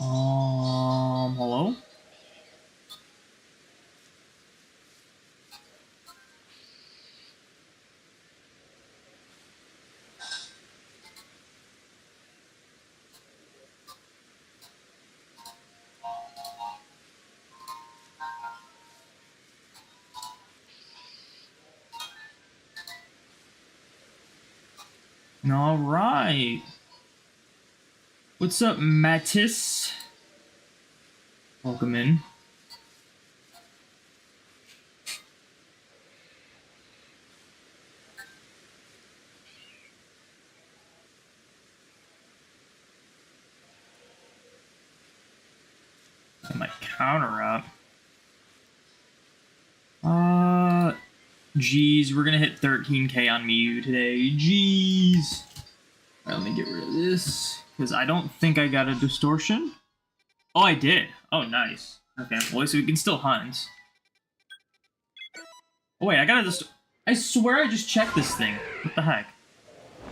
Hello? All right. What's up, Mattis? Welcome in. Get my counter up. Geez, we're gonna hit 13k on Mew today. Jeez. All right, let me get rid of this because I don't think I got a distortion. Oh, I did. Oh, nice. Okay, well, so we can still hunt. Oh wait, I got a I swear I just checked this thing. What the heck?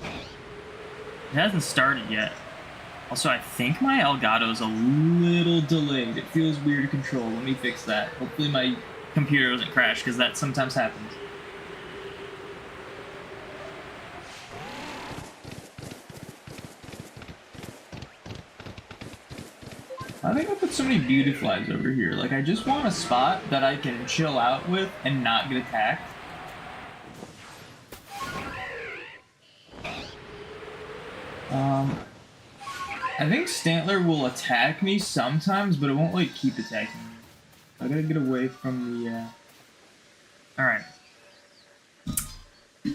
It hasn't started yet. Also, I think my Elgato is a little delayed. It feels weird to control. Let me fix that. Hopefully my computer doesn't crash, because that sometimes happens. I think I'll put so many Bidoof over here. Like, I just want a spot that I can chill out with and not get attacked. I think Stantler will attack me sometimes, but it won't, like, keep attacking me. I gotta get away from the, Alright. Did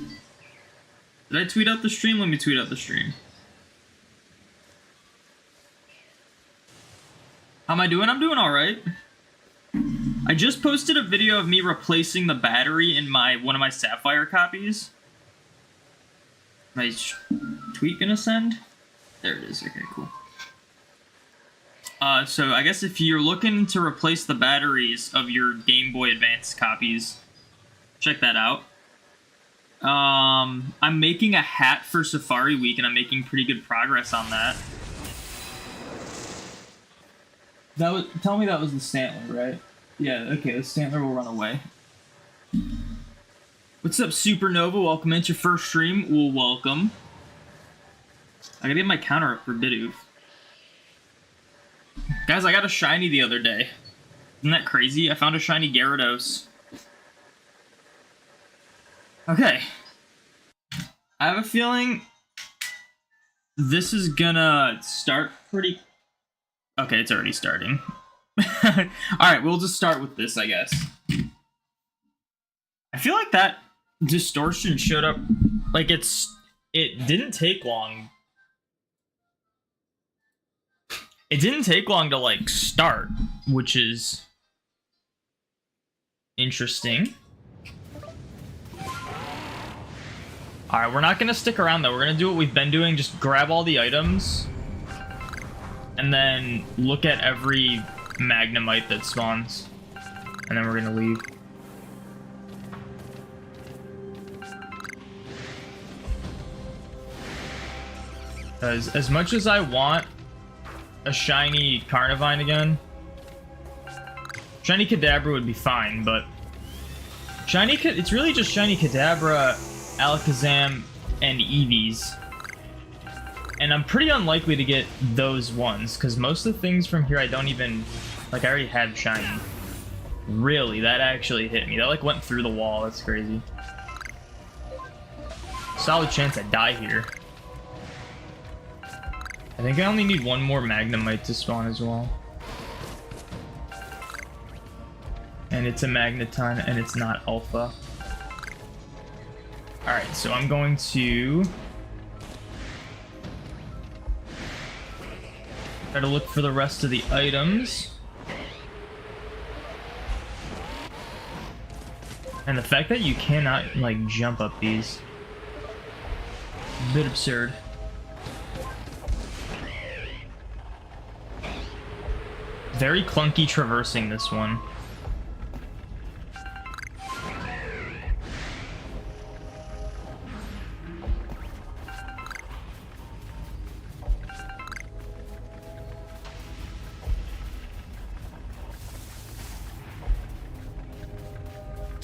I tweet out the stream? Let me tweet out the stream. How am I doing? I'm doing alright. I just posted a video of me replacing the battery in one of my Sapphire copies. My tweet gonna send? There it is. Okay, cool. So I guess if you're looking to replace the batteries of your Game Boy Advance copies, check that out. I'm making a hat for Safari Week, and I'm making pretty good progress on that. Tell me that was the Stantler, right? Yeah, okay, the Stantler will run away. What's up, Supernova? Welcome into your first stream. Well, welcome. I gotta get my counter up for Bidoof. Guys, I got a shiny the other day. Isn't that crazy? I found a shiny Gyarados. Okay. I have a feeling this is gonna start pretty... Okay, it's already starting. Alright, we'll just start with this, I guess. I feel like that Distortion showed up... Like, it didn't take long. It didn't take long to, like, start, which is interesting. Alright, we're not going to stick around, though. We're going to do what we've been doing. Just grab all the items. And then look at every Magnemite that spawns. And then we're going to leave. As much as I want a shiny Carnivine again, shiny Kadabra would be fine, but it's really just shiny Kadabra, Alakazam, and Eevees. And I'm pretty unlikely to get those ones, because most of the things from here I don't even... Like, I already had shiny. Really, that actually hit me. That, like, went through the wall. That's crazy. Solid chance I die here. I think I only need one more Magnemite to spawn as well. And it's a Magneton, and it's not Alpha. Alright, so I'm going to... try to look for the rest of the items. And the fact that you cannot, like, jump up these. A bit absurd. Very clunky traversing this one.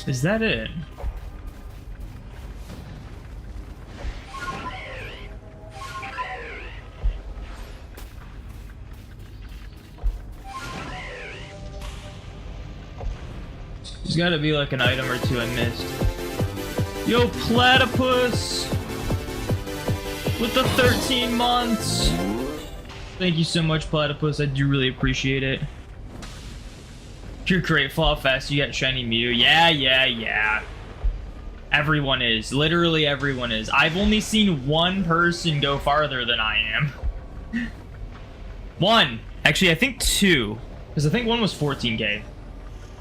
Is that it? There's gotta be like an item or two I missed. Yo, Platypus! With the 13 months! Thank you so much, Platypus. I do really appreciate it. You're grateful how fast you get shiny Mew. Yeah. Everyone is. Literally everyone is. I've only seen one person go farther than I am. One! Actually, I think two. Because I think one was 14k.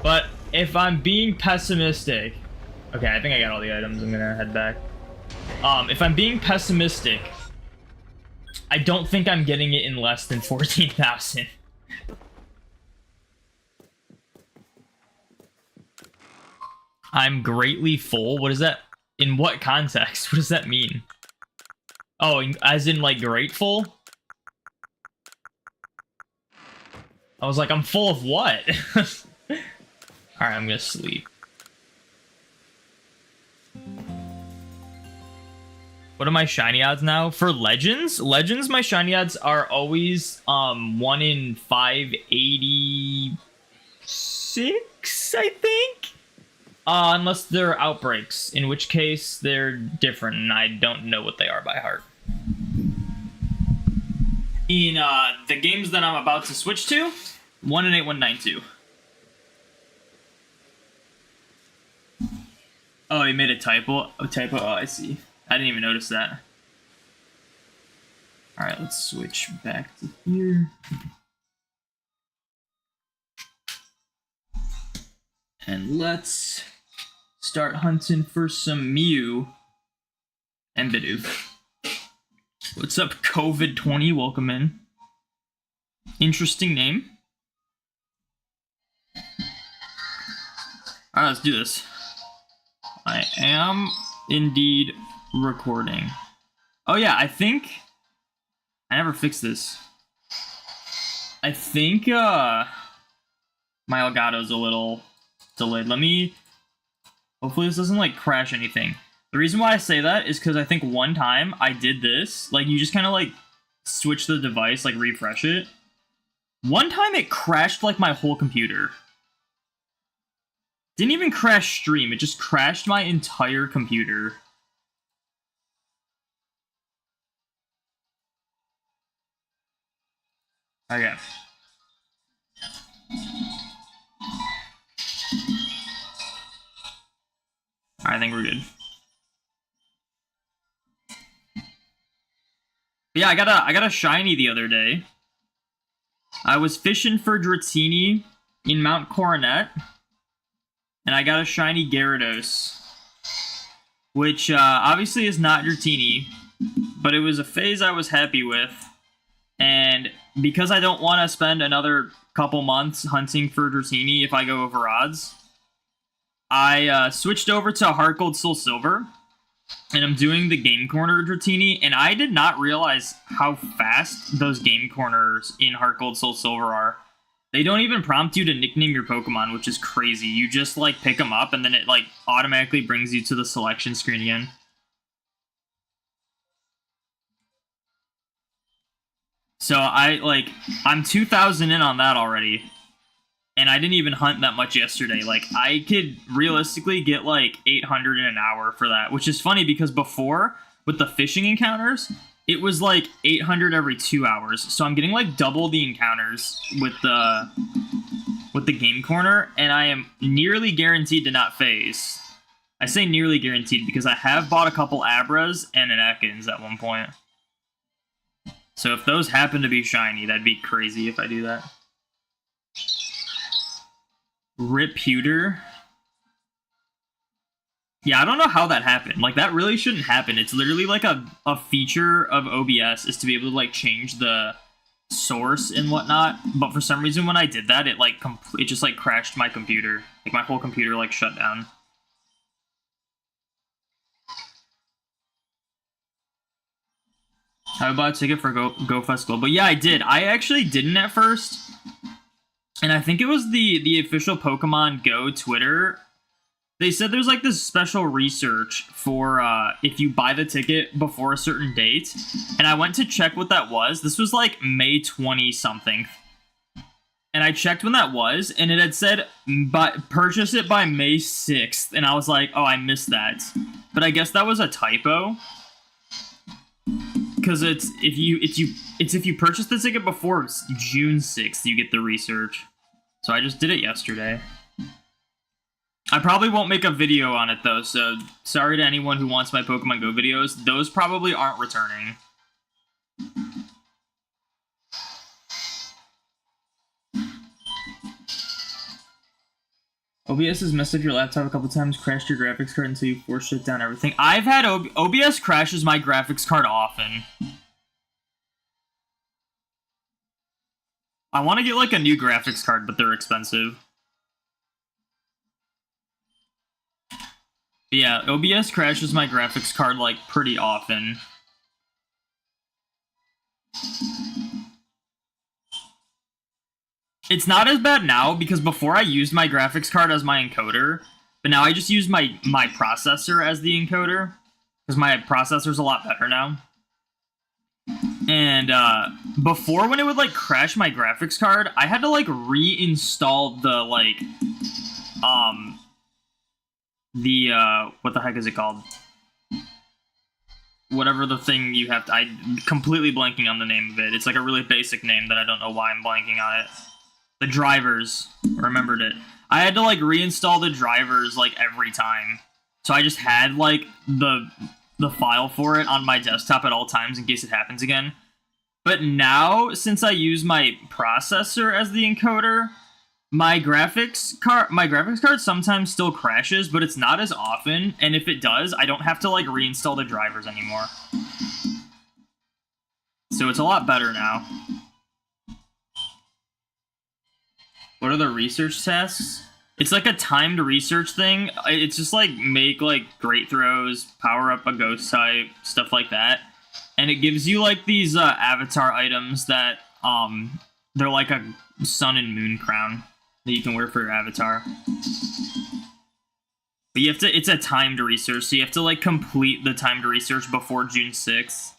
But if I'm being pessimistic... Okay, I think I got all the items. I'm gonna head back. If I'm being pessimistic, I don't think I'm getting it in less than 14,000. I'm greatly full? What is that? In what context? What does that mean? Oh, as in like grateful? I was like, I'm full of what? Alright, I'm gonna sleep. What are my shiny odds now? For Legends? Legends, my shiny odds are always 1 in 586, I think? Unless they're outbreaks, in which case they're different, and I don't know what they are by heart. In the games that I'm about to switch to, 1 in 8192. Oh, he made a typo. Oh, I see. I didn't even notice that. Alright, let's switch back to here. And let's start hunting for some Mew and Bidoof. What's up, COVID-20? Welcome in. Interesting name. Alright, let's do this. I am indeed recording. Oh yeah, I think... I never fixed this. I think, my Elgato's a little delayed. Let me... Hopefully this doesn't, like, crash anything. The reason why I say that is because I think one time I did this. Like, you just kind of, like, switch the device, like, refresh it. One time it crashed, like, my whole computer. Didn't even crash stream. It just crashed my entire computer. Okay. I think we're good. Yeah, I got a shiny the other day. I was fishing for Dratini in Mount Coronet, and I got a shiny Gyarados, which obviously is not Dratini, but it was a phase I was happy with. And because I don't want to spend another couple months hunting for Dratini if I go over odds, I switched over to Heart Gold Soul Silver, and I'm doing the Game Corner Dratini, and I did not realize how fast those Game Corners in Heart Gold Soul Silver are. They don't even prompt you to nickname your Pokemon, which is crazy. You just, like, pick them up, and then it, like, automatically brings you to the selection screen again. So I'm 2,000 in on that already. And I didn't even hunt that much yesterday. Like, I could realistically get, like, 800 in an hour for that. Which is funny because before, with the fishing encounters, it was, like, 800 every 2 hours. So I'm getting, like, double the encounters with the Game Corner. And I am nearly guaranteed to not phase. I say nearly guaranteed because I have bought a couple Abras and an Ekans at one point. So if those happen to be shiny, that'd be crazy if I do that. Rip Pewter. Yeah, I don't know how that happened. Like, that really shouldn't happen. It's literally like a feature of OBS is to be able to, like, change the source and whatnot. But for some reason, when I did that, it, like, it just, like, crashed my computer. Like, my whole computer, like, shut down. I bought a ticket for Go Festival. But yeah, I did. I actually didn't at first. And I think it was the official Pokemon Go Twitter They said there's like this special research for if you buy the ticket before a certain date. And I went to check what that was. This was like May 20 something. And I checked when that was, and it had said purchase it by May 6th. And I was like, oh, I missed that. But I guess that was a typo. Because it's if you purchase the ticket before June 6th, you get the research. So I just did it yesterday. I probably won't make a video on it though, so sorry to anyone who wants my Pokemon Go videos. Those probably aren't returning. OBS has messed up your laptop a couple times, crashed your graphics card until you force shut down everything. I've had OBS crashes my graphics card often. I want to get like a new graphics card, but they're expensive. Yeah, OBS crashes my graphics card, like, pretty often. It's not as bad now, because before I used my graphics card as my encoder, but now I just use my processor as the encoder, because my processor's a lot better now. And, before, when it would, like, crash my graphics card, I had to, like, reinstall the, like, what the heck is it called? Whatever the thing you have to... I'm completely blanking on the name of it. It's like a really basic name that I don't know why I'm blanking on it. The drivers. I remembered it. I had to, like, reinstall the drivers, like, every time. So I just had, like, the file for it on my desktop at all times in case it happens again. But now, since I use my processor as the encoder... My graphics card sometimes still crashes, but it's not as often, and if it does, I don't have to, like, reinstall the drivers anymore. So it's a lot better now. What are the research tasks? It's like a timed research thing. It's just, like, make, like, great throws, power up a ghost type, stuff like that. And it gives you, like, these avatar items that, they're like a sun and moon crown that you can wear for your avatar. But you have to, it's a timed research, so you have to, like, complete the timed research before June 6th.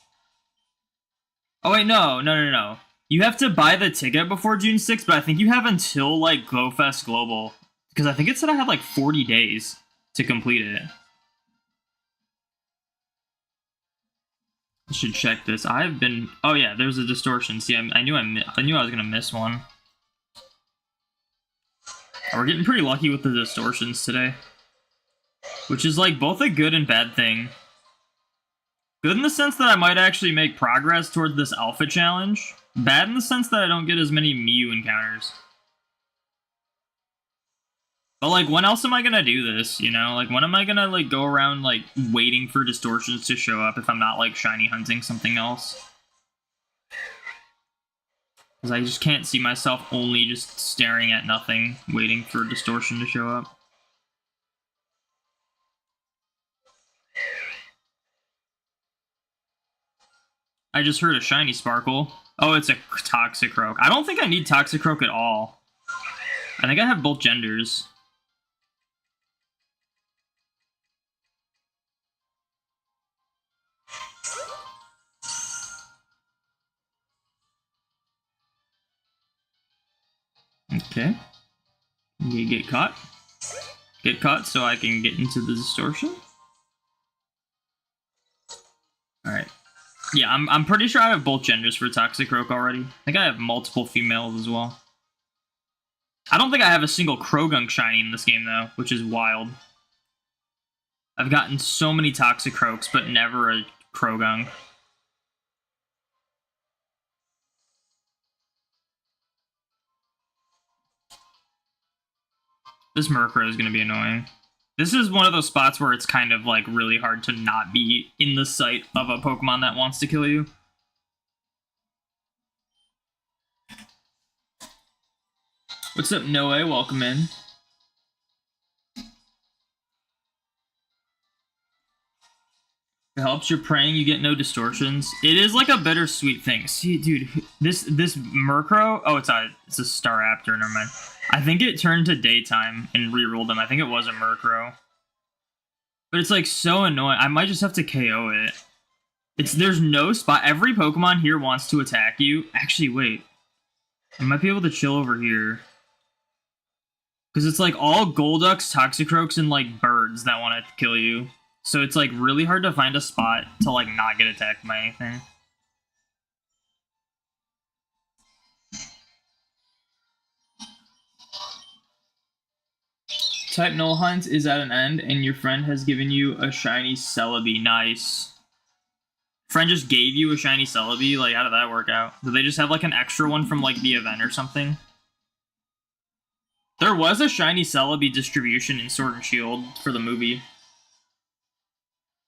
Oh, wait, no. You have to buy the ticket before June 6th, but I think you have until, like, GoFest Global. Because I think it said I had, like, 40 days to complete it. I should check this. I've been... Oh, yeah, there's a Distortion. See, I knew I was gonna miss one. We're getting pretty lucky with the Distortions today. Which is, like, both a good and bad thing. Good in the sense that I might actually make progress towards this Alpha Challenge. Bad in the sense that I don't get as many Mew encounters. But, like, when else am I gonna do this, you know? Like, when am I gonna, like, go around, like, waiting for Distortions to show up if I'm not, like, shiny hunting something else? Because I just can't see myself only just staring at nothing, waiting for Distortion to show up. I just heard a shiny Sparkle. Oh, it's a Toxicroak. I don't think I need Toxicroak at all. I think I have both genders. Okay. You get caught. Get caught so I can get into the Distortion. Alright. Yeah, I'm pretty sure I have both genders for Toxicroak already. I think I have multiple females as well. I don't think I have a single Krogunk shiny in this game, though, which is wild. I've gotten so many Toxicroaks, but never a Krogunk. This Murkrow is going to be annoying. This is one of those spots where it's kind of, like, really hard to not be in the sight of a Pokemon that wants to kill you. What's up, Noe? Welcome in. It helps you're praying you get no Distortions. It is, like, a bittersweet thing. See, dude, this Murkrow... Oh, it's a Staraptor, never mind. I think it turned to daytime and rerolled them. I think it was a Murkrow. But it's like so annoying. I might just have to KO it. There's no spot. Every Pokemon here wants to attack you. Actually, wait. I might be able to chill over here. Because it's like all Golducks, Toxicroaks, and like birds that want to kill you. So it's like really hard to find a spot to like not get attacked by anything. Type Null Hunt is at an end, and your friend has given you a shiny Celebi. Nice. Friend just gave you a shiny Celebi? Like, how did that work out? Did they just have, like, an extra one from, like, the event or something? There was a shiny Celebi distribution in Sword and Shield for the movie.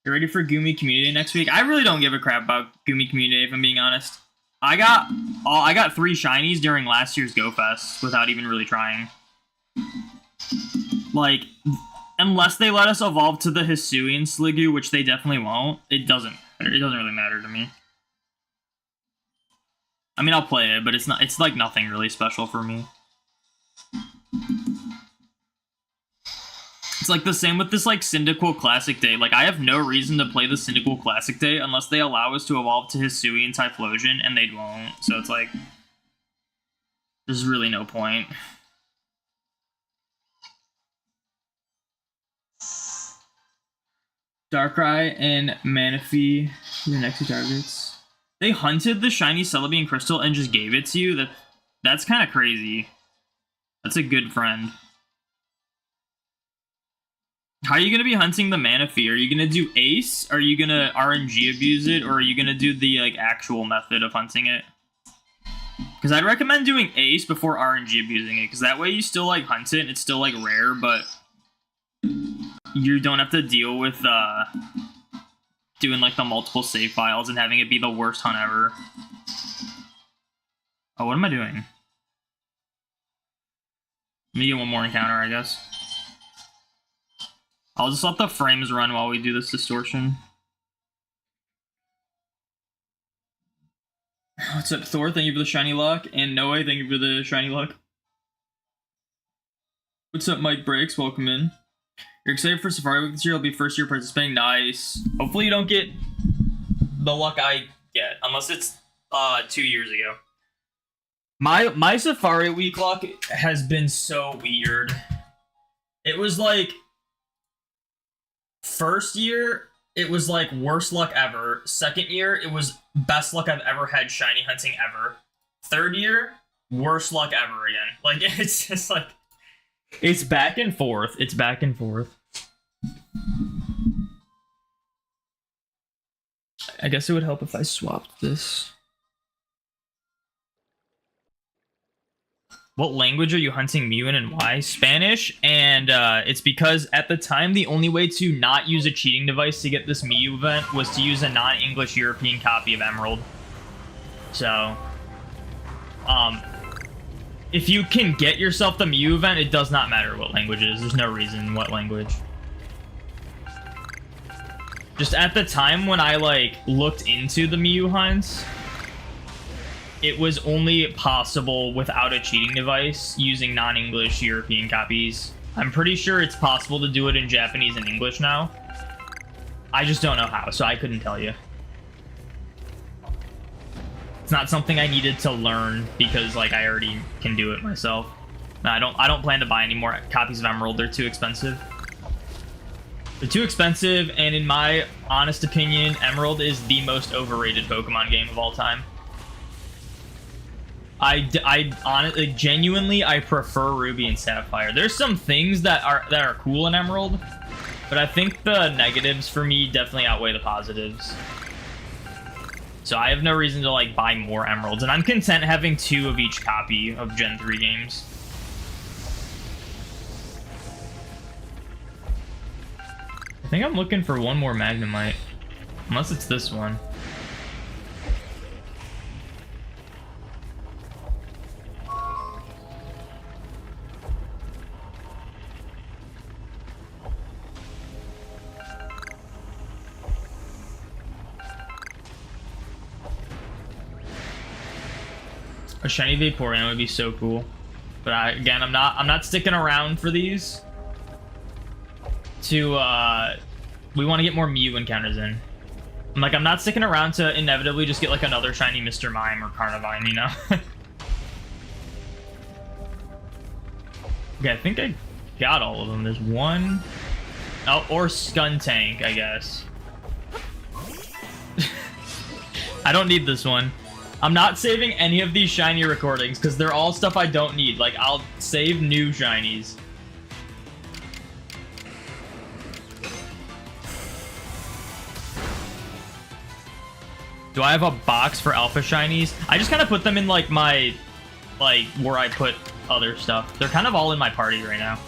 You ready for Gumi Community Day next week? I really don't give a crap about Gumi Community Day, if I'm being honest. I got 3 shinies during last year's Go Fest without even really trying. Like, unless they let us evolve to the Hisuian Sliggoo, which they definitely won't, it doesn't really matter to me. I mean, I'll play it, but it's like nothing really special for me. It's like the same with this like Cyndaquil Classic Day. Like, I have no reason to play the Cyndaquil Classic Day unless they allow us to evolve to Hisuian Typhlosion, and they won't. So it's like, there's really no point. Darkrai and Manaphy, your next 2 targets. They hunted the shiny Celebi and Crystal and just gave it to you? That's kind of crazy. That's a good friend. How are you going to be hunting the Manaphy? Are you going to do Ace? Are you going to RNG abuse it? Or are you going to do the like actual method of hunting it? Because I'd recommend doing Ace before RNG abusing it. Because that way you still like hunt it and it's still like rare, but you don't have to deal with doing like the multiple save files and having it be the worst hunt ever. Oh, what am I doing? Let me get one more encounter, I guess. I'll just let the frames run while we do this distortion. What's up, Thor? Thank you for the shiny luck. And Noe, thank you for the shiny luck. What's up, Mike Breaks? Welcome in. You're excited for Safari Week this year? I'll be first year participating. Nice. Hopefully you don't get the luck I get, unless it's 2 years ago. My Safari Week luck has been so weird. It was like, first year, it was like worst luck ever. Second year, it was best luck I've ever had shiny hunting ever. Third year, worst luck ever again. Like, it's just like, it's back and forth. It's back and forth. I guess it would help if I swapped this. What language are you hunting Mew in and why? Spanish, and it's because at the time the only way to not use a cheating device to get this Mew event was to use a non-English European copy of Emerald. So, if you can get yourself the Mew event, it does not matter what language it is. There's no reason what language. Just at the time when I like looked into the Mew hunts, it was only possible without a cheating device using non-English European copies. I'm pretty sure it's possible to do it in Japanese and English now. I just don't know how, so I couldn't tell you. It's not something I needed to learn because like I already can do it myself. No, I don't plan to buy any more copies of Emerald. They're too expensive. They're too expensive, and in my honest opinion, Emerald is the most overrated Pokemon game of all time. I honestly, genuinely, I prefer Ruby and Sapphire. There's some things that are cool in Emerald, but I think the negatives for me definitely outweigh the positives. So I have no reason to like buy more Emeralds, and I'm content having 2 of each copy of Gen 3 games. I think I'm looking for one more Magnemite, unless it's this one. A shiny Vaporeon would be so cool, but again, I'm not sticking around for these to We want to get more Mew encounters in. I'm like, I'm not sticking around to inevitably just get like another shiny Mr. Mime or Carnivine, you know? Okay, I think I got all of them. There's one... Oh, or Skuntank, I guess. I don't need this one. I'm not saving any of these shiny recordings because they're all stuff I don't need. Like, I'll save new shinies. Do I have a box for alpha shinies? I just kind of put them in like my, like where I put other stuff. They're kind of all in my party right now.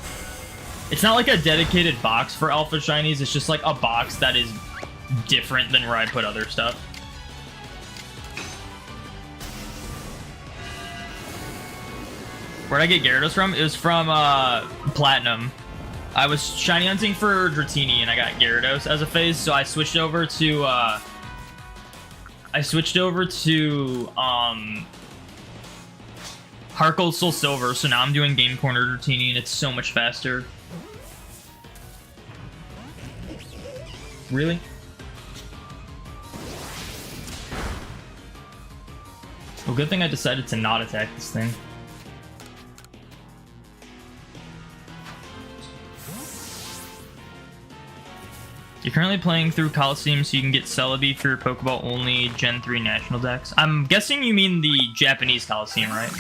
It's not like a dedicated box for alpha shinies. It's just like a box that is different than where I put other stuff. Where'd I get Gyarados from? It was from Platinum. I was shiny hunting for Dratini and I got Gyarados as a phase, so I switched over to Heart Gold Soul Silver, so now I'm doing Game Corner Dratini and it's so much faster. Really? Well, good thing I decided to not attack this thing. You're currently playing through Coliseum so you can get Celebi for your Pokeball only Gen 3 National Dex. I'm guessing you mean the Japanese Coliseum, right?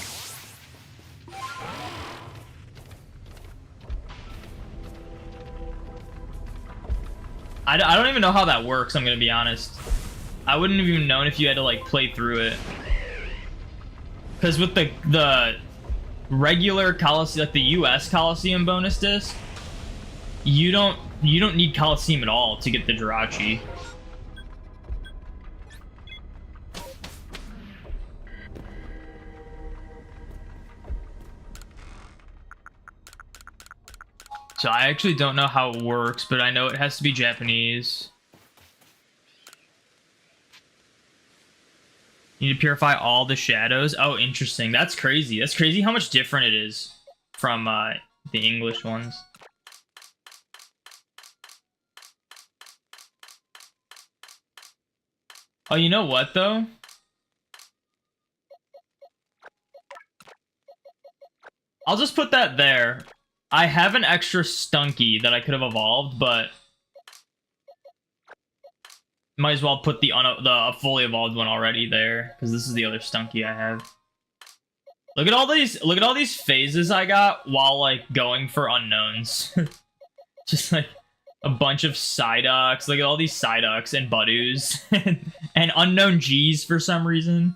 I don't even know how that works, I'm gonna be honest. I wouldn't have even known if you had to like play through it. Because with the regular Coliseum, like the US Coliseum bonus disc, you don't need Coliseum at all to get the Jirachi. So I actually don't know how it works, but I know it has to be Japanese. You need to purify all the shadows. Oh, interesting. That's crazy. That's crazy how much different it is from the English ones. Oh, you know what, though? I'll just put that there. I have an extra Stunky that I could have evolved, but might as well put the fully evolved one already there, because this is the other Stunky I have. Look at all these phases I got while like going for unknowns. Just like a bunch of Psyducks. Look at all these Psyducks and Budoos and unknown G's for some reason.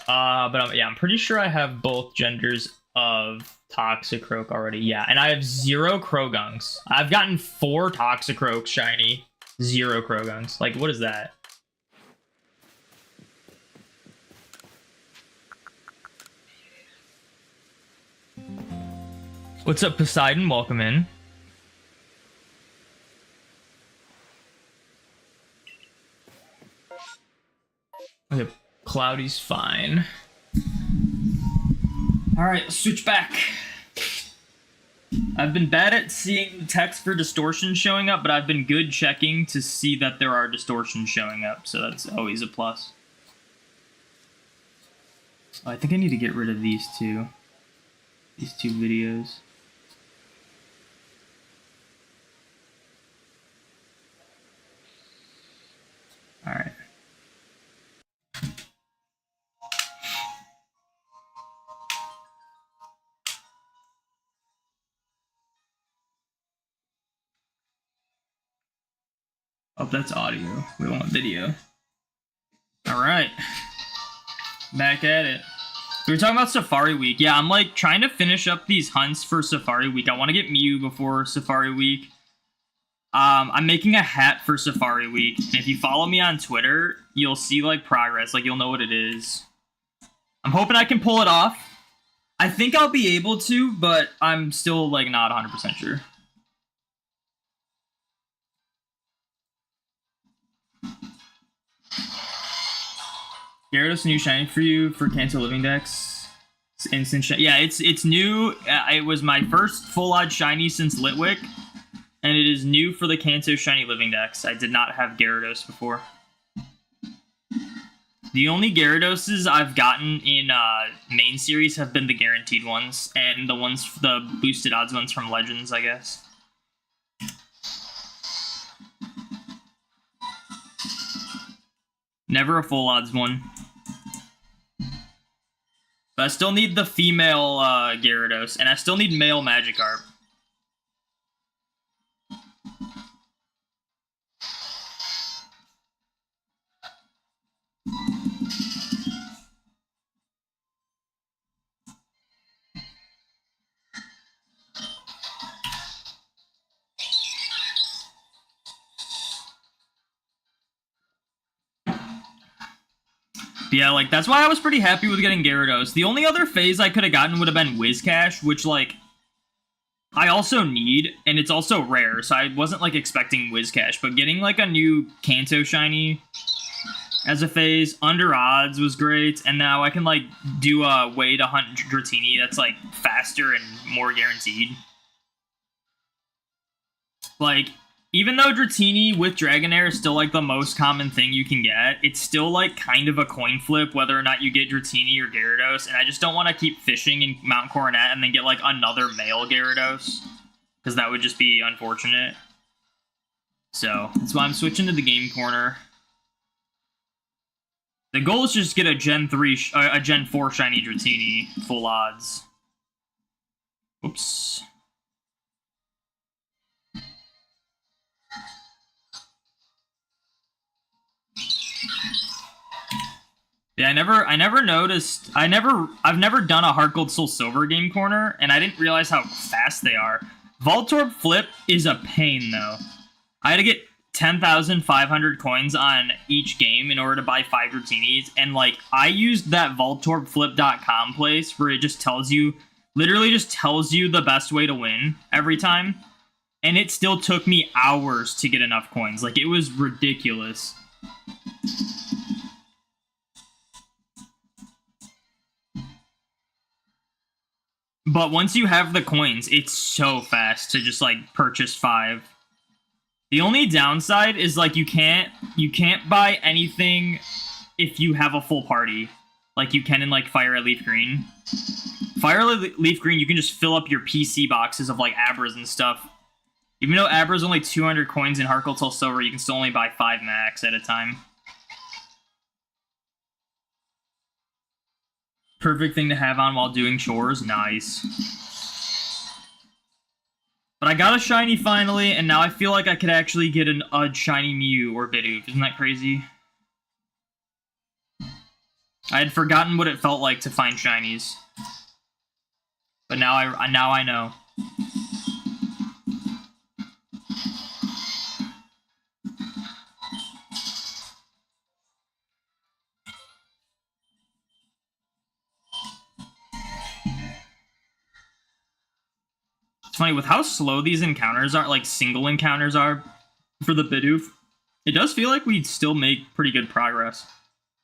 But yeah, I'm pretty sure I have both genders of Toxicroak already. Yeah, and I have 0 Crogunks. I've gotten 4 Toxicroaks shiny, 0 Crogunks. Like, what is that? What's up, Poseidon? Welcome in. Okay, Cloudy's fine. Alright, let's switch back. I've been bad at seeing the text for Distortion showing up, but I've been good checking to see that there are Distortions showing up, so that's always a plus. Oh, I think I need to get rid of these two. These 2 videos. Alright. Oh, that's audio. We want video. Alright. Back at it. We were talking about Safari Week. Yeah, I'm like trying to finish up these hunts for Safari Week. I want to get Mew before Safari Week. I'm making a hat for Safari Week. And if you follow me on Twitter, you'll see like progress. Like you'll know what it is. I'm hoping I can pull it off. I think I'll be able to, but I'm still like not 100% sure. Gyarados new shiny for you for Cancel Living Dex. It's instant shiny. Yeah, it's new. It was my first full odd shiny since Litwick. And it is new for the Kanto Shiny Living Dex. I did not have Gyarados before. The only Gyaradoses I've gotten in main series have been the guaranteed ones, and the boosted odds ones from Legends, I guess. Never a full odds one. But I still need the female Gyarados, and I still need male Magikarp. Yeah, like, that's why I was pretty happy with getting Gyarados. The only other phase I could have gotten would have been Whiscash, which, like, I also need, and it's also rare, so I wasn't, like, expecting Whiscash. But getting, like, a new Kanto Shiny as a phase under odds was great, and now I can, like, do a way to hunt Dratini that's, like, faster and more guaranteed. Like, even though Dratini with Dragonair is still, like, the most common thing you can get, it's still, like, kind of a coin flip whether or not you get Dratini or Gyarados, and I just don't want to keep fishing in Mount Coronet and then get, like, another male Gyarados, because that would just be unfortunate. So, that's why I'm switching to the game corner. The goal is just get a Gen 4 Shiny Dratini, full odds. Oops. Yeah, I've never done a Heart Gold Soul Silver game corner, and I didn't realize how fast they are. Voltorb Flip is a pain, though. I had to get 10,500 coins on each game in order to buy 5 Dratinis, and, like, I used that VoltorbFlip.com place where it just tells you, literally just tells you the best way to win every time, and it still took me hours to get enough coins. Like, it was ridiculous. But once you have the coins, it's so fast to just, like, purchase 5. The only downside is, like, you can't buy anything if you have a full party, like you can in, like, Fire Red Leaf Green. Fire Red Leaf Green, you can just fill up your PC boxes of, like, Abras and stuff. Even though Abra's only 200 coins in Heart Gold Soul Silver, you can still only buy 5 max at a time. Perfect thing to have on while doing chores. Nice. But I got a shiny finally, and now I feel like I could actually get a shiny Mew or Bidoof. Isn't that crazy? I had forgotten what it felt like to find shinies. But now I know. It's funny, with how slow these encounters are, like single encounters are for the Bidoof, it does feel like we'd still make pretty good progress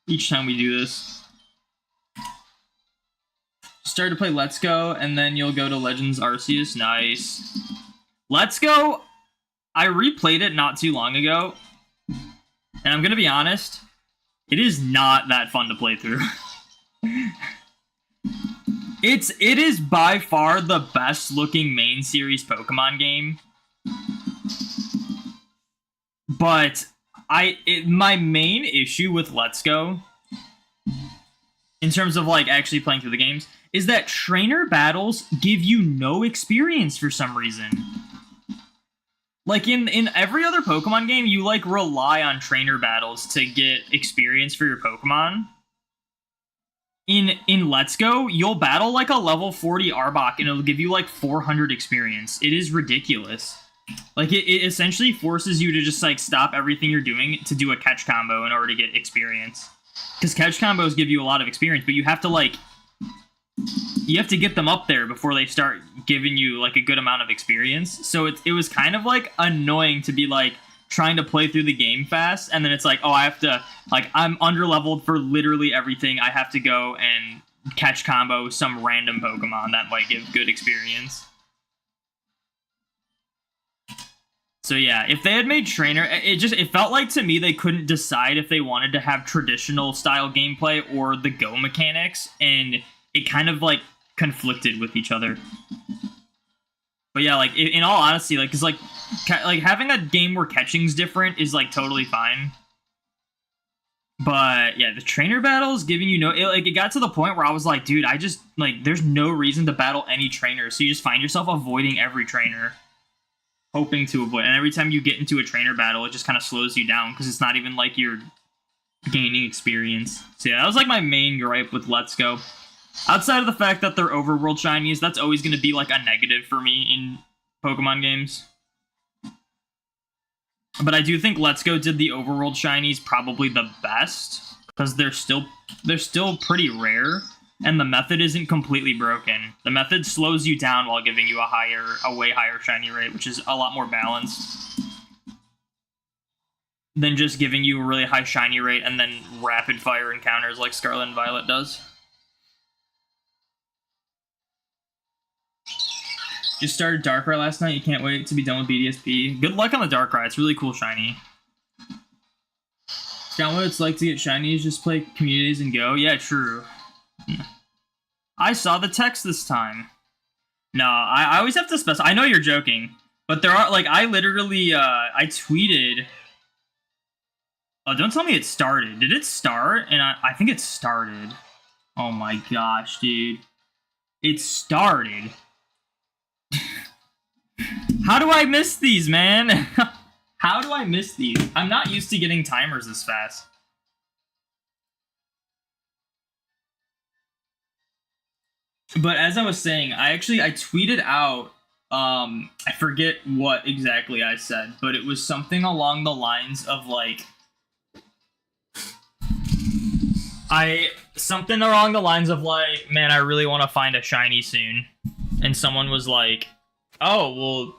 each time we do this. Start to play Let's Go, and then you'll go to Legends Arceus. Nice. Let's Go, I replayed it not too long ago, and I'm gonna be honest, it is not that fun to play through. It is by far the best looking main series Pokemon game. But my main issue with Let's Go, in terms of like actually playing through the games, is that trainer battles give you no experience for some reason. Like in every other Pokemon game, you like rely on trainer battles to get experience for your Pokemon. In Let's Go, you'll battle like a level 40 Arbok and it'll give you like 400 experience. It is ridiculous. Like it essentially forces you to just like stop everything you're doing to do a catch combo in order to get experience. Because catch combos give you a lot of experience, but you have to get them up there before they start giving you like a good amount of experience. So it was kind of like annoying to be like trying to play through the game fast, and then it's like, oh, I have to, like, I'm under-leveled for literally everything. I have to go and catch combo some random Pokemon that might give good experience. So yeah, if they had made trainer, it felt like to me they couldn't decide if they wanted to have traditional style gameplay or the Go mechanics, and it kind of like conflicted with each other. But yeah, like in all honesty, like cause like having a game where catching's different is like totally fine. But yeah, the trainer battles giving you it got to the point where I was like, dude, I just like there's no reason to battle any trainer, so you just find yourself avoiding every trainer. Hoping to avoid, and every time you get into a trainer battle, it just kind of slows you down because it's not even like you're gaining experience. So yeah, that was like my main gripe with Let's Go. Outside of the fact that they're overworld shinies, that's always going to be like a negative for me in Pokemon games. But I do think Let's Go did the overworld shinies probably the best because they're still pretty rare. And the method isn't completely broken. The method slows you down while giving you a way higher shiny rate, which is a lot more balanced than just giving you a really high shiny rate and then rapid fire encounters like Scarlet and Violet does. Just started Darkrai last night. You can't wait to be done with BDSP. Good luck on the Darkrai. It's really cool shiny. Down what it's like to get shinies, just play communities and go. Yeah, true. I saw the text this time. No, I always have to specify. I know you're joking, but there are, like, I literally, I tweeted. Oh, don't tell me it started. Did it start? And I think it started. Oh my gosh, dude. It started. How do I miss these, man? How do I miss these? I'm not used to getting timers this fast. But as I was saying, I tweeted out, I forget what exactly I said, but it was something along the lines of like, man, I really want to find a shiny soon. And someone was like, oh, well,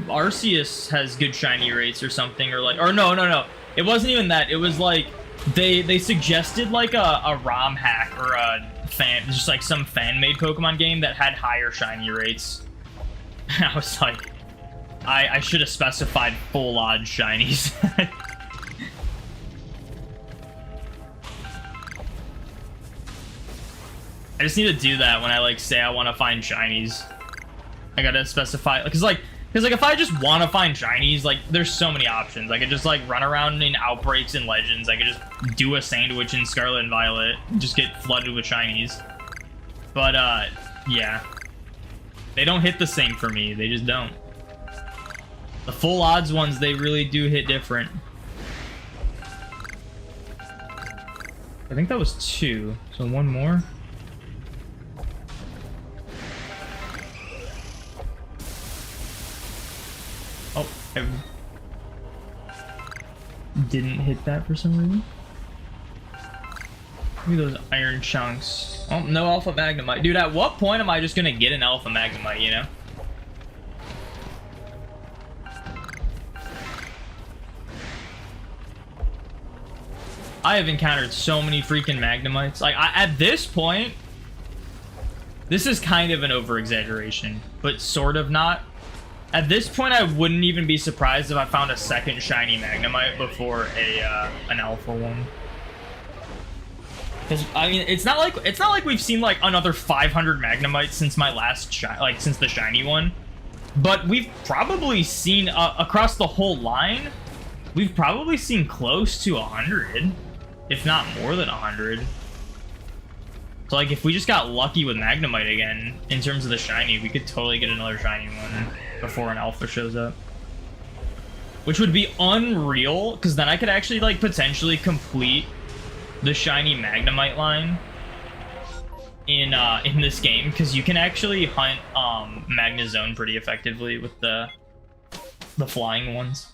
Arceus has good shiny rates or something, or like, or no. It wasn't even that. It was like, they suggested like a ROM hack or a just like some fan-made Pokemon game that had higher shiny rates. I was like, I should have specified full odds shinies. I just need to do that when I like say I want to find shinies. I gotta specify, because if I just want to find shinies, like there's so many options. I could just like run around in Outbreaks and Legends. I could just do a sandwich in Scarlet and Violet, just get flooded with shinies. But yeah, they don't hit the same for me. They just don't. The full odds ones, they really do hit different. I think that was 2, so one more. Oh, I didn't hit that for some reason. Look at those iron chunks. Oh, no alpha Magnemite. Dude, at what point am I just gonna get an alpha Magnemite, you know? I have encountered so many freaking Magnemites. Like, at this point, this is kind of an over-exaggeration, but sort of not. At this point, I wouldn't even be surprised if I found a second shiny Magnemite before an alpha one. Because I mean, it's not like we've seen like another 500 Magnemites since my last since the shiny one, but we've probably seen across the whole line, we've probably seen close to 100, if not more than 100. So like, if we just got lucky with Magnemite again in terms of the shiny, we could totally get another shiny one before an alpha shows up, which would be unreal. Because then I could actually like potentially complete the shiny Magnemite line in this game, because you can actually hunt Magnezone pretty effectively with the flying ones.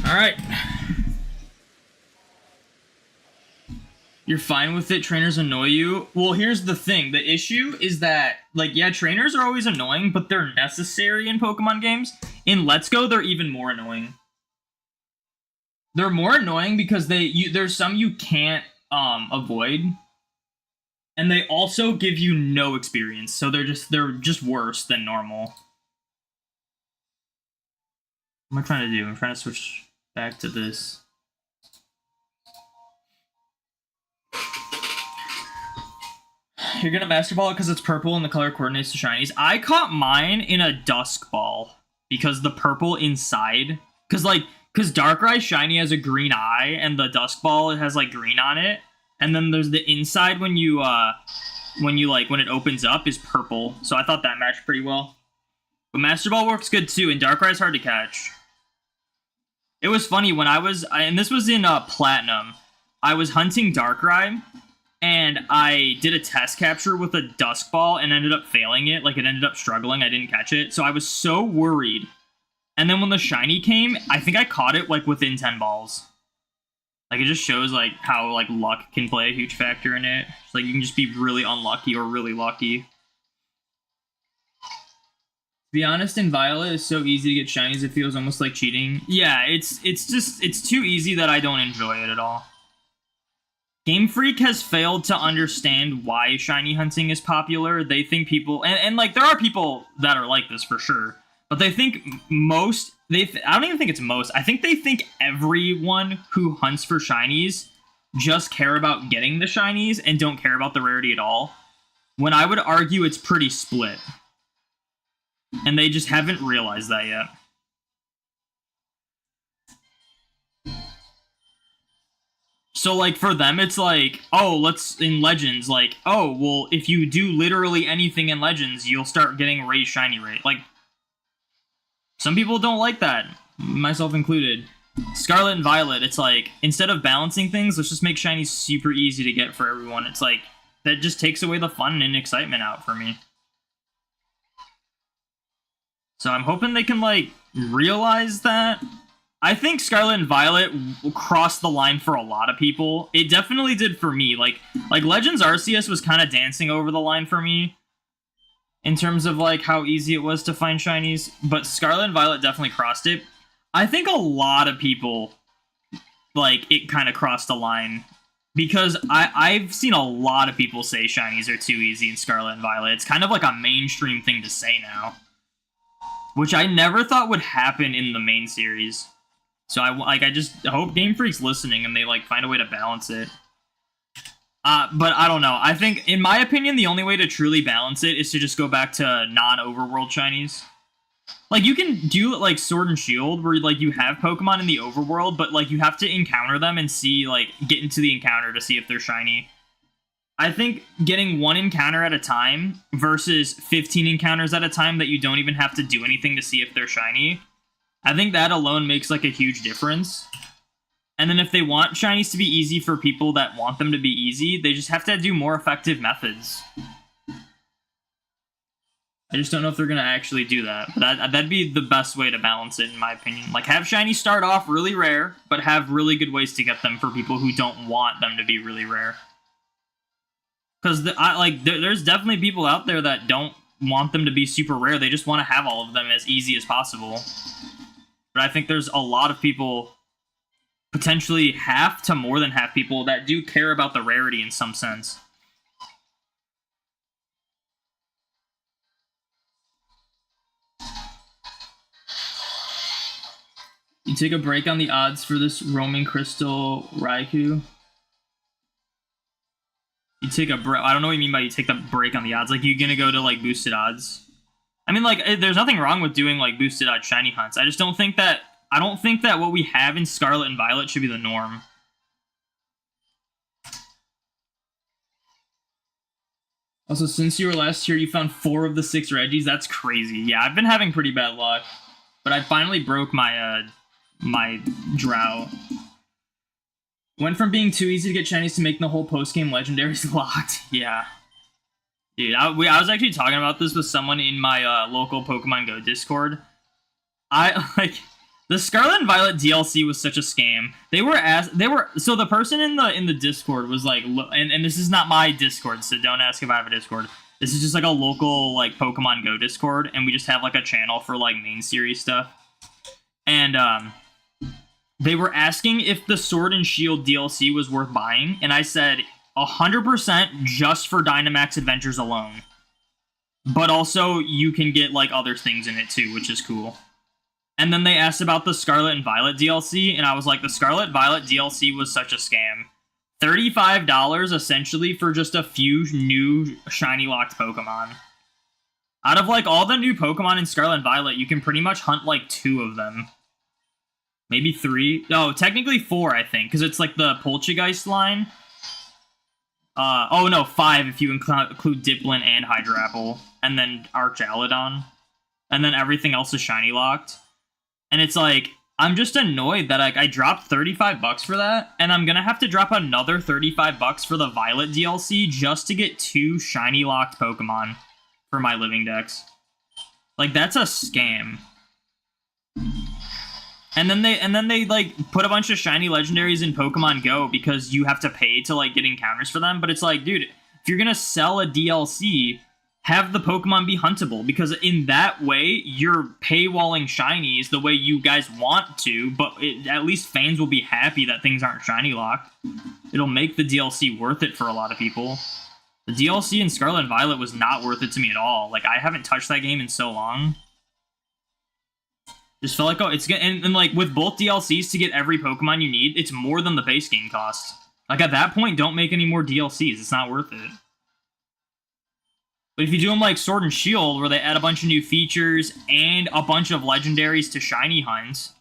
All right. You're fine with it, trainers annoy you? Well, here's the thing. The issue is that, like, yeah, trainers are always annoying, but they're necessary in Pokemon games. In Let's Go, they're even more annoying. They're more annoying because there's some you can't avoid. And they also give you no experience, so they're just worse than normal. What am I trying to do? I'm trying to switch back to this. You're gonna Master Ball it because it's purple and the color coordinates to shinies. I caught mine in a Dusk Ball because the purple inside, because Darkrai shiny has a green eye and the Dusk Ball has like green on it, and then there's the inside when it opens up is purple. So I thought that matched pretty well. But Master Ball works good too, and Darkrai's hard to catch. It was funny when and this was in Platinum. I was hunting Darkrai. And I did a test capture with a Dusk Ball and ended up failing it. Like, it ended up struggling. I didn't catch it. So I was so worried. And then when the shiny came, I think I caught it, like, within 10 balls. Like, it just shows, like, how, like, luck can play a huge factor in it. It's like, you can just be really unlucky or really lucky. To be honest, in Violet, it's so easy to get shinies, it feels almost like cheating. Yeah, it's too easy that I don't enjoy it at all. Game Freak has failed to understand why shiny hunting is popular. They think people, and like, there are people that are like this for sure, but they think I don't even think it's most, I think they think everyone who hunts for shinies just care about getting the shinies and don't care about the rarity at all, when I would argue it's pretty split. And they just haven't realized that yet. So, like, for them, it's like, oh, in Legends, like, oh, well, if you do literally anything in Legends, you'll start getting raised shiny rate. Like, some people don't like that, myself included. Scarlet and Violet, it's like, instead of balancing things, let's just make shinies super easy to get for everyone. It's like, that just takes away the fun and excitement out for me. So I'm hoping they can, like, realize that. I think Scarlet and Violet crossed the line for a lot of people. It definitely did for me. Like Legends Arceus was kind of dancing over the line for me in terms of, like, how easy it was to find shinies. But Scarlet and Violet definitely crossed it. I think a lot of people, like, it kind of crossed the line. Because I've seen a lot of people say shinies are too easy in Scarlet and Violet. It's kind of like a mainstream thing to say now. Which I never thought would happen in the main series. So I just hope Game Freak's listening and they, like, find a way to balance it. But I don't know. I think, in my opinion, the only way to truly balance it is to just go back to non-overworld shinies. Like, you can do, like, Sword and Shield, where, like, you have Pokemon in the overworld, but, like, you have to encounter them and see, like, get into the encounter to see if they're shiny. I think getting one encounter at a time versus 15 encounters at a time that you don't even have to do anything to see if they're shiny, I think that alone makes, like, a huge difference. And then if they want shinies to be easy for people that want them to be easy, they just have to do more effective methods. I just don't know if they're going to actually do that. But that'd be the best way to balance it, in my opinion. Like, have shinies start off really rare, but have really good ways to get them for people who don't want them to be really rare. Because there's definitely people out there that don't want them to be super rare. They just want to have all of them as easy as possible. But I think there's a lot of people, potentially half to more than half people, that do care about the rarity in some sense. You take a break on the odds for this roaming crystal Raikou? You take a break. I don't know what you mean by you take the break on the odds. Like, you're gonna go to, like, boosted odds? I mean, like, there's nothing wrong with doing, like, boosted odds shiny hunts. I just don't think that... I don't think that what we have in Scarlet and Violet should be the norm. Also, since you were last here, you found 4 of the 6 Reggies. That's crazy. Yeah, I've been having pretty bad luck. But I finally broke my, my drought. Went from being too easy to get shinies to making the whole post-game legendaries locked. Yeah. Dude, I was actually talking about this with someone in my local Pokemon Go Discord. The Scarlet and Violet DLC was such a scam. So the person in the Discord was like, and this is not my Discord, so don't ask if I have a Discord. This is just like a local like Pokemon Go Discord, and we just have like a channel for like main series stuff. And they were asking if the Sword and Shield DLC was worth buying, and I said 100% just for Dynamax Adventures alone. But also you can get like other things in it too, which is cool. And then they asked about the Scarlet and Violet DLC, and I was like, the Scarlet Violet DLC was such a scam. $35 essentially for just a few new shiny locked Pokemon. Out of like all the new Pokemon in Scarlet and Violet, you can pretty much hunt like 2 of them. Maybe 3. No, technically 4, I think, because it's like the Poltergeist line. Oh no, 5 if you include Dipplin and Hydrapple, and then Archaludon. And then everything else is shiny locked. And it's like, I'm just annoyed that like I dropped $35 for that, and I'm gonna have to drop another $35 for the Violet DLC just to get 2 shiny locked Pokemon for my living dex. Like, that's a scam. And then they like put a bunch of shiny legendaries in Pokemon Go because you have to pay to like get encounters for them. But it's like, dude, if you're gonna sell a DLC, have the Pokemon be huntable, because in that way you're paywalling shinies the way you guys want to, but at least fans will be happy that things aren't shiny locked. It'll make the DLC worth it for a lot of people. The DLC in Scarlet and Violet was not worth it to me at all. Like, I haven't touched that game in so long. Just felt like, oh, it's good. And like with both DLCs to get every Pokemon you need, it's more than the base game costs. Like, at that point, don't make any more DLCs. It's not worth it. But if you do them like Sword and Shield, where they add a bunch of new features and a bunch of legendaries to shiny hunts,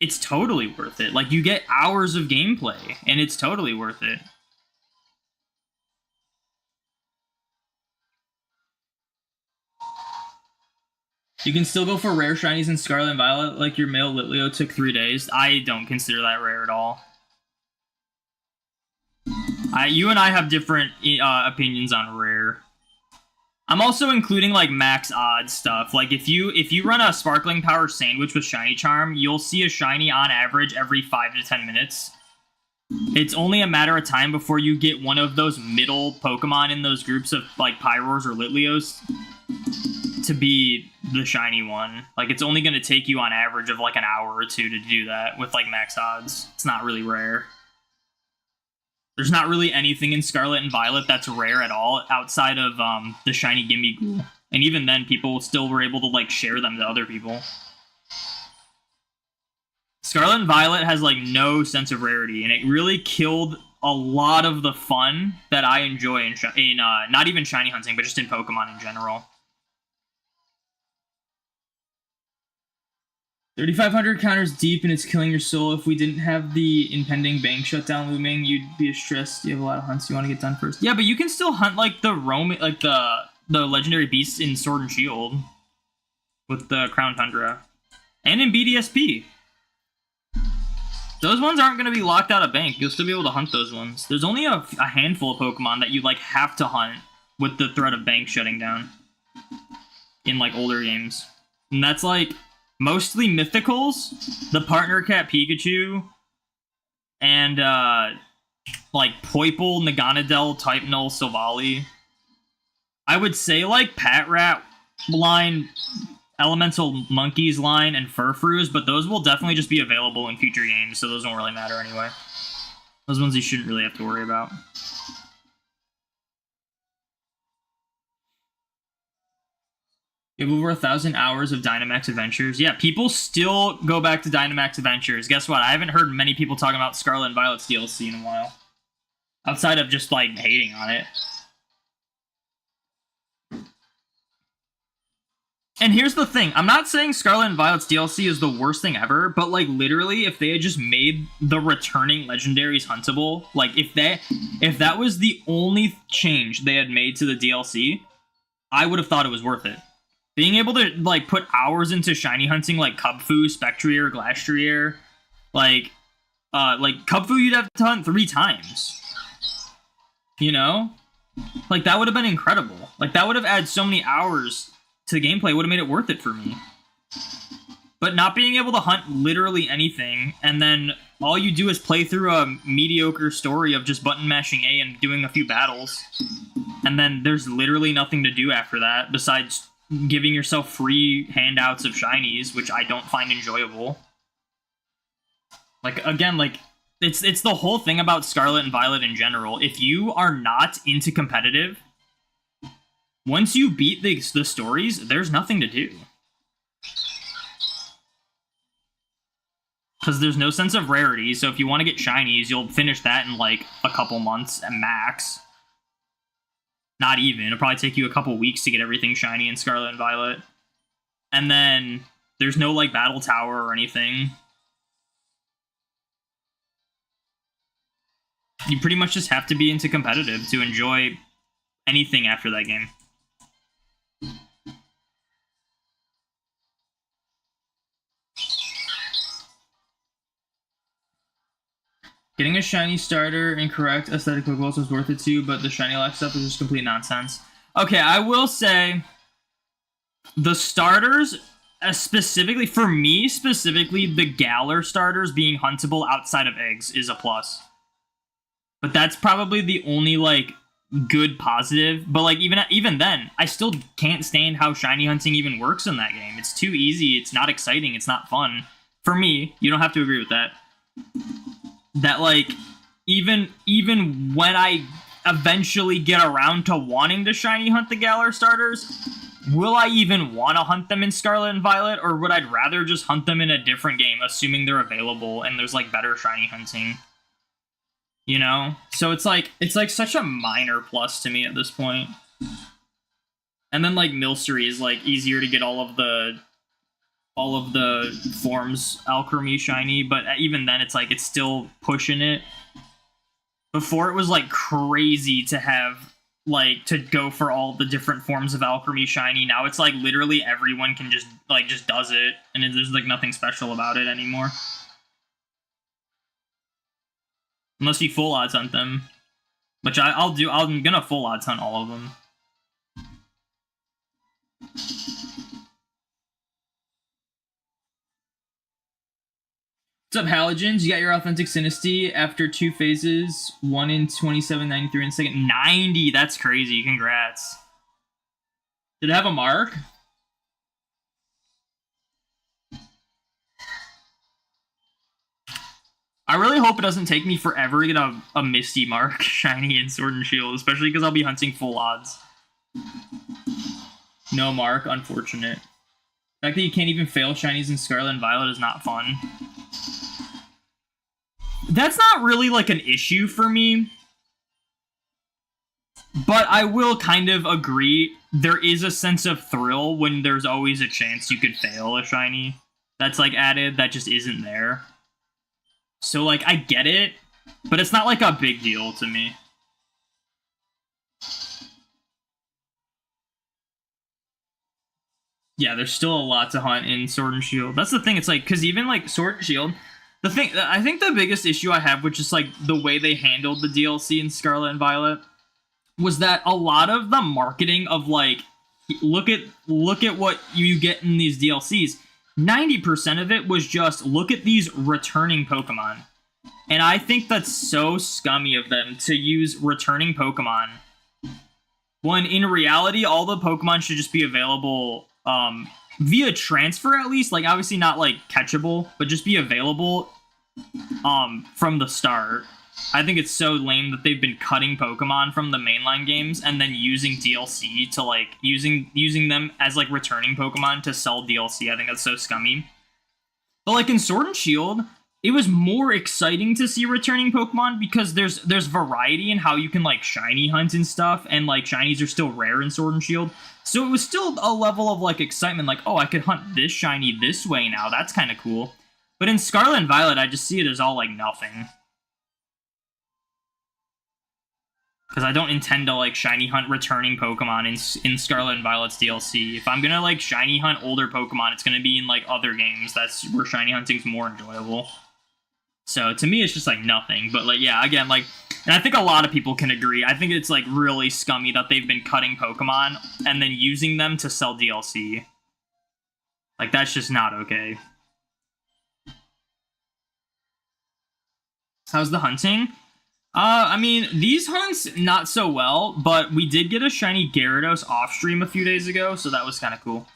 it's totally worth it. Like, you get hours of gameplay, and it's totally worth it. You can still go for rare shinies in Scarlet and Violet, like your male Litleo took 3 days. I don't consider that rare at all. You and I have different opinions on rare. I'm also including like max odds stuff. Like if you run a Sparkling Power Sandwich with Shiny Charm, you'll see a shiny on average every 5 to 10 minutes. It's only a matter of time before you get one of those middle Pokemon in those groups of like Pyroars or Litleos to be the shiny one. Like, it's only going to take you on average of like an hour or 2 to do that with like max odds. It's not really rare. There's not really anything in Scarlet and Violet that's rare at all outside of the shiny Gimme Ghoul. And even then, people still were able to like share them to other people. Scarlet and Violet has like no sense of rarity, and it really killed a lot of the fun that I enjoy in not even shiny hunting, but just in Pokemon in general. 3,500 counters deep and it's killing your soul. If we didn't have the impending bank shutdown looming, you'd be stressed. You have a lot of hunts you want to get done first. Yeah, but you can still hunt like the legendary beasts in Sword and Shield with the Crown Tundra and in BDSP. Those ones aren't going to be locked out of bank. You'll still be able to hunt those ones. There's only a handful of Pokemon that you like have to hunt with the threat of bank shutting down in like older games, and that's like mostly mythicals, the Partner Cat Pikachu, and like Poipole, Naganadel, Type Null, Silvally. I would say like Patrat line, Elemental Monkeys line, and Furfroos, but those will definitely just be available in future games, so those don't really matter anyway. Those ones you shouldn't really have to worry about. You have over 1,000 hours of Dynamax Adventures. Yeah, people still go back to Dynamax Adventures. Guess what? I haven't heard many people talking about Scarlet and Violet's DLC in a while. Outside of just, like, hating on it. And here's the thing. I'm not saying Scarlet and Violet's DLC is the worst thing ever, but, like, literally, if they had just made the returning legendaries huntable, like, if that was the only change they had made to the DLC, I would have thought it was worth it. Being able to, like, put hours into shiny hunting, like Kubfu, Spectrier, Glastrier, like Kubfu you'd have to hunt 3 times. You know? Like, that would have been incredible. Like, that would have added so many hours to the gameplay, would have made it worth it for me. But not being able to hunt literally anything, and then all you do is play through a mediocre story of just button mashing A and doing a few battles. And then there's literally nothing to do after that besides giving yourself free handouts of shinies, which I don't find enjoyable. Like, again, like, it's the whole thing about Scarlet and Violet in general. If you are not into competitive, once you beat the stories, there's nothing to do. Because there's no sense of rarity, so if you want to get shinies, you'll finish that in, like, a couple months at max. Not even. It'll probably take you a couple weeks to get everything shiny in Scarlet and Violet. And then there's no, like, battle tower or anything. You pretty much just have to be into competitive to enjoy anything after that game. Getting a shiny starter and correct aesthetic Pokeballs was worth it too, but the shiny lock stuff is just complete nonsense. Okay, I will say the starters, specifically, for me, specifically, the Galar starters being huntable outside of eggs is a plus. But that's probably the only, like, good positive. But, like, even then, I still can't stand how shiny hunting even works in that game. It's too easy, it's not exciting, it's not fun. For me, you don't have to agree with that. That, like, even when I eventually get around to wanting to shiny hunt the Galar starters, will I even want to hunt them in Scarlet and Violet, or would I rather just hunt them in a different game, assuming they're available and there's, like, better shiny hunting? You know? So it's like such a minor plus to me at this point. And then, like, Milcery is, like, easier to get all of the forms Alchemy shiny, but even then it's like it's still pushing it. Before it was like crazy to have like to go for all the different forms of Alchemy shiny. Now it's like literally everyone can just does it, and there's like nothing special about it anymore. Unless you full odds hunt them, which I'll do. I'm gonna full odds hunt all of them. What's up, Halogens? You got your Authentic Sinisty after 2 phases, one in 27.93 and second 90. That's crazy. Congrats. Did it have a mark? I really hope it doesn't take me forever to get a Misty mark shiny in Sword and Shield, especially because I'll be hunting full odds. No mark, unfortunate. The fact that you can't even fail shinies in Scarlet and Violet is not fun. That's not really, like, an issue for me. But I will kind of agree. There is a sense of thrill when there's always a chance you could fail a shiny. That's, like, added. That just isn't there. So, like, I get it. But it's not, like, a big deal to me. Yeah, there's still a lot to hunt in Sword and Shield. That's the thing. It's, like, because even, like, Sword and Shield... I think the biggest issue I have with just, like, the way they handled the DLC in Scarlet and Violet was that a lot of the marketing of, like, look at what you get in these DLCs, 90% of it was just, look at these returning Pokemon. And I think that's so scummy of them to use returning Pokemon, when in reality, all the Pokemon should just be available, via transfer at least, like obviously not like catchable, but just be available from the start. I think it's so lame that they've been cutting Pokemon from the mainline games and then using DLC to like using them as like returning Pokemon to sell DLC. I think that's so scummy. But like in Sword and Shield, it was more exciting to see returning Pokemon because there's variety in how you can like shiny hunt and stuff, and like shinies are still rare in Sword and Shield. So it was still a level of like excitement, like, oh, I could hunt this shiny this way now. That's kind of cool. But in Scarlet and Violet, I just see it as all like nothing. Because I don't intend to like shiny hunt returning Pokemon in Scarlet and Violet's DLC. If I'm gonna like shiny hunt older Pokemon, it's gonna be in like other games. That's where shiny hunting's more enjoyable. So to me, it's just like nothing. But like, yeah, again, like, and I think a lot of people can agree. I think it's like really scummy that they've been cutting Pokemon and then using them to sell DLC. Like, that's just not okay. How's the hunting? I mean, these hunts, not so well, but we did get a shiny Gyarados off-stream a few days ago, so that was kind of cool.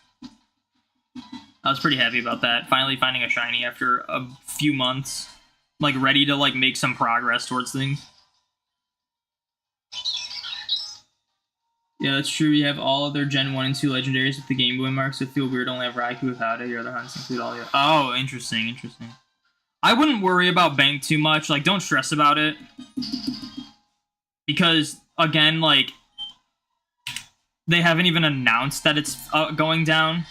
I was pretty happy about that. Finally finding a shiny after a few months. Like, ready to, like, make some progress towards things. Yeah, that's true. We have all of their Gen 1 and 2 legendaries with the Game Boy marks, so it feel weird only have Raikou without it. Your other hunts include all your... Oh, interesting, interesting. I wouldn't worry about Bank too much. Like, don't stress about it. Because, again, like, they haven't even announced that it's going down.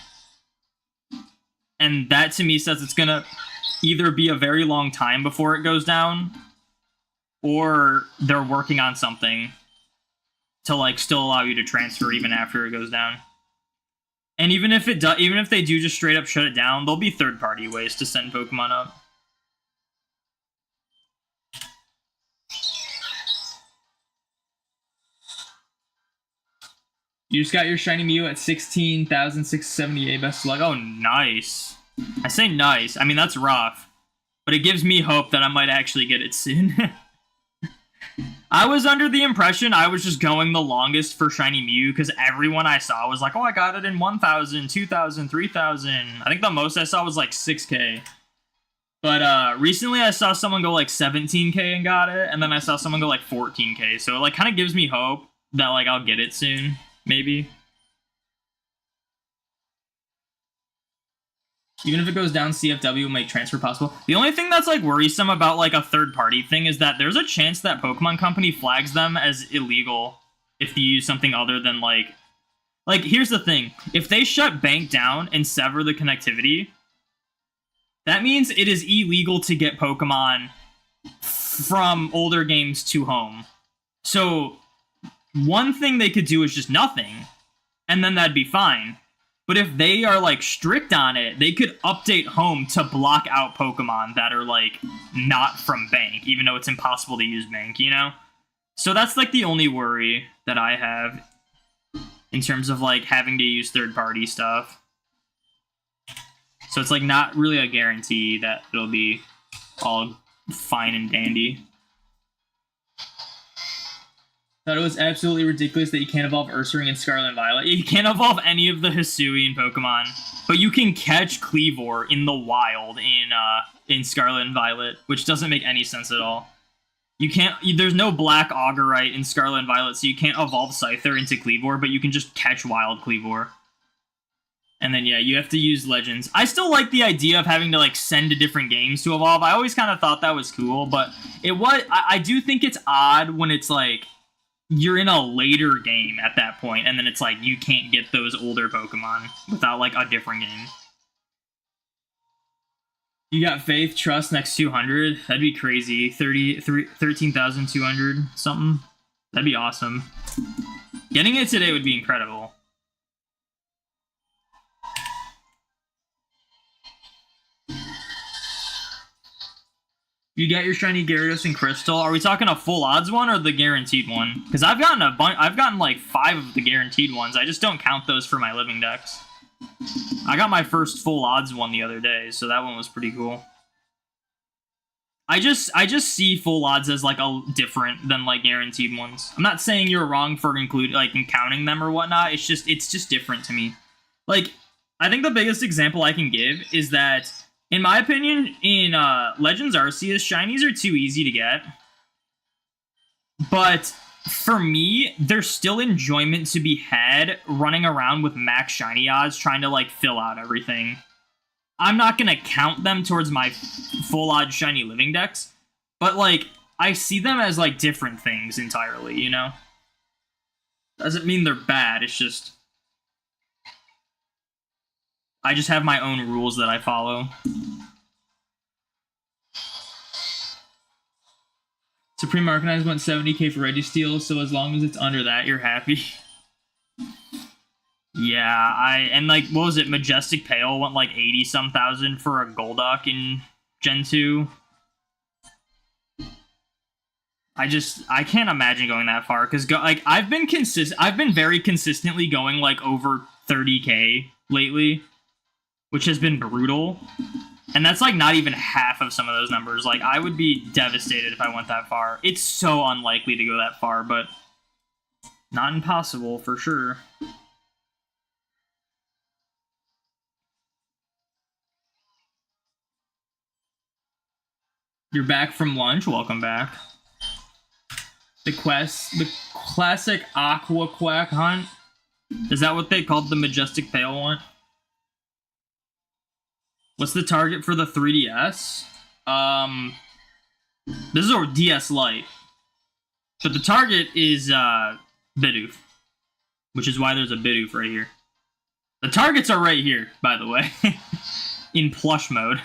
And that, to me, says it's gonna either be a very long time before it goes down, or they're working on something to, like, still allow you to transfer even after it goes down. And even if it does, even if they do just straight up shut it down, there'll be third-party ways to send Pokemon up. You just got your shiny Mew at 16,678. Best of luck. Oh, nice. I say nice. I mean, that's rough. But it gives me hope that I might actually get it soon. I was under the impression I was just going the longest for shiny Mew because everyone I saw was like, oh, I got it in 1,000, 2,000, 3,000. I think the most I saw was like 6K. But recently I saw someone go like 17K and got it. And then I saw someone go like 14K. So it like kind of gives me hope that like I'll get it soon. Maybe. Even if it goes down, CFW will make transfer possible. The only thing that's like worrisome about like a third-party thing is that there's a chance that Pokemon Company flags them as illegal if you use something other than like here's the thing. If they shut Bank down and sever the connectivity, that means it is illegal to get Pokemon from older games to home. So one thing they could do is just nothing, and then that'd be fine. But if they are, like, strict on it, they could update home to block out Pokemon that are, like, not from Bank, even though it's impossible to use Bank, you know? So that's, like, the only worry that I have in terms of, like, having to use third-party stuff. So it's, like, not really a guarantee that it'll be all fine and dandy. Thought it was absolutely ridiculous that you can't evolve Ursaring in Scarlet and Violet. You can't evolve any of the Hisuian Pokemon, but you can catch Kleavor in the wild in Scarlet and Violet, which doesn't make any sense at all. You can't. There's no Black Augerite in Scarlet and Violet, so you can't evolve Scyther into Kleavor, but you can just catch wild Kleavor. And then yeah, you have to use Legends. I still like the idea of having to like send to different games to evolve. I always kind of thought that was cool, but I do think it's odd when it's like you're in a later game at that point, and then it's like you can't get those older Pokemon without like a different game. You got Faith, Trust next 200. That'd be crazy. 13,200 something. That'd be awesome. Getting it today would be incredible. You got your shiny Gyarados and Crystal. Are we talking a full odds one or the guaranteed one? Because I've gotten a bunch. I've gotten like 5 of the guaranteed ones. I just don't count those for my living decks. I got my first full odds one the other day, so that one was pretty cool. I just see full odds as like a different than like guaranteed ones. I'm not saying you're wrong for in counting them or whatnot. It's just different to me. Like, I think the biggest example I can give is that, in my opinion, in Legends Arceus, shinies are too easy to get. But for me, there's still enjoyment to be had running around with max shiny odds trying to like fill out everything. I'm not going to count them towards my full odds shiny living decks, but like I see them as like different things entirely, you know? Doesn't mean they're bad, it's just I just have my own rules that I follow. Supreme Arcanines went 70k for Registeel, so as long as it's under that, you're happy. Yeah, and like, what was it? Majestic Pale went like 80-some thousand for a Golduck in Gen 2. I can't imagine going that far, because like I've been very consistently going like over 30k lately, which has been brutal. And that's like not even half of some of those numbers. Like, I would be devastated if I went that far. It's so unlikely to go that far, but not impossible for sure. You're back from lunch. Welcome back. The classic Aqua Quack hunt. Is that what they called the Majestic Pale one? What's the target for the 3DS? This is a DS Lite. But the target is Bidoof. Which is why there's a Bidoof right here. The targets are right here, by the way. In plush mode.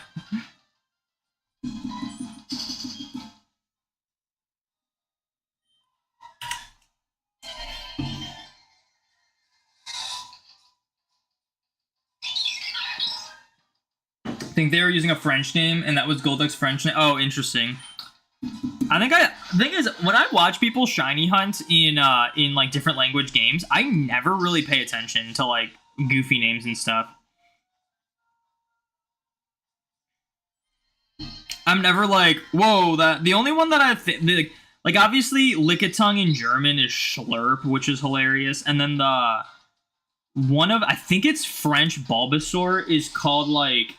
I think they were using a French name, and that was Golduck's French name. Oh, interesting. Thing is, when I watch people shiny hunt in like different language games, I never really pay attention to like goofy names and stuff. I'm never like, whoa, that the only one that I think like obviously Lickitung in German is Schlurp, which is hilarious, and then the one of I think it's French Bulbasaur is called like.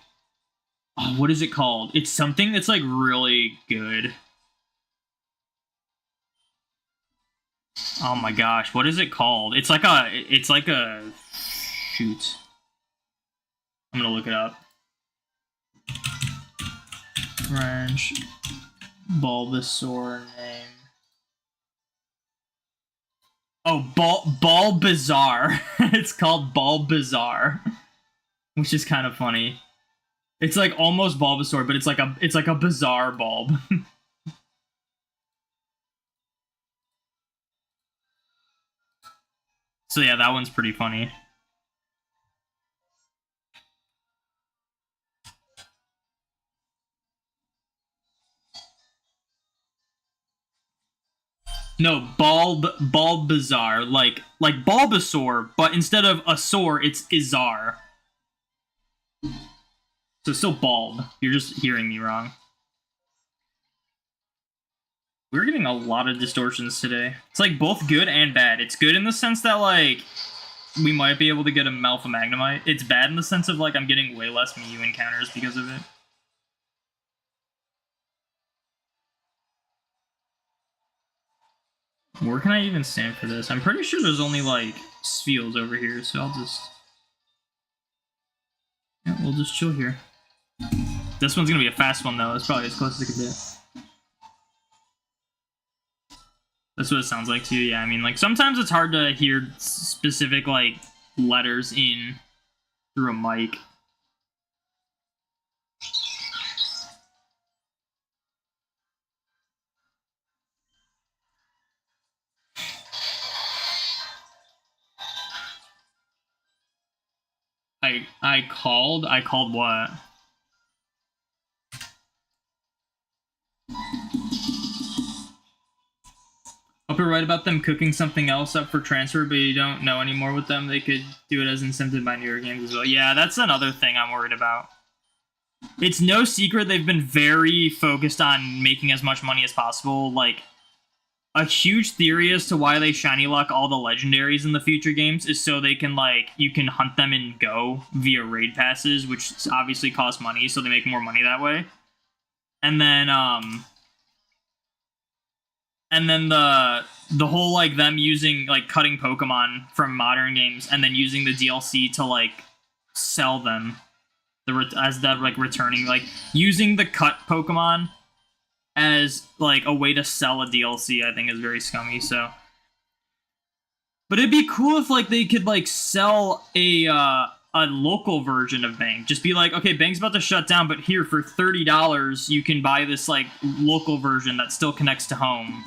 Oh, what is it called? It's something that's like really good. Oh my gosh, what is it called? It's like a shoot. I'm gonna look it up. French Bulbasaur name. Oh, Bulbasaur. It's called Bulbasaur, which is kind of funny. It's like almost Bulbasaur, but it's like a bizarre bulb. So yeah, that one's pretty funny. No, Bulbasaur, like Bulbasaur, but instead of a soar, it's Izar. So it's still bulb. You're just hearing me wrong. We're getting a lot of distortions today. It's like both good and bad. It's good in the sense that like we might be able to get a Malfa Magnemite. It's bad in the sense of like I'm getting way less Mew encounters because of it. Where can I even stand for this? I'm pretty sure there's only like Spheals over here, so I'll just... Yeah, we'll just chill here. This one's gonna be a fast one though. It's probably as close as it could be. That's what it sounds like too. Yeah, I mean, like sometimes it's hard to hear specific like letters in through a mic. I called what? Hope you're right about them cooking something else up for transfer, but you don't know anymore with them. They could do it as incentive by newer games as well. Yeah, that's another thing I'm worried about. It's no secret they've been very focused on making as much money as possible. Like, a huge theory as to why they shiny lock all the legendaries in the future games is so they can, like, you can hunt them in Go via raid passes, which obviously cost money, so they make more money that way. And then the whole, like, them using, like, cutting Pokemon from modern games and then using the DLC to, like, sell them as that, like, returning, like, using the cut Pokemon as like a way to sell a DLC, I think is very scummy. So, but it'd be cool if like they could like sell a local version of Bang. Just be like, okay, Bang's about to shut down, but here for $30 you can buy this like local version that still connects to home.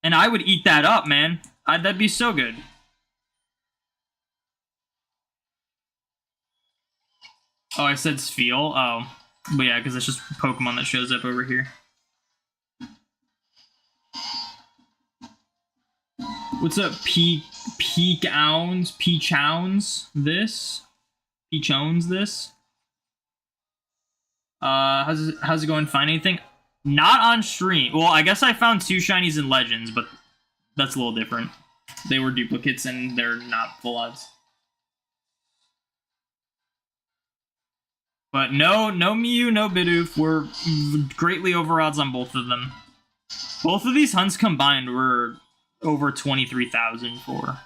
And I would eat that up, man. That'd be so good. Oh, I said Spheal. Oh. But yeah, because it's just Pokemon that shows up over here. What's up, Peachowns? This? Peach owns this. How's it going? Find anything? Not on stream. Well, I guess I found 2 shinies in Legends, but that's a little different. They were duplicates and they're not full odds. But no Mew, no Bidoof. We're greatly over odds on both of them. Both of these hunts combined were over 23,000 for,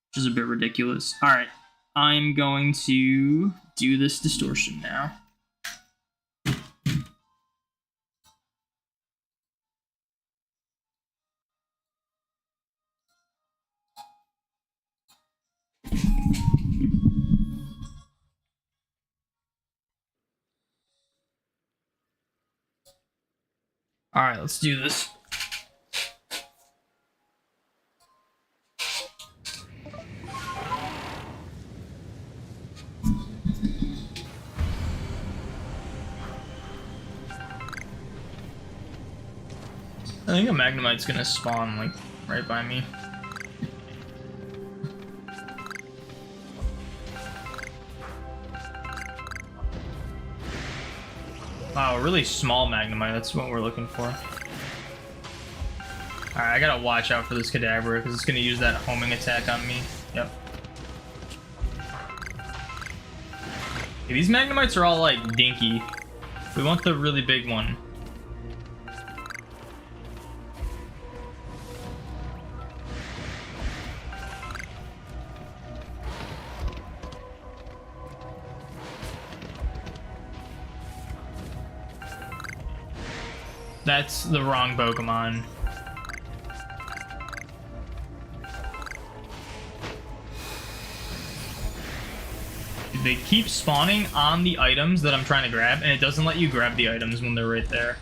which is a bit ridiculous. All right, I'm going to do this distortion now. All right, let's do this. I think a Magnemite's gonna spawn, like, right by me. Wow, a really small Magnemite, that's what we're looking for. Alright, I gotta watch out for this Kadabra, because it's gonna use that homing attack on me. Yep. Okay, these Magnemites are all, like, dinky. We want the really big one. That's the wrong Pokemon. They keep spawning on the items that I'm trying to grab, and it doesn't let you grab the items when they're right there.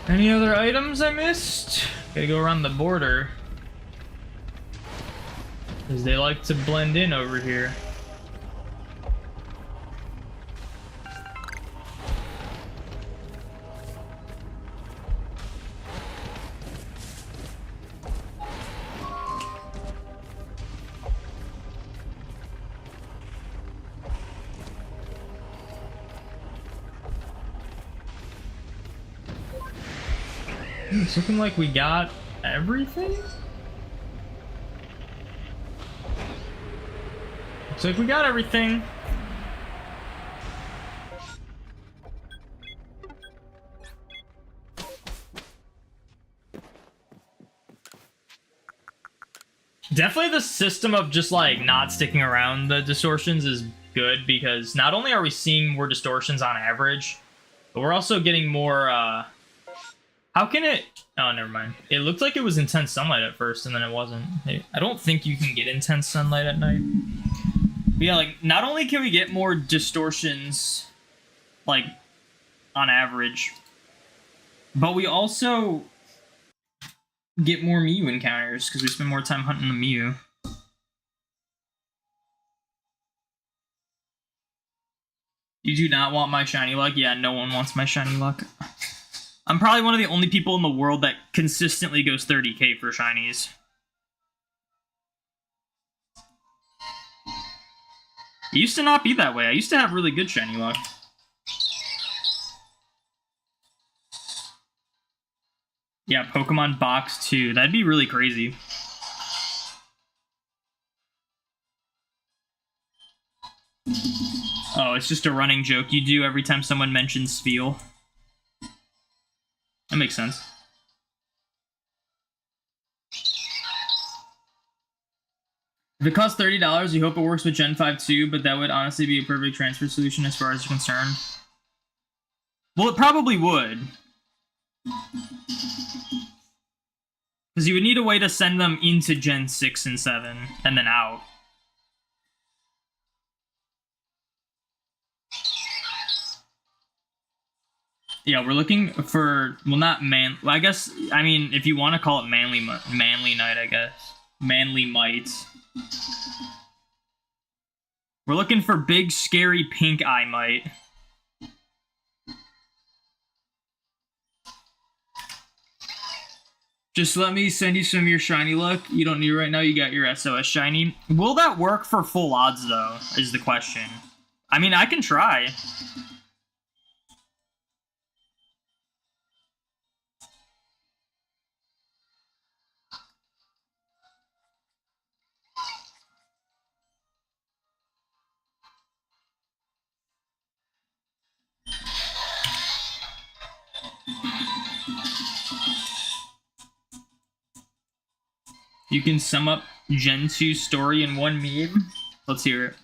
Any other items I missed? Gotta go around the border. Because they like to blend in over here. It's looking like we got everything? Looks like we got everything. Definitely the system of just like not sticking around the distortions is good, because not only are we seeing more distortions on average, but we're also getting more how can it... Oh, never mind. It looked like it was intense sunlight at first, and then it wasn't. I don't think you can get intense sunlight at night. But yeah, like, not only can we get more distortions, like, on average, but we also get more Mew encounters, because we spend more time hunting the Mew. You do not want my shiny luck? Yeah, no one wants my shiny luck. I'm probably one of the only people in the world that consistently goes 30k for shinies. It used to not be that way. I used to have really good shiny luck. Yeah, Pokemon Box 2. That'd be really crazy. Oh, it's just a running joke you do every time someone mentions Spiel. That makes sense. If it costs $30, you hope it works with Gen 5 too, but that would honestly be a perfect transfer solution as far as you're concerned. Well, it probably would. Because you would need a way to send them into Gen 6 and 7, and then out. Yeah, we're looking for, well, not man. I guess, I mean, if you want to call it manly night, I guess. Manly might. We're looking for big, scary pink eye mite. Just let me send you some of your shiny luck. You don't need it right now. You got your SOS shiny. Will that work for full odds, though, is the question. I mean, I can try. You can sum up Gen 2 story in one meme. Let's hear it.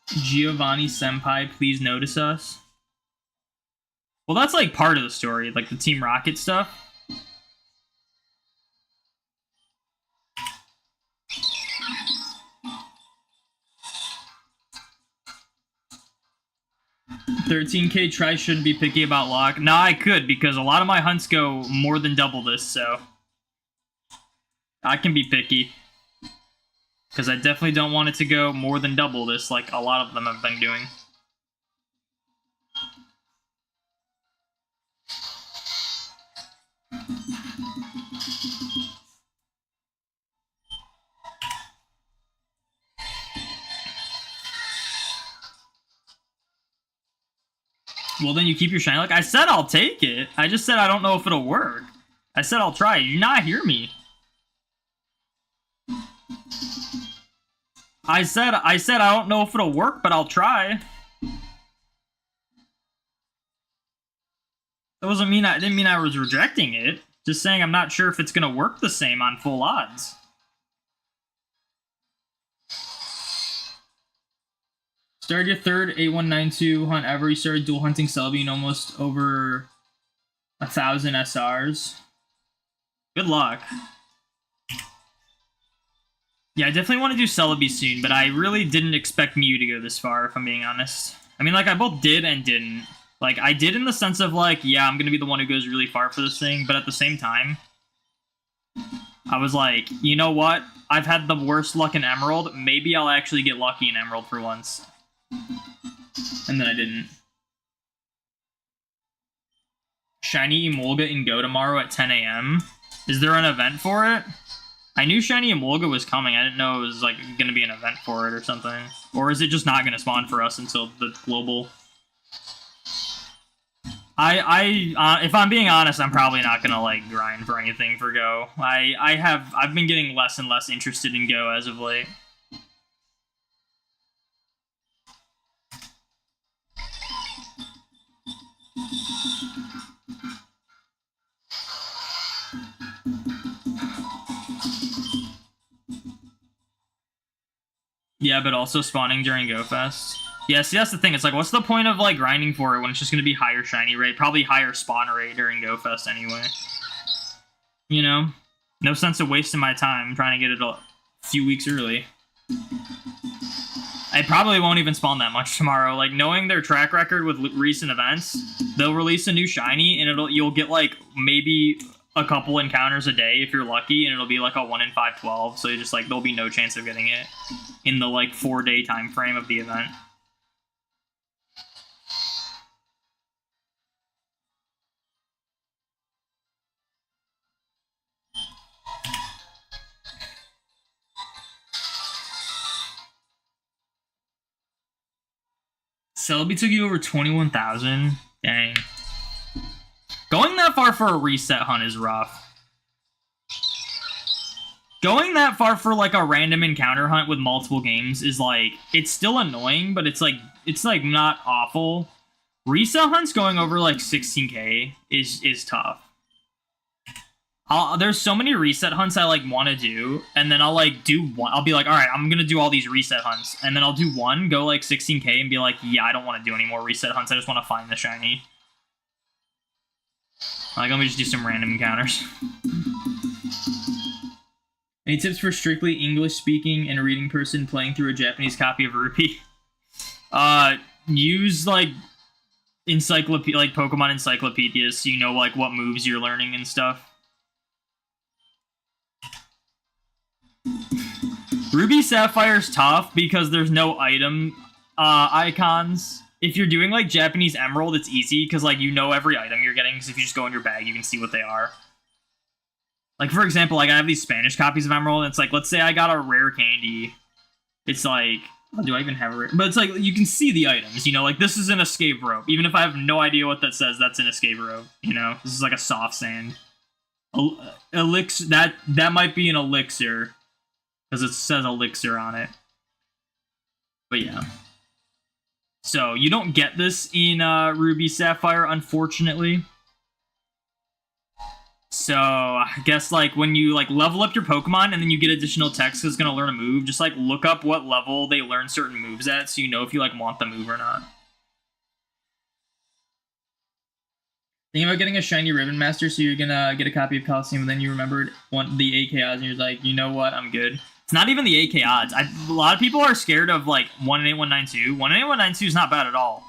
Giovanni Senpai, please notice us. Well, that's like part of the story, like the Team Rocket stuff. $13K try shouldn't be picky about luck. Nah, I could, because a lot of my hunts go more than double this, so I can be picky. Because I definitely don't want it to go more than double this, like a lot of them have been doing. Well, then you keep your shiny luck. I said I'll take it. I just said I don't know if it'll work. I said I'll try. You not hear me. I said I don't know if it'll work, but I'll try. That wasn't mean. I didn't mean I was rejecting it. Just saying I'm not sure if it's gonna work the same on full odds. Started your third 8192 hunt ever. You started dual hunting Celebi in almost over 1,000 SRs. Good luck. Yeah, I definitely want to do Celebi soon, but I really didn't expect Mew to go this far, if I'm being honest. I mean, like, I both did and didn't. Like, I did in the sense of, like, yeah, I'm going to be the one who goes really far for this thing, but at the same time, I was like, you know what? I've had the worst luck in Emerald. Maybe I'll actually get lucky in Emerald for once. And then I didn't. Shiny Emolga in Go tomorrow at 10 a.m. Is there an event for it? I knew Shiny Emolga was coming. I didn't know it was like going to be an event for it or something. Or is it just not going to spawn for us until the global? If I'm being honest, I'm probably not going to like grind for anything for Go. I've been getting less and less interested in Go as of late. Yeah, but also spawning during GoFest. Yeah, see, that's the thing. It's like, what's the point of, like, grinding for it when it's just going to be higher shiny rate? Probably higher spawn rate during GoFest anyway. You know? No sense of wasting my time trying to get it a few weeks early. I probably won't even spawn that much tomorrow. Like, knowing their track record with recent events, they'll release a new shiny, and you'll get, like, maybe a couple encounters a day if you're lucky, and it'll be like a 1 in 512, so you just like there'll be no chance of getting it in the like 4-day time frame of the event. Celebi took you over 21,000. Dang. Going that far for a reset hunt is rough. Going that far for like a random encounter hunt with multiple games is like, it's still annoying, but it's like not awful. Reset hunts going over like 16k is tough. There's so many reset hunts I like want to do, and then I'll like do one. I'll be like, all right, I'm gonna do all these reset hunts, and then I'll do one, go like 16k, and be like, yeah, I don't want to do any more reset hunts. I just want to find the shiny. Like, let me just do some random encounters. Any tips for strictly English-speaking and reading person playing through a Japanese copy of Rupee? Use, like, like Pokemon encyclopedias so you know, like, what moves you're learning and stuff. Ruby Sapphire's tough because there's no item icons. If you're doing, like, Japanese Emerald, it's easy because, like, you know every item you're getting, because if you just go in your bag, you can see what they are. Like, for example, like, I have these Spanish copies of Emerald, and it's like, let's say I got a rare candy. It's like, oh, do I even have a rare? But it's like, you can see the items, you know? Like, this is an escape rope. Even if I have no idea what that says, that's an escape rope, you know? This is like a soft sand. Elixir, that might be an elixir, because it says elixir on it. But yeah. So, you don't get this in Ruby Sapphire, unfortunately. So, I guess, like, when you, like, level up your Pokemon and then you get additional text that's gonna learn a move, just, like, look up what level they learn certain moves at so you know if you, like, want the move or not. Thinking about getting a shiny Ribbon Master so you're gonna get a copy of Coliseum and then you remembered the 8K odds and you're like, you know what, I'm good. It's not even the 8K odds. A lot of people are scared of, like, 1 in 8192. 1 in 8192 is not bad at all.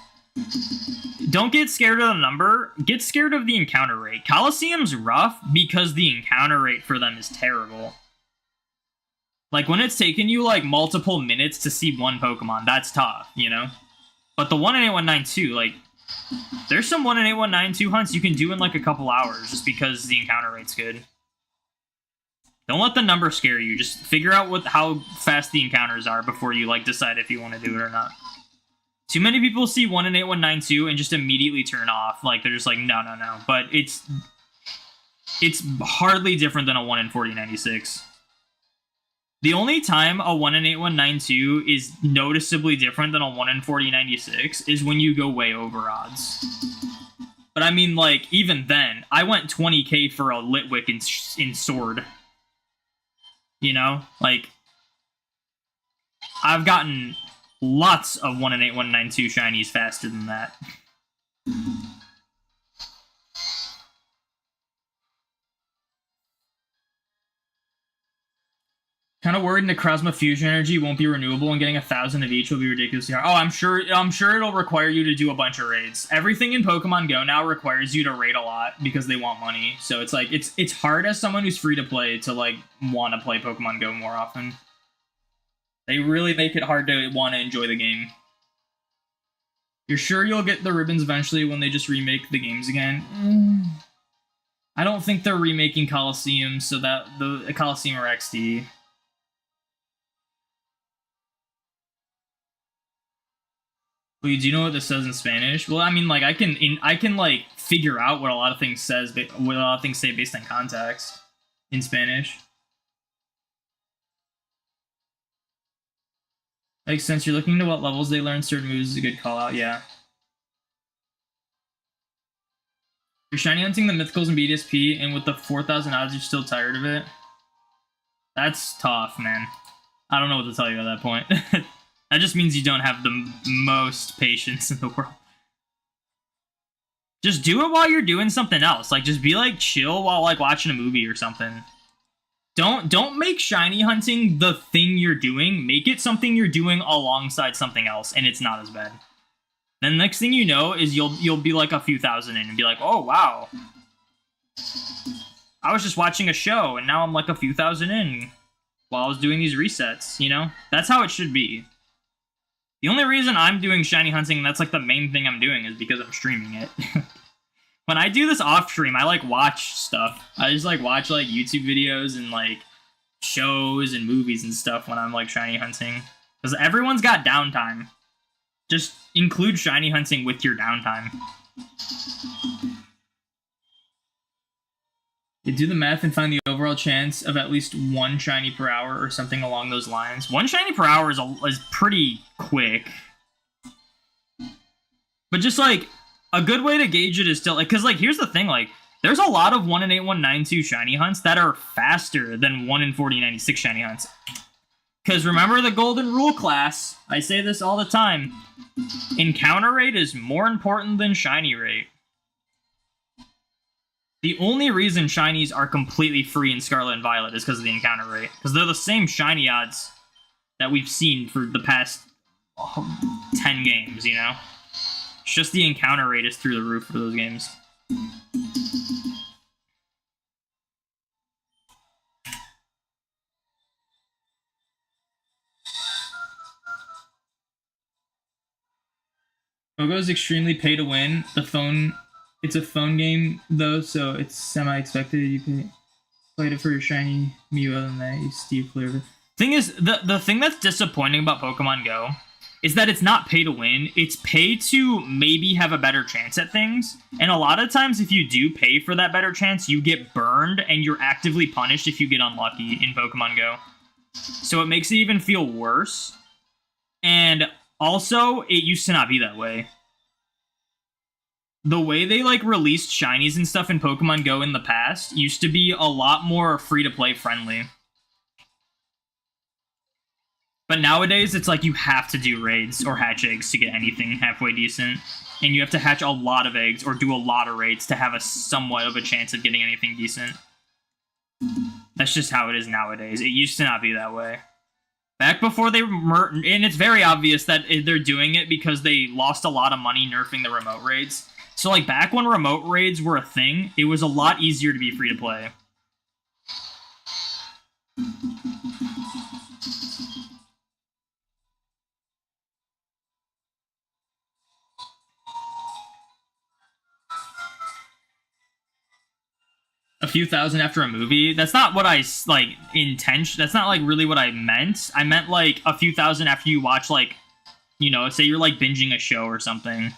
Don't get scared of the number. Get scared of the encounter rate. Coliseum's rough because the encounter rate for them is terrible. Like, when it's taken you, like, multiple minutes to see one Pokemon, that's tough, you know? But the 1 in 8192, like, there's some 1 in 8192 hunts you can do in, like, a couple hours just because the encounter rate's good. Don't let the number scare you. Just figure out how fast the encounters are before you, like, decide if you want to do it or not. Too many people see 1 in 8192 and just immediately turn off. Like, they're just like, no, no, no. But it's hardly different than a 1 in 4096. The only time a 1 in 8192 is noticeably different than a 1 in 4096 is when you go way over odds. But I mean, like, even then, I went 20k for a Litwick in Sword. You know? Like, I've gotten lots of 1 in 8192 shinies faster than that. Kind of worried Necrozma Fusion Energy won't be renewable and getting 1,000 of each will be ridiculously hard. Oh, I'm sure it'll require you to do a bunch of raids. Everything in Pokemon Go now requires you to raid a lot because they want money. So it's like, it's hard as someone who's free to play to, like, want to play Pokemon Go more often. They really make it hard to want to enjoy the game. You're sure you'll get the ribbons eventually when they just remake the games again? I don't think they're remaking Coliseum, so that the Coliseum or XD. Wait, do you know what this says in Spanish? Well, I mean, like, I can like figure out what a lot of things say based on context in Spanish. Like, since you're looking to what levels they learn certain moves is a good call out, yeah. You're shiny hunting the mythicals in BDSP, and with the 4,000 odds, you're still tired of it. That's tough, man. I don't know what to tell you at that point. That just means you don't have the most patience in the world. Just do it while you're doing something else. Like, just be, like, chill while, like, watching a movie or something. Don't make shiny hunting the thing you're doing. Make it something you're doing alongside something else, and it's not as bad. Then the next thing you know is you'll be, like, a few thousand in and be like, oh, wow. I was just watching a show, and now I'm, like, a few thousand in while I was doing these resets, you know? That's how it should be. The only reason I'm doing shiny hunting, and that's, like, the main thing I'm doing, is because I'm streaming it. When I do this off stream, I, like, watch stuff. I just, like, watch, like, YouTube videos and, like, shows and movies and stuff when I'm, like, shiny hunting. Because everyone's got downtime. Just include shiny hunting with your downtime. You do the math and find the overall chance of at least 1 shiny per hour or something along those lines. 1 shiny per hour is pretty quick. But just, like, a good way to gauge it is still, like, because, like, here's the thing, like, there's a lot of 1 in 8192 shiny hunts that are faster than 1 in 4096 shiny hunts. Because remember the golden rule, class. I say this all the time. Encounter rate is more important than shiny rate. The only reason shinies are completely free in Scarlet and Violet is because of the encounter rate. Because they're the same shiny odds that we've seen for the past 10 games, you know? It's just the encounter rate is through the roof for those games. Pogo is extremely pay to win. It's a phone game though, so it's semi-expected. You played it for your shiny Mew. Other than that, you Steve clear. Thing is, the thing that's disappointing about Pokemon Go is that it's not pay to win. It's pay to maybe have a better chance at things. And a lot of times, if you do pay for that better chance, you get burned and you're actively punished if you get unlucky in Pokemon Go. So it makes it even feel worse. And also, it used to not be that way. The way they, like, released shinies and stuff in Pokemon Go in the past used to be a lot more free-to-play friendly. But nowadays, it's like you have to do raids or hatch eggs to get anything halfway decent. And you have to hatch a lot of eggs or do a lot of raids to have a somewhat of a chance of getting anything decent. That's just how it is nowadays. It used to not be that way. Back before they and it's very obvious that they're doing it because they lost a lot of money nerfing the remote raids. So, like, back when remote raids were a thing, it was a lot easier to be free to play. A few thousand after a movie? That's not what I, like, that's not, like, really what I meant. I meant, like, a few thousand after you watch, like, you know, say you're, like, binging a show or something.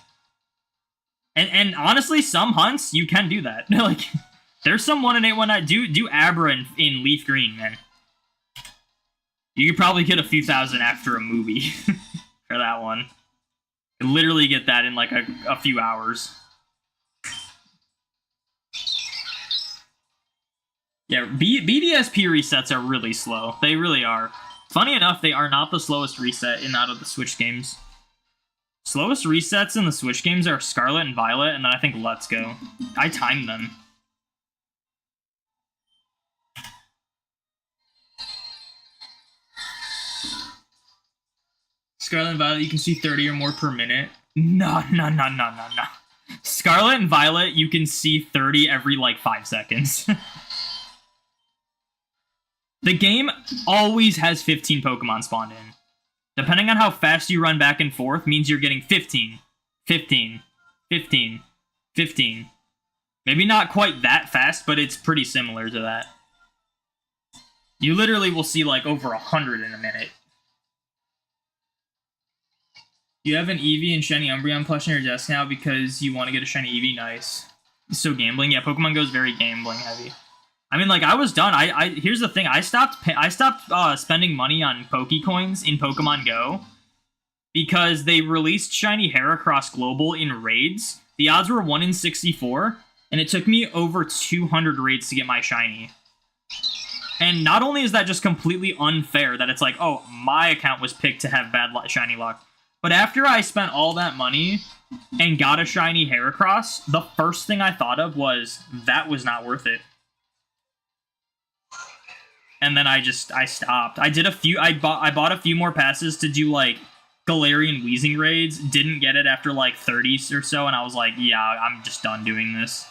And honestly, some hunts, you can do that. Like, there's some 1 in 8 one that do Abra in Leaf Green, man. You could probably get a few thousand after a movie for that one. You literally get that in, like, a few hours. Yeah, BDSP resets are really slow. They really are. Funny enough, they are not the slowest reset in out of the Switch games. Slowest resets in the Switch games are Scarlet and Violet, and then I think Let's Go. I timed them. Scarlet and Violet, you can see 30 or more per minute. No. Scarlet and Violet, you can see 30 every, like, 5 seconds. The game always has 15 Pokemon spawned in. Depending on how fast you run back and forth means you're getting 15, 15, 15, 15. Maybe not quite that fast, but it's pretty similar to that. You literally will see, like, over 100 in a minute. You have an Eevee and Shiny Umbreon plush on your desk now because you want to get a Shiny Eevee? Nice. So gambling? Yeah, Pokemon Go is very gambling heavy. I mean, like, I was done. Here's the thing. I stopped spending money on Pokecoins in Pokemon Go because they released Shiny Heracross Global in raids. The odds were 1 in 64, and it took me over 200 raids to get my Shiny. And not only is that just completely unfair that it's like, oh, my account was picked to have bad Shiny luck, but after I spent all that money and got a Shiny Heracross, the first thing I thought of was, that was not worth it. And then I stopped. I bought a few more passes to do, like, Galarian Weezing raids. Didn't get it after, like, 30 or so, and I was like, yeah, I'm just done doing this.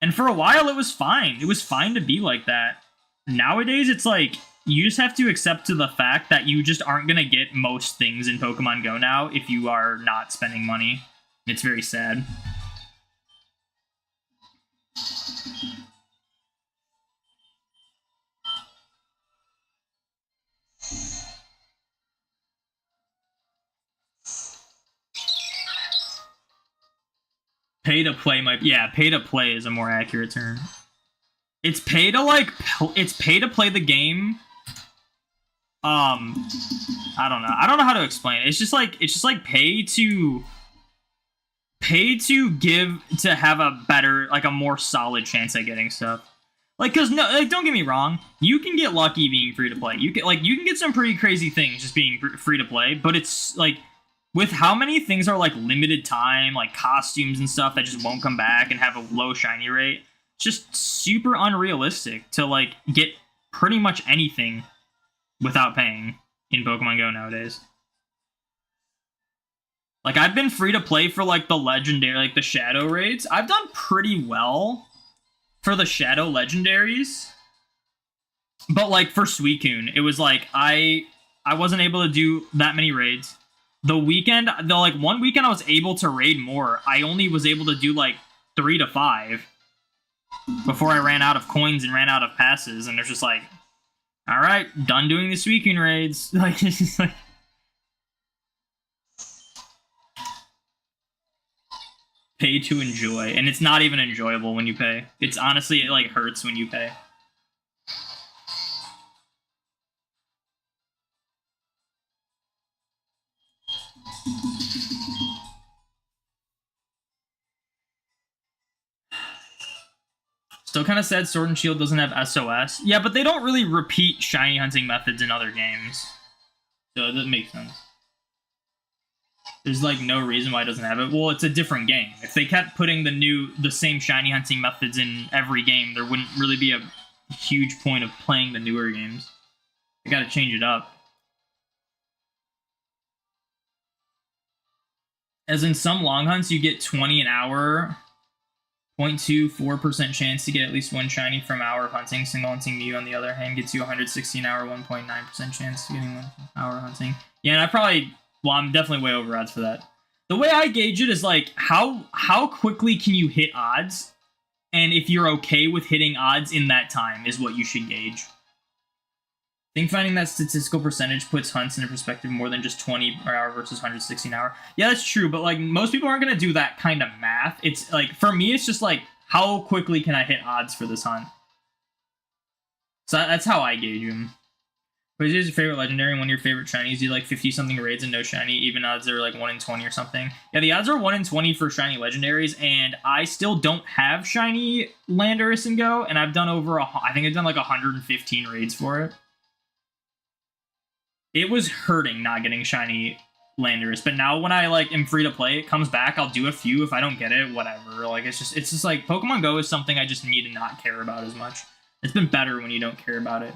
And for a while, it was fine. It was fine to be like that. Nowadays, it's like, you just have to accept to the fact that you just aren't going to get most things in Pokemon Go now if you are not spending money. It's very sad. Pay to play pay to play is a more accurate term. It's pay to, like, it's pay to play the game. I don't know. I don't know how to explain it. It's just like pay to have a better, like, a more solid chance at getting stuff. Like, cause no, like, don't get me wrong, you can get lucky being free to play. You can get some pretty crazy things just being free to play, but it's like, with how many things are like limited time, like costumes and stuff that just won't come back and have a low shiny rate, it's just super unrealistic to like get pretty much anything without paying in Pokemon Go nowadays. Like, I've been free to play for like the legendary, like the shadow raids. I've done pretty well for the shadow legendaries. But like for Suicune, it was like I wasn't able to do that many raids. The weekend, like 1 weekend I was able to raid more. I only was able to do like 3 to 5 before I ran out of coins and ran out of passes. And it's just like, all right, done doing the Suicune raids. Like, it's just like, pay to enjoy, and it's not even enjoyable when you pay. It's honestly, it like hurts when you pay. Still kind of sad Sword and Shield doesn't have SOS. Yeah, but they don't really repeat shiny hunting methods in other games. So it doesn't make sense. There's like no reason why it doesn't have it. Well, it's a different game. If they kept putting the same shiny hunting methods in every game, there wouldn't really be a huge point of playing the newer games. They gotta change it up. As in some long hunts, you get 20 an hour, 0.24% chance to get at least one shiny from hour of hunting. Single hunting Mew, on the other hand, gets you 160 an hour, 1.9% chance to getting 1 hour hunting. Yeah, and I probably... Well, I'm definitely way over odds for that. The way I gauge it is like, how quickly can you hit odds? And if you're okay with hitting odds in that time is what you should gauge. I think finding that statistical percentage puts hunts into perspective more than just 20 per hour versus 160 an hour. Yeah, that's true, but like most people aren't going to do that kind of math. It's like, for me, it's just like, how quickly can I hit odds for this hunt? So that's how I gauge them. What is your favorite legendary and one of your favorite shinies? Do you like 50-something raids and no shiny? Even odds are like 1 in 20 or something. Yeah, the odds are 1 in 20 for shiny legendaries, and I still don't have shiny Landorus and Go, and I've done over, I think I've done like 115 raids for it. It was hurting not getting shiny Landorus, but now when I like am free to play, it comes back, I'll do a few. If I don't get it, whatever. Like, it's just like Pokemon Go is something I just need to not care about as much. It's been better when you don't care about it.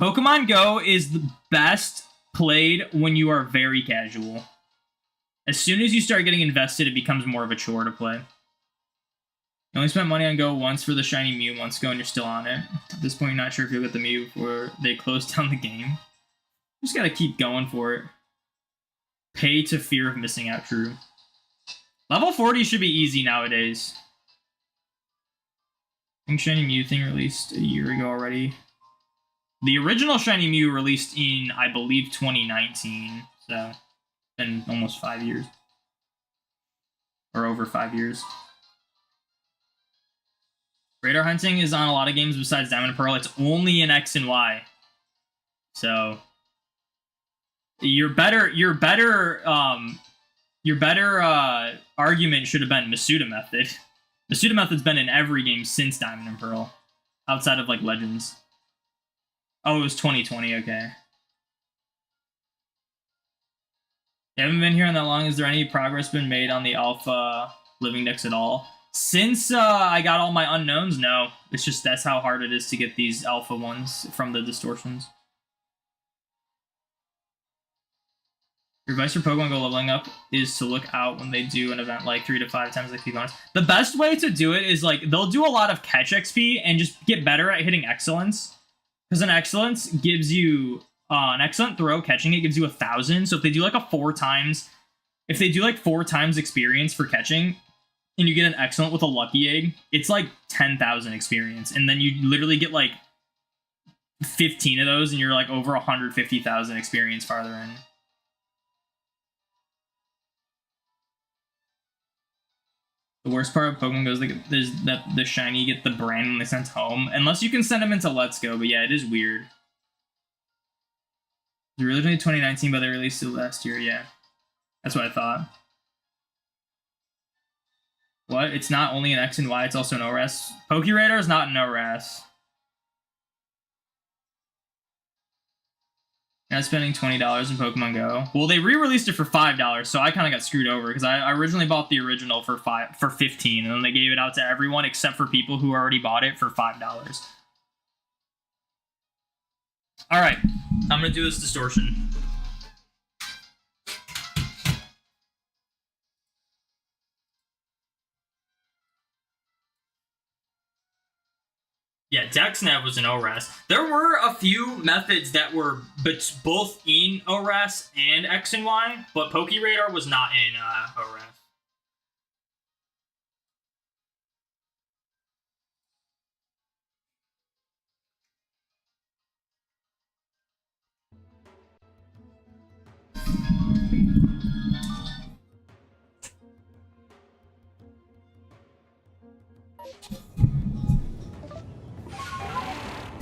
Pokemon Go is the best played when you are very casual. As soon as you start getting invested, it becomes more of a chore to play. You only spent money on Go once for the shiny Mew months ago, and you're still on it. At this point, you're not sure if you'll get the Mew before they close down the game. You just gotta keep going for it. Pay to fear of missing out, true. Level 40 should be easy nowadays. I think shiny Mew thing released a year ago already. The original shiny Mew released in, I believe, 2019. So, been almost 5 years. Or over 5 years. Radar hunting is on a lot of games besides Diamond and Pearl. It's only in X and Y. So, your better argument should have been Masuda Method. Masuda Method's been in every game since Diamond and Pearl, outside of like Legends. Oh, it was 2020. Okay. You haven't been here in that long. Is there any progress been made on the alpha living decks at all? Since I got all my unknowns, no. It's just that's how hard it is to get these alpha ones from the Distortions. Your advice for Pokemon Go leveling up is to look out when they do an event like 3 to 5 times XP bonus. The best way to do it is like they'll do a lot of catch XP and just get better at hitting excellence. Because an excellence gives you an excellent throw, catching it gives you 1,000. So if they do like a 4 times, if they do like 4 times experience for catching, and you get an excellent with a lucky egg, it's like 10,000 experience. And then you literally get like 15 of those, and you're like over 150,000 experience farther in. The worst part of Pokemon Go is that the shiny get the brand when they send home. Unless you can send them into Let's Go, but yeah, it is weird. They released in 2019, but they released it last year, yeah. That's what I thought. What? It's not only an X and Y, it's also an ORAS? Pokeradar is not an ORAS. I was spending $20 in Pokemon Go. Well, they re-released it for $5, so I kind of got screwed over because I originally bought the original for $15, and then they gave it out to everyone except for people who already bought it for $5. All right, I'm gonna do this Distortion. Yeah, DexNav was in ORAS. There were a few methods that were both in ORAS and X and Y, but PokeRadar was not in ORAS.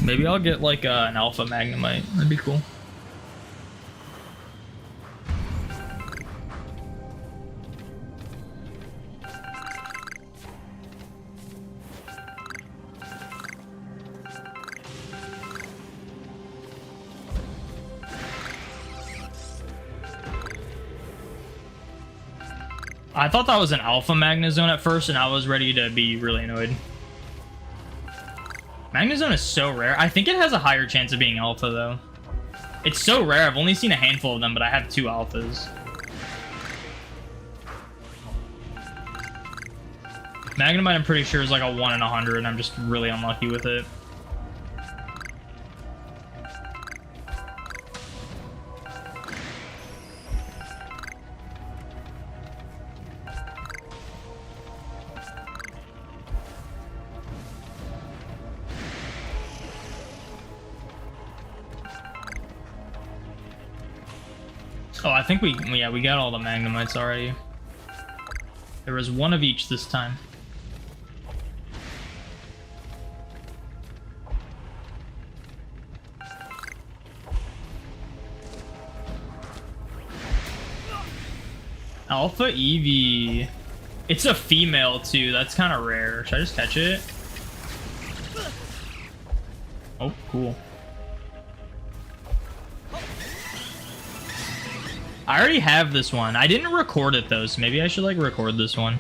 Maybe I'll get like an alpha Magnemite. That'd be cool. I thought that was an alpha Magnezone at first, and I was ready to be really annoyed. Magnezone is so rare. I think it has a higher chance of being alpha, though. It's so rare. I've only seen a handful of them, but I have 2 alphas. Magnemite, I'm pretty sure, is like a 1 in 100, and I'm just really unlucky with it. Oh, I think we got all the Magnemites already. There was 1 of each this time. Alpha Eevee. It's a female too. That's kind of rare. Should I just catch it? Oh, cool. I already have this one. I didn't record it though, so maybe I should like record this one.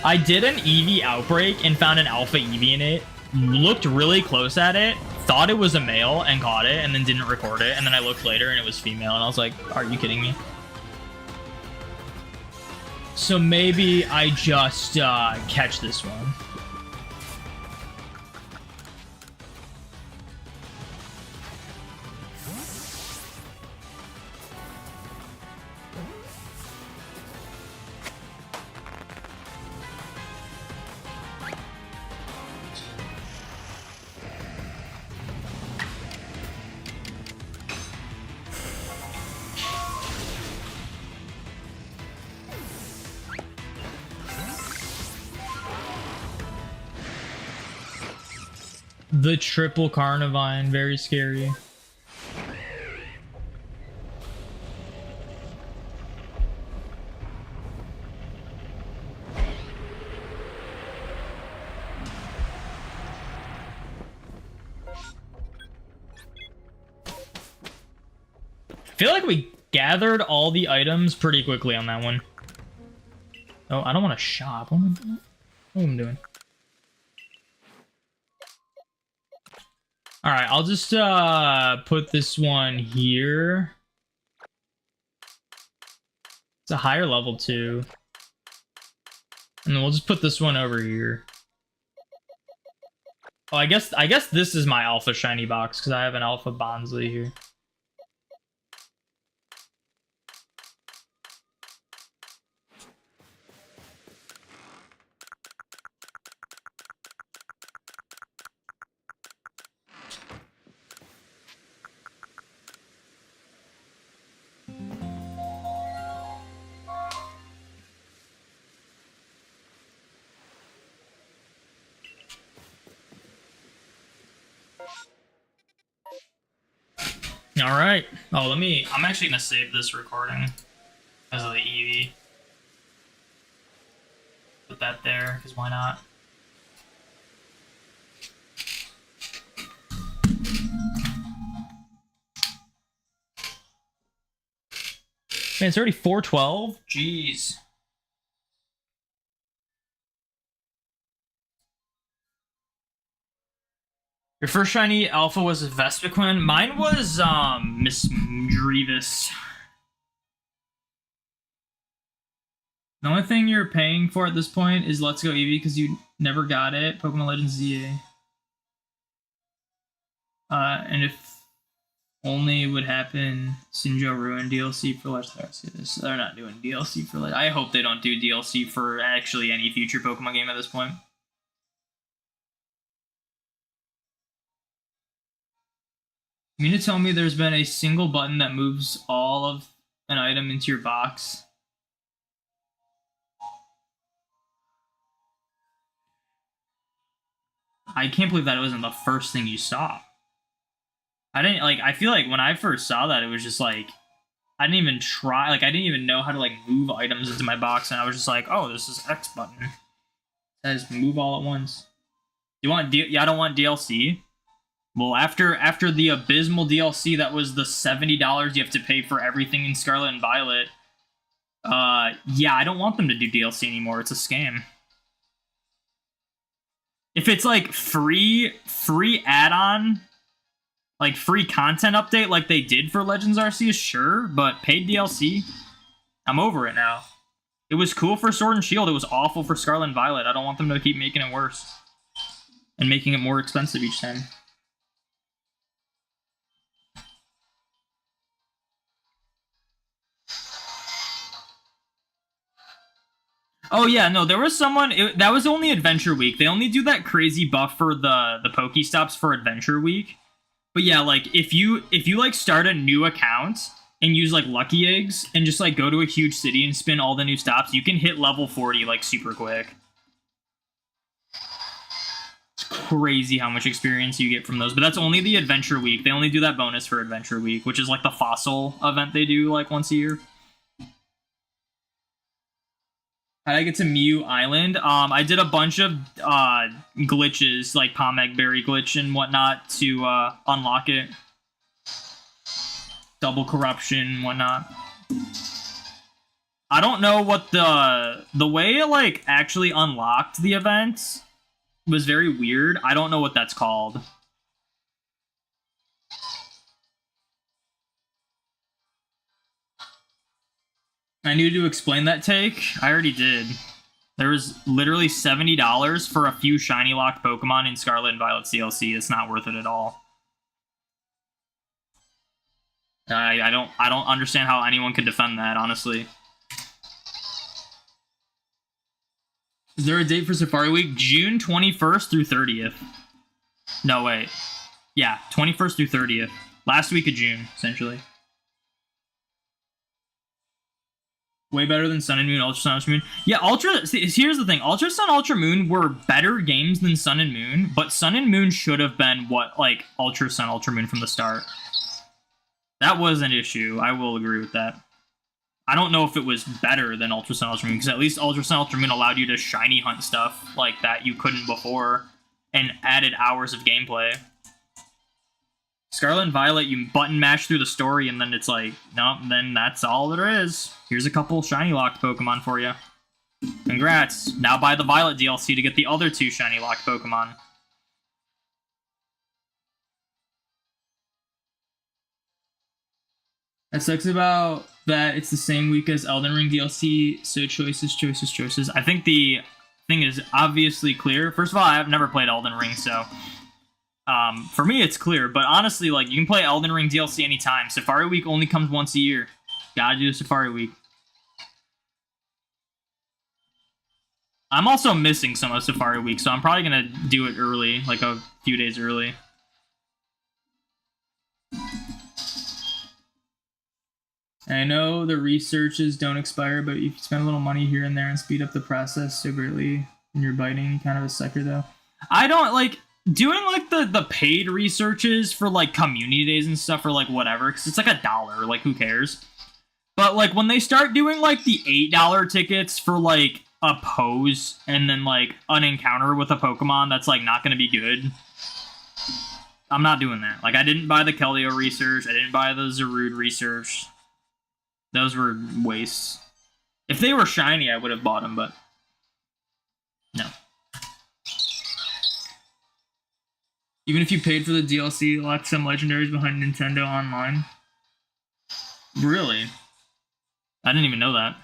I did an Eevee outbreak and found an alpha Eevee in it. Looked really close at it, thought it was a male and caught it, and then didn't record it. And then I looked later and it was female, and I was like, are you kidding me? So maybe I just catch this one. The triple Carnivine, very scary. I feel like we gathered all the items pretty quickly on that one. Oh, I don't want to shop. What am I doing? All right, I'll just put this one here. It's a higher level too. And then we'll just put this one over here. Oh, I guess this is my alpha shiny box because I have an alpha Bonsley here. All right. Oh, I'm actually gonna save this recording because of the Eevee. Put that there, because why not? Man, it's already 4:12. Jeez. Your first shiny alpha was a Vespiquen. Mine was Miss Drevis. The only thing you're paying for at this point is Let's Go Eevee because you never got it. Pokemon Legends ZA. And if only would happen, Sinjo Ruin DLC for Legends Arceus. They're not doing DLC for Legends. I hope they don't do DLC for actually any future Pokemon game at this point. You mean to tell me there's been a single button that moves all of an item into your box? I can't believe that it wasn't the first thing you saw. I feel like when I first saw that, it was just like, I didn't even try, like, I didn't even know how to, like, move items into my box, and I was just like, oh, this is X button. It says move all at once. You want, yeah, I don't want DLC? Well, after the abysmal DLC that was the $70 you have to pay for everything in Scarlet and Violet, yeah, I don't want them to do DLC anymore. It's a scam. If it's like free add-on, like free content update like they did for Legends Arceus, sure, but paid DLC, I'm over it now. It was cool for Sword and Shield. It was awful for Scarlet and Violet. I don't want them to keep making it worse and making it more expensive each time. Oh yeah, no, there was someone, that was only Adventure Week. They only do that crazy buff for the Pokestops for Adventure Week. But yeah, like, if you like start a new account and use like Lucky Eggs and just like go to a huge city and spin all the new stops, you can hit level 40 like super quick. It's crazy how much experience you get from those, but that's only the Adventure Week. They only do that bonus for Adventure Week, which is like the fossil event they do like once a year. How did I get to Mew Island? I did a bunch of glitches, like Pomeg Berry glitch and whatnot, to unlock it. Double corruption and whatnot. I don't know what the way it like actually unlocked the event was very weird. I don't know what that's called. I needed to explain that take. I already did. There was literally $70 for a few shiny locked Pokemon in Scarlet and Violet DLC. It's not worth it at all. I don't understand how anyone could defend that, honestly. Is there a date for Safari Week? June 21st through 30th. No, wait. Yeah, 21st through 30th. Last week of June, essentially. Way better than Sun and Moon, Ultra Sun, Ultra Moon. Yeah, here's the thing. Ultra Sun, Ultra Moon were better games than Sun and Moon, but Sun and Moon should have been what, like, Ultra Sun, Ultra Moon from the start. That was an issue. I will agree with that. I don't know if it was better than Ultra Sun, Ultra Moon, because at least Ultra Sun, Ultra Moon allowed you to shiny hunt stuff like that you couldn't before, and added hours of gameplay. Scarlet and Violet, you button mash through the story, and then it's like, nope, then that's all there is. Here's a couple shiny locked Pokemon for you. Congrats. Now buy the Violet DLC to get the other 2 shiny locked Pokemon. That sucks about that it's the same week as Elden Ring DLC, so choices. I think the thing is obviously clear. First of all, I've never played Elden Ring, so... for me, it's clear, but honestly, like, you can play Elden Ring DLC anytime. Safari Week only comes once a year. Gotta do Safari Week. I'm also missing some of Safari Week, so I'm probably gonna do it early, like a few days early. I know the researches don't expire, but you can spend a little money here and there and speed up the process so greatly when you're biting. Kind of a sucker, though. I don't, like... Doing, like, the paid researches for, like, community days and stuff or, like, whatever, because it's, like, $1. Like, who cares? But, like, when they start doing, like, the $8 tickets for, like, a pose and then, like, an encounter with a Pokemon that's, like, not going to be good, I'm not doing that. Like, I didn't buy the Keldeo research. I didn't buy the Zarude research. Those were wastes. If they were shiny, I would have bought them, but no. Even if you paid for the DLC, locked some legendaries behind Nintendo Online. Really? I didn't even know that.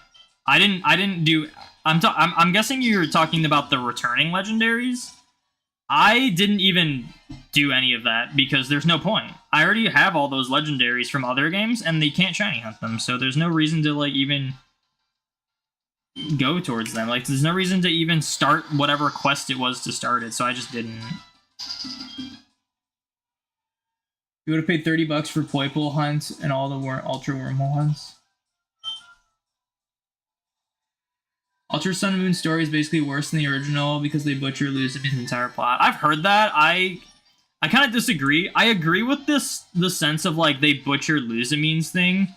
I didn't do. I'm guessing you're talking about the returning legendaries. I didn't even do any of that because there's no point. I already have all those legendaries from other games, and they can't shiny hunt them, so there's no reason to like even go towards them. Like, there's no reason to even start whatever quest it was to start it, so I just didn't. You would have paid $30 for Poiple hunts and all the Ultra Wormhole hunts. Ultra Sun and Moon story is basically worse than the original because they butcher Lucifer's entire plot. I've heard that. I kind of disagree. I agree with the sense of like they butchered Luzamine's thing,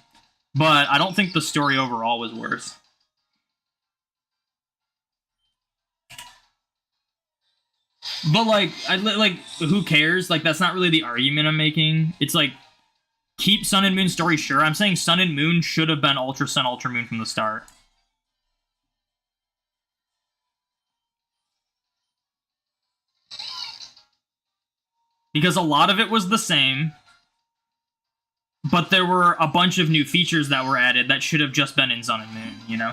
but I don't think the story overall was worse. But like, who cares? Like, that's not really the argument I'm making. It's like, keep Sun and Moon story, sure. I'm saying Sun and Moon should have been Ultra Sun, Ultra Moon from the start. Because a lot of it was the same, but there were a bunch of new features that were added that should have just been in Sun and Moon, you know?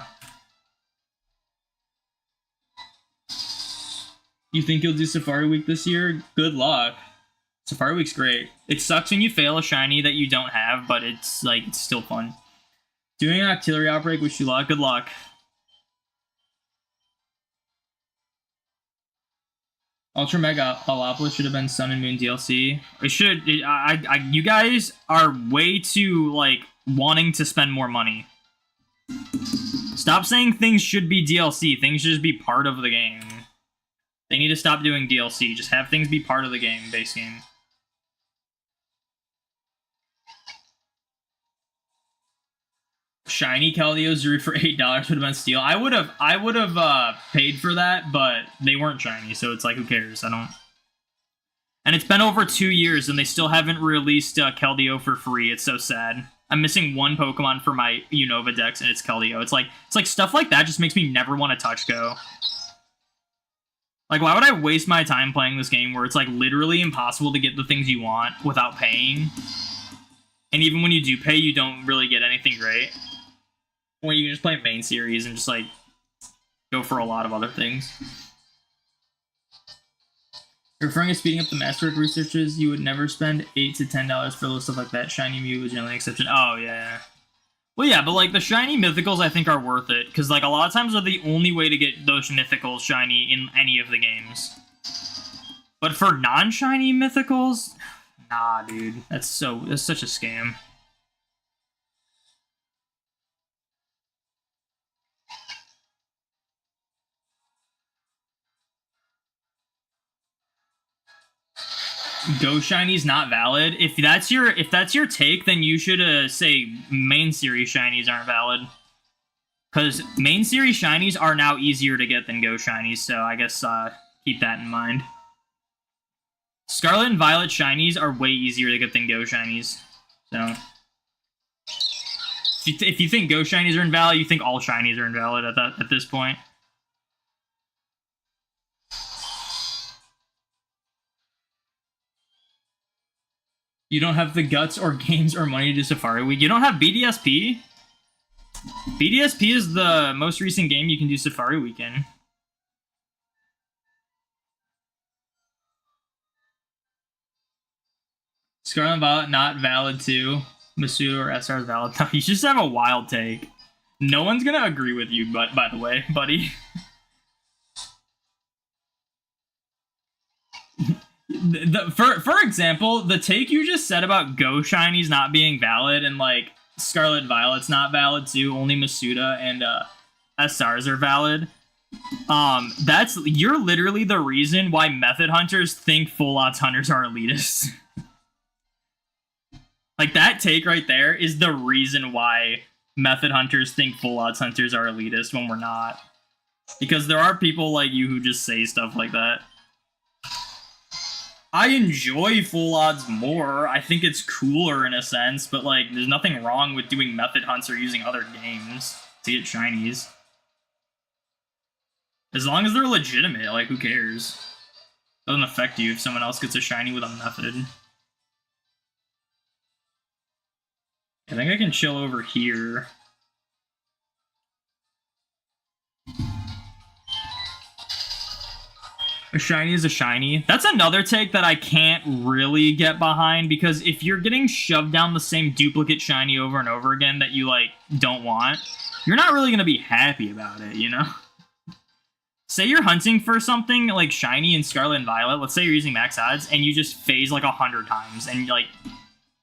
You think you'll do Safari Week this year? Good luck. Safari Week's great. It sucks when you fail a shiny that you don't have, but it's like, it's still fun. Doing an artillery outbreak, wish you luck. Good luck. Ultra Mega Alopolis should have been Sun and Moon DLC. It should. You guys are way too like wanting to spend more money. Stop saying things should be DLC. Things should just be part of the game. They need to stop doing DLC. Just have things be part of the game, base game. Shiny Keldeo Zuri for $8 would have been steal. I would have paid for that, but they weren't shiny, so it's like, who cares? I don't. And it's been over 2 years, and they still haven't released Keldeo for free. It's so sad. I'm missing one Pokemon for my Unova Dex, and it's Keldeo. It's like stuff like that just makes me never want to touch Go. Like, why would I waste my time playing this game where it's like literally impossible to get the things you want without paying? And even when you do pay, you don't really get anything great. When you can just play main series and just like go for a lot of other things. Referring to speeding up the masterwork researches, you would never spend $8 to $10 for little stuff like that. Shiny Mew was generally an exception. Oh yeah. Well, yeah, but like the shiny mythicals, I think are worth it because like a lot of times they're the only way to get those mythicals shiny in any of the games. But for non-shiny mythicals, nah, dude, that's such a scam. Go Shiny's not valid. If that's your take, then you should say main series shinies aren't valid. Because main series shinies are now easier to get than Go Shinies, so I guess keep that in mind. Scarlet and Violet shinies are way easier to get than Go Shinies. So if you think Go Shinies are invalid, you think all shinies are invalid at this point. You don't have the guts or games or money to do Safari Week. You don't have BDSP? BDSP is the most recent game you can do Safari Week in. Scarlet and Violet not valid too. Masuda or SR is valid. No, you just have a wild take. No one's gonna agree with you, but by the way, buddy. For example, the take you just said about Go Shinies not being valid and like Scarlet Violet's not valid too, only Masuda and SRs are valid. You're literally the reason why method hunters think full odds hunters are elitists. Like that take right there is the reason why method hunters think full odds hunters are elitist when we're not. Because there are people like you who just say stuff like that. I enjoy full odds more. I think it's cooler in a sense, but like, there's nothing wrong with doing method hunts or using other games to get shinies. As long as they're legitimate, like, who cares? Doesn't affect you if someone else gets a shiny with a method. I think I can chill over here. A shiny is a shiny. That's another take that I can't really get behind, because if you're getting shoved down the same duplicate shiny over and over again that you, like, don't want, you're not really going to be happy about it, you know? Say you're hunting for something like shiny in Scarlet and Violet, let's say you're using max odds, and you just phase like 100 times, and like,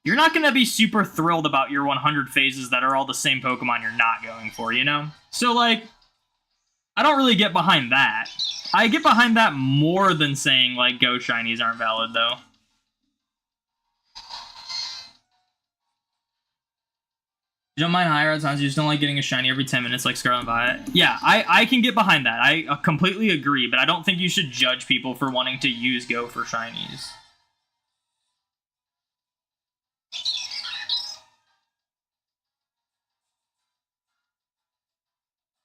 you're not going to be super thrilled about your 100 phases that are all the same Pokemon you're not going for, you know? So, like, I don't really get behind that. I get behind that more than saying, like, Go shinies aren't valid, though. You don't mind higher odds, you just don't like getting a shiny every 10 minutes like Scarlet and Violet. Yeah, I can get behind that. I completely agree, but I don't think you should judge people for wanting to use Go for shinies.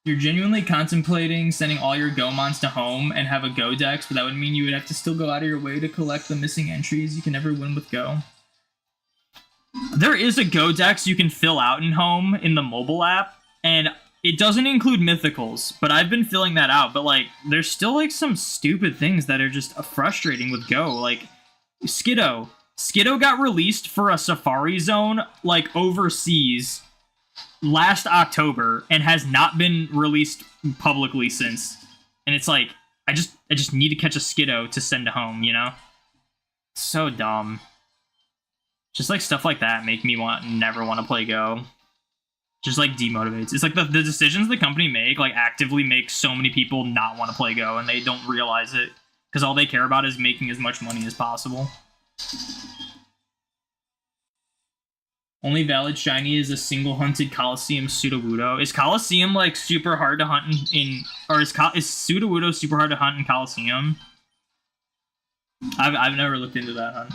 You're genuinely contemplating sending all your Gomons to home and have a Go dex, but that would mean you would have to still go out of your way to collect the missing entries. You can never win with Go. There is a Go dex you can fill out in home in the mobile app, and it doesn't include mythicals, but I've been filling that out. But, like, there's still, like, some stupid things that are just frustrating with Go. Like, Skiddo. Skiddo got released for a Safari Zone, like, overseas last October and has not been released publicly since. And it's like, I just need to catch a Skiddo to send to home, you know? So dumb. Just like stuff like that make me never want to play Go. Just like demotivates. It's like the decisions the company make, like, actively make so many people not want to play Go, and they don't realize it because all they care about is making as much money as possible. Only valid shiny is a single hunted Coliseum Sudowoodo. Is Coliseum, like, super hard to hunt in or is Sudowoodo super hard to hunt in Coliseum? I've never looked into that hunt.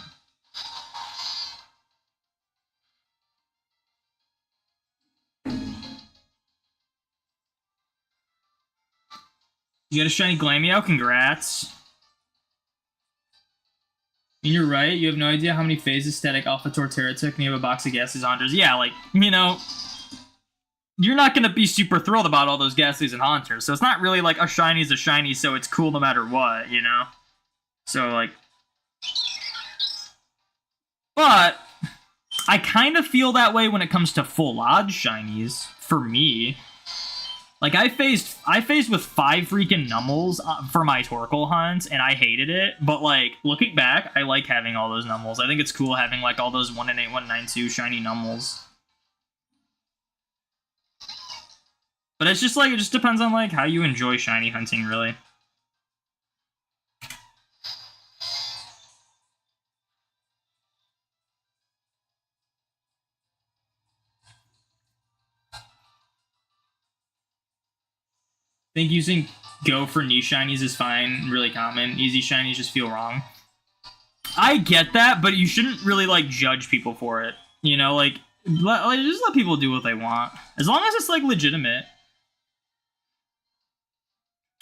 You got a shiny Glameow, congrats. And you're right, you have no idea how many phases Static Alpha Torterra took, and you have a box of Ghastly Haunters. Yeah, like, you know, you're not going to be super thrilled about all those Ghastlies and Haunters, so it's not really like a shiny's a shiny, so it's cool no matter what, you know? So, like... But, I kind of feel that way when it comes to full odds shinies, for me. Like, I faced with 5 freaking Nummels for my Torkoal hunts, and I hated it. But, like, looking back, I like having all those Nummels. I think it's cool having, like, all those 1 in 8, 192 shiny Nummels. But it's just, like, it just depends on, like, how you enjoy shiny hunting, really. I think using Go for niche shinies is fine, really common. Easy shinies just feel wrong. I get that, but you shouldn't really, like, judge people for it. You know, like just let people do what they want. As long as it's, like, legitimate.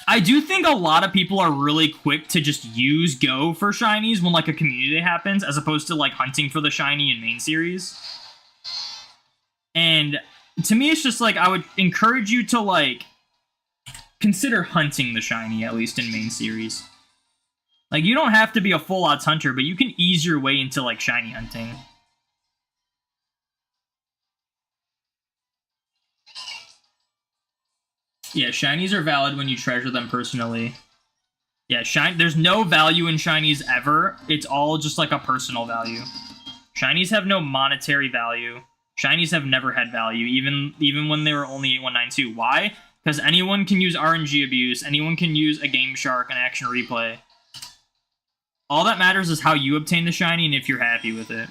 I do think a lot of people are really quick to just use Go for shinies when, like, a community happens, as opposed to, like, hunting for the shiny in main series. And to me, it's just, like, I would encourage you to, like, consider hunting the shiny, at least in main series. Like, you don't have to be a full odds hunter, but you can ease your way into, like, shiny hunting. Yeah, shinies are valid when you treasure them personally. Yeah, there's no value in shinies ever. It's all just, like, a personal value. Shinies have no monetary value. Shinies have never had value, even when they were only 8192. Why? Because anyone can use RNG abuse, anyone can use a Game Shark, an action replay. All that matters is how you obtain the shiny and if you're happy with it.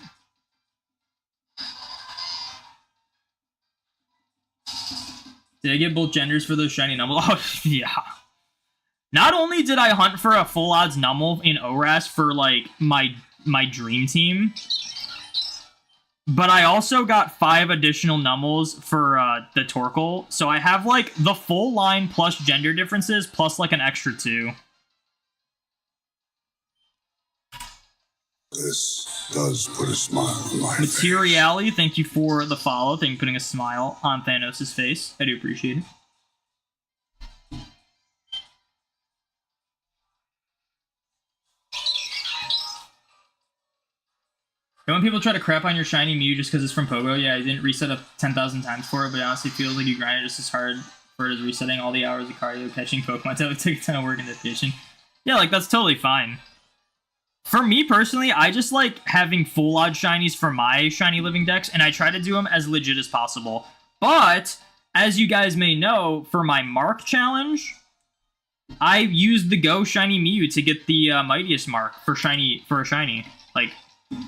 Did I get both genders for those shiny Nummels? Oh, yeah. Not only did I hunt for a full odds Numel in ORAS for like my dream team, but I also got 5 additional Numels for the Torkoal. So I have like the full line plus gender differences plus like an extra 2. This does put a smile on my face. Materiality, thank you for the follow. Thank you for putting a smile on Thanos' face. I do appreciate it. And when people try to crap on your shiny Mew just because it's from Pogo, yeah, I didn't reset up 10,000 times for it, but it honestly feels like you grinded just as hard for it as resetting all the hours of cardio catching Pokemon. So it took a ton of work and dedication. Yeah, like, that's totally fine. For me personally, I just like having full odd shinies for my shiny living decks, and I try to do them as legit as possible. But, as you guys may know, for my Mark challenge, I used the Go Shiny Mew to get the Mightiest Mark for a shiny. Like,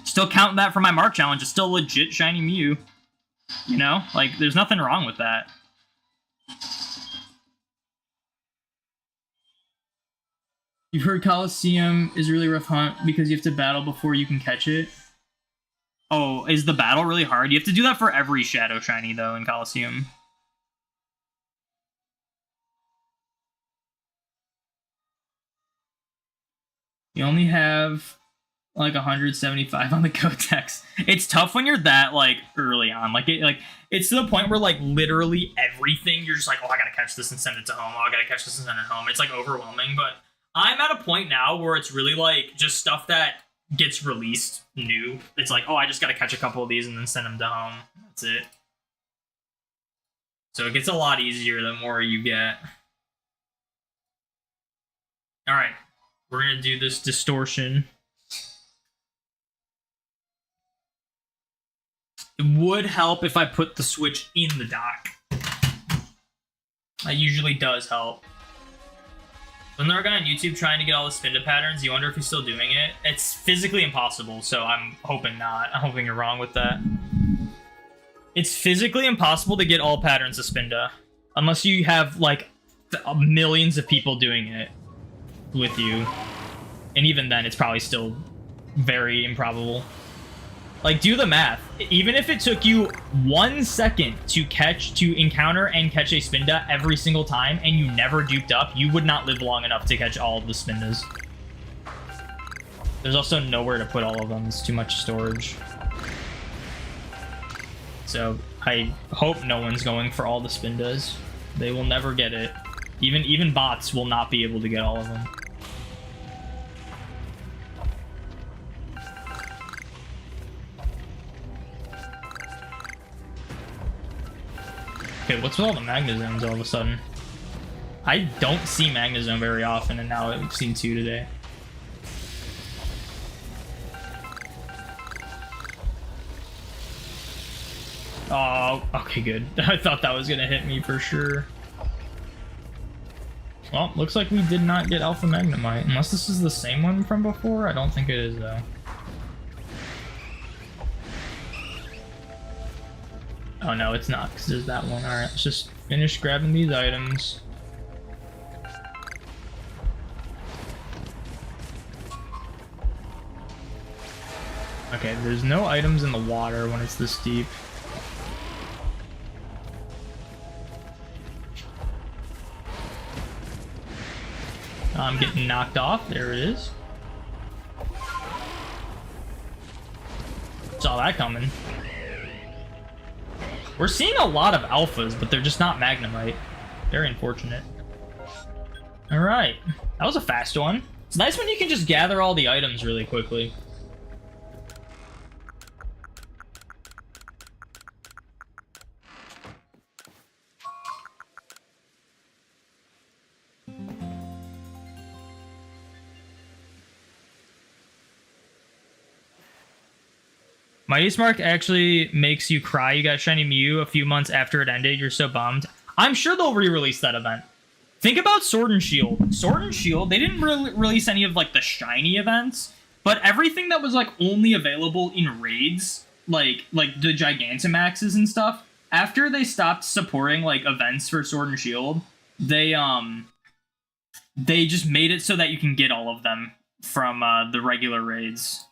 still count that for my Mark challenge. It's still legit shiny Mew. You know? Like, there's nothing wrong with that. You've heard Coliseum is a really rough hunt because you have to battle before you can catch it. Oh, is the battle really hard? You have to do that for every Shadow Shiny, though, in Coliseum. You only have like 175 on the Codex. It's tough when you're that like early on. Like it's to the point where like literally everything you're just like, oh, I gotta catch this and send it to home. Oh, I gotta catch this and send it home. It's like overwhelming. But I'm at a point now where it's really like just stuff that gets released new. It's like, oh, I just gotta catch a couple of these and then send them to home. That's it. So it gets a lot easier the more you get. All right, we're gonna do this Distortion. It would help if I put the Switch in the dock. That usually does help. When they're on YouTube trying to get all the Spinda patterns, you wonder if he's still doing it. It's physically impossible, so I'm hoping not. I'm hoping you're wrong with that. It's physically impossible to get all patterns of Spinda. Unless you have, like, millions of people doing it with you. And even then, it's probably still very improbable. Like, do the math. Even if it took you 1 second to encounter and catch a Spinda every single time, and you never duped up, you would not live long enough to catch all of the Spindas. There's also nowhere to put all of them. It's too much storage. So, I hope no one's going for all the Spindas. They will never get it. Even bots will not be able to get all of them. Okay, what's with all the Magnezones all of a sudden? I don't see Magnezone very often, and now I've seen 2 today. Oh, okay, good. I thought that was gonna hit me for sure. Well, looks like we did not get Alpha Magnemite. Unless this is the same one from before? I don't think it is, though. Oh no, it's not, because there's that one. Alright, let's just finish grabbing these items. Okay, there's no items in the water when it's this deep. I'm getting knocked off. There it is. Saw that coming. We're seeing a lot of alphas, but they're just not Magnemite. Very unfortunate. Alright. That was a fast one. It's nice when you can just gather all the items really quickly. Mightiest Mark actually makes you cry. You got Shiny Mew a few months after it ended. You're so bummed. I'm sure they'll re-release that event. Think about Sword and Shield. Sword and Shield, they didn't release any of like the shiny events, but everything that was like only available in raids, like the Gigantamaxes and stuff, after they stopped supporting like events for Sword and Shield, they they just made it so that you can get all of them from the regular raids.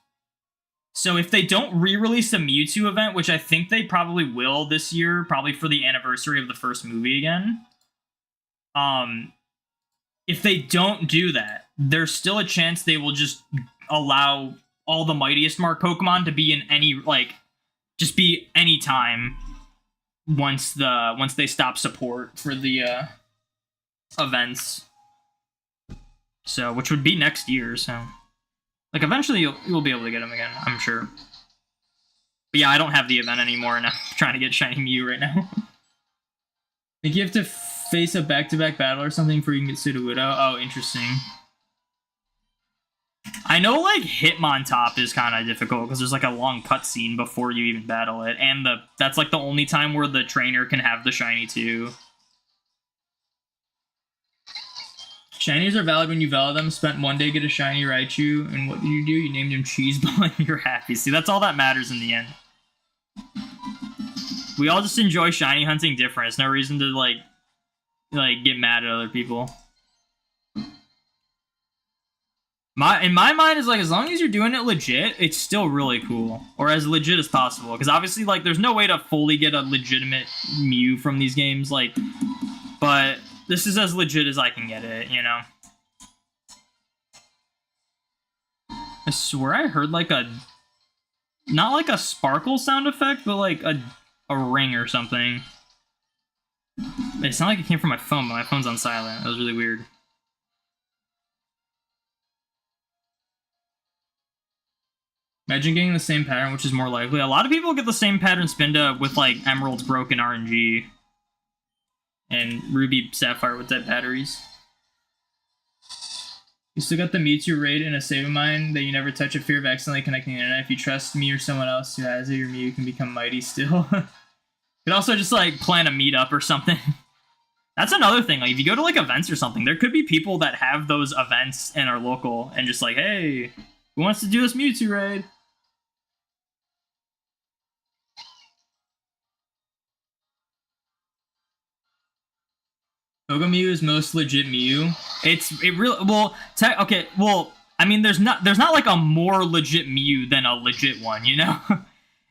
So if they don't re-release the Mewtwo event, which I think they probably will this year, probably for the anniversary of the first movie again, if they don't do that, there's still a chance they will just allow all the mightiest mark Pokemon to be in any, like, just be any time once they stop support for the events. So, which would be next year, so like eventually you'll be able to get them again, I'm sure. But yeah, I don't have the event anymore, and I'm trying to get Shiny Mew right now. I think you have to face a back-to-back battle or something before you can get Sudowoodo. Oh, interesting. I know, like, Hitmontop is kind of difficult because there's like a long cutscene before you even battle it, and that's like the only time where the trainer can have the shiny too. Shinies are valid when you valid them. Spent one day, get a shiny Raichu, and what did you do? You named him Cheeseball and you're happy. See, that's all that matters in the end. We all just enjoy shiny hunting different. It's no reason to, like get mad at other people. In my mind is like, as long as you're doing it legit, it's still really cool, or as legit as possible. Because obviously, like, there's no way to fully get a legitimate Mew from these games, like, but this is as legit as I can get it, you know. I swear I heard like not like a sparkle sound effect, but like a ring or something. It's not like it came from my phone, but my phone's on silent. That was really weird. Imagine getting the same pattern, which is more likely. A lot of people get the same pattern Spinda with, like, Emerald's broken RNG. And Ruby Sapphire with dead batteries. You still got the Mewtwo raid in a save of mine that you never touch a fear of accidentally connecting the internet. If you trust me or someone else who has it, your Mew can become mighty still. You could also just, like, plan a meetup or something. That's another thing. Like, if you go to, like, events or something, there could be people that have those events and are local and just like, hey, who wants to do this Mewtwo raid? Pokemew is most legit Mew. Okay, well, I mean, there's not like a more legit Mew than a legit one, you know?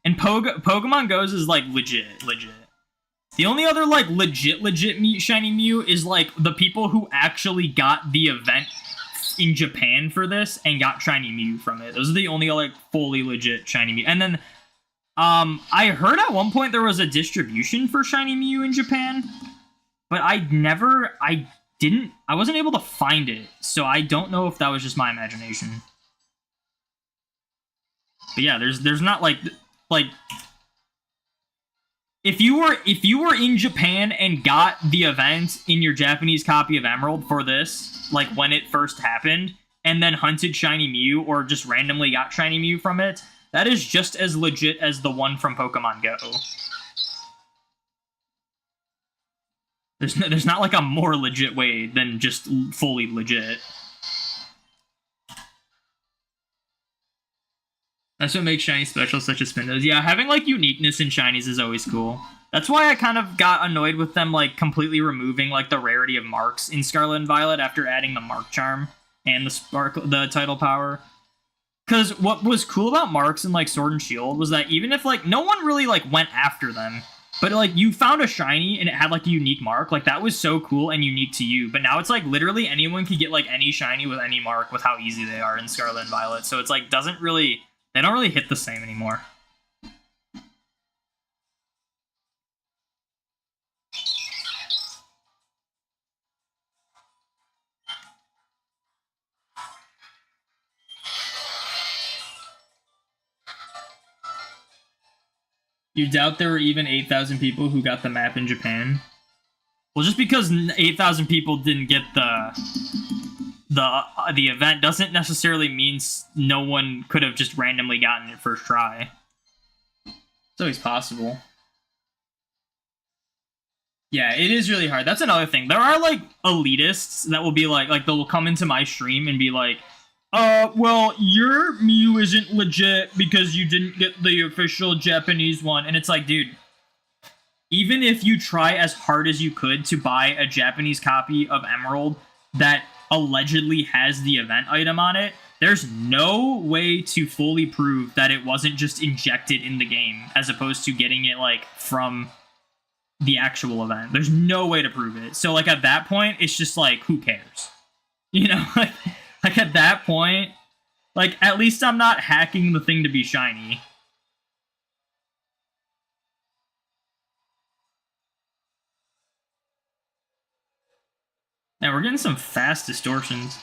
And Pokemon Go's is like legit. The only other like legit shiny Mew is like the people who actually got the event in Japan for this and got shiny Mew from it. Those are the only like fully legit shiny Mew. And then I heard at one point there was a distribution for shiny Mew in Japan. But I wasn't able to find it, so I don't know if that was just my imagination. But yeah, there's not like if you were in Japan and got the event in your Japanese copy of Emerald for this, like when it first happened, and then hunted shiny Mew or just randomly got shiny Mew from it, that is just as legit as the one from Pokemon Go. There's not like a more legit way than just fully legit. That's what makes shiny special, such as Spindas. Yeah, having like uniqueness in shinies is always cool. That's why I kind of got annoyed with them like completely removing like the rarity of marks in Scarlet and Violet after adding the mark charm and the title power. Because what was cool about marks in like Sword and Shield was that even if like no one really like went after them, but, like, you found a shiny and it had, like, a unique mark. Like, that was so cool and unique to you. But now it's, like, literally anyone can get, like, any shiny with any mark with how easy they are in Scarlet and Violet. So it's, like, they don't really hit the same anymore. You doubt there were even 8,000 people who got the map in Japan? Well, just because 8,000 people didn't get the event doesn't necessarily mean no one could have just randomly gotten it first try. It's always possible. Yeah, it is really hard. That's another thing. There are, like, elitists that will be like they'll come into my stream and be like, well, your Mew isn't legit because you didn't get the official Japanese one. And it's like, dude, even if you try as hard as you could to buy a Japanese copy of Emerald that allegedly has the event item on it, there's no way to fully prove that it wasn't just injected in the game as opposed to getting it like from the actual event. There's no way to prove it. So like at that point, it's just like, who cares? You know, like at that point, like at least I'm not hacking the thing to be shiny. Now we're getting some fast distortions.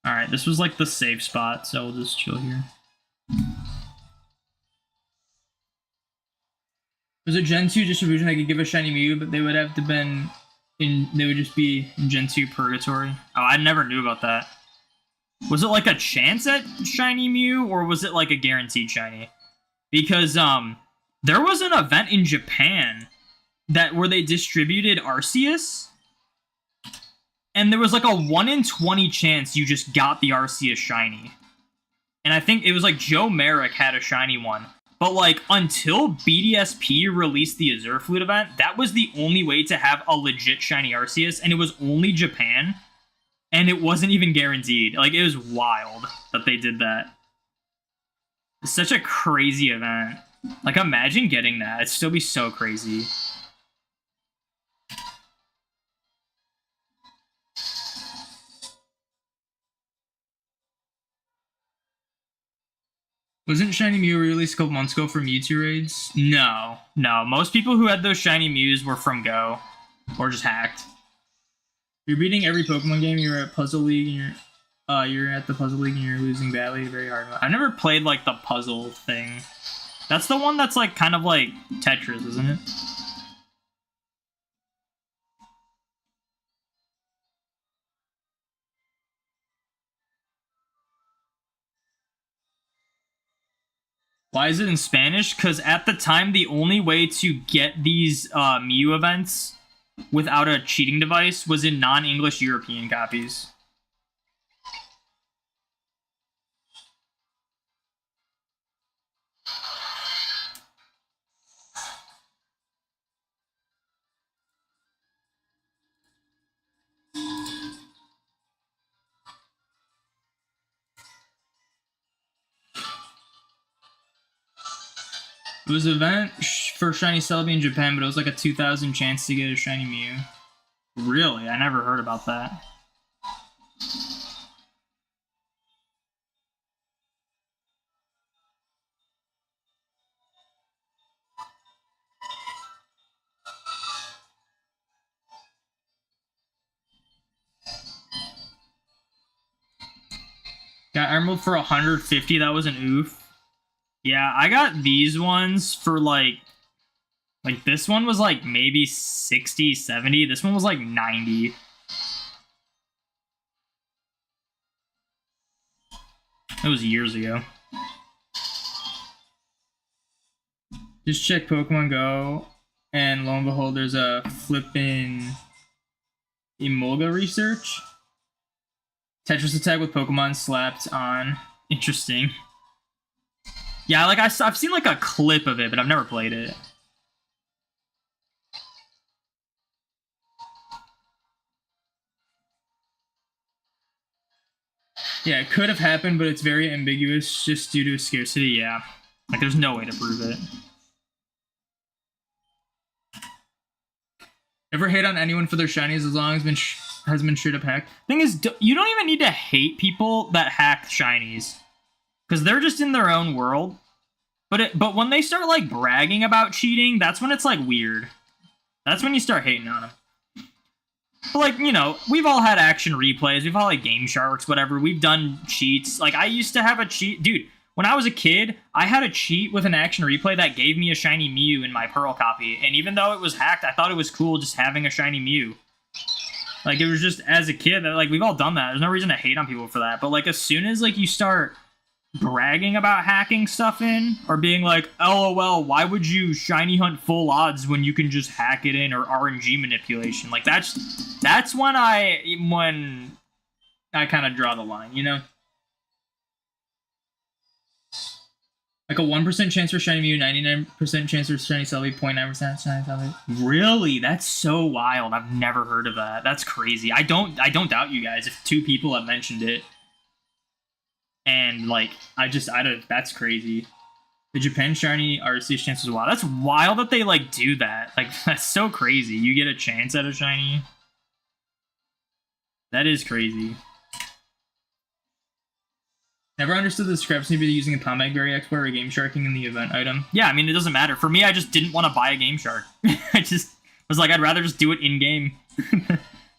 Alright, this was like the safe spot, so we'll just chill here. There's a Gen 2 distribution that could give a shiny Mew, but they would have to been in, they would just be in Gen 2 purgatory. Oh, I never knew about that. Was it like a chance at shiny Mew, or was it like a guaranteed shiny? Because there was an event in Japan that where they distributed Arceus, and there was like a 1 in 20 chance you just got the Arceus shiny. And I think it was like Joe Merrick had a shiny one. But like until BDSP released the Azure Flute event, that was the only way to have a legit shiny Arceus, and it was only Japan, and it wasn't even guaranteed. Like, it was wild that they did that. It's such a crazy event. Like, imagine getting that. It'd still be so crazy. Wasn't Shiny Mew released a couple months ago for Mewtwo raids? No. No. Most people who had those Shiny Mews were from Go. Or just hacked. You're beating every Pokemon game, you're at Puzzle League, and you're at the Puzzle League and you're losing badly. Very hard. I've never played, like, the puzzle thing. That's the one that's, like, kind of like Tetris, isn't it? Why is it in Spanish? Because at the time, the only way to get these Mew events without a cheating device was in non-English European copies. It was an event for Shiny Celebi in Japan, but it was like a 2,000 chance to get a Shiny Mew. Really? I never heard about that. Got Emerald for 150, that was an oof. Yeah, I got these ones for like this one was like maybe 60, 70. This one was like 90. It was years ago. Just check Pokemon Go, and lo and behold, there's a flippin' Emolga research. Tetris attack with Pokemon slapped on. Interesting. Yeah, like I've seen like a clip of it, but I've never played it. Yeah, it could have happened, but it's very ambiguous just due to scarcity. Yeah, like there's no way to prove it. Ever hate on anyone for their shinies as long as has been straight up hacked? Thing is, you don't even need to hate people that hack shinies, because they're just in their own world. But when they start like bragging about cheating, that's when it's like weird. That's when you start hating on them. But like, you know, we've all had action replays. We've all had Game Sharks, whatever. We've done cheats. Like, I used to have a cheat. Dude, when I was a kid, I had a cheat with an action replay that gave me a shiny Mew in my Pearl copy. And even though it was hacked, I thought it was cool just having a shiny Mew. Like, it was just, as a kid, like, we've all done that. There's no reason to hate on people for that. But, like, as soon as, like, you start bragging about hacking stuff in, or being like, LOL, why would you shiny hunt full odds when you can just hack it in, or RNG manipulation? Like, that's when I kind of draw the line, you know? Like a 1% chance for shiny Mew, 99% chance for shiny Celebi, 0.9% shiny Celebi. Really? That's so wild. I've never heard of that. That's crazy. I don't doubt you guys if 2 people have mentioned it. And like, that's crazy. The Japan shiny RC chance is wild. That's wild that they like do that. Like, that's so crazy. You get a chance at a shiny. That is crazy. Never understood the discrepancy between using a Palmag Berry export or Game Sharking in the event item. Yeah, I mean, it doesn't matter. For me, I just didn't want to buy a Game Shark. I just was like, I'd rather just do it in-game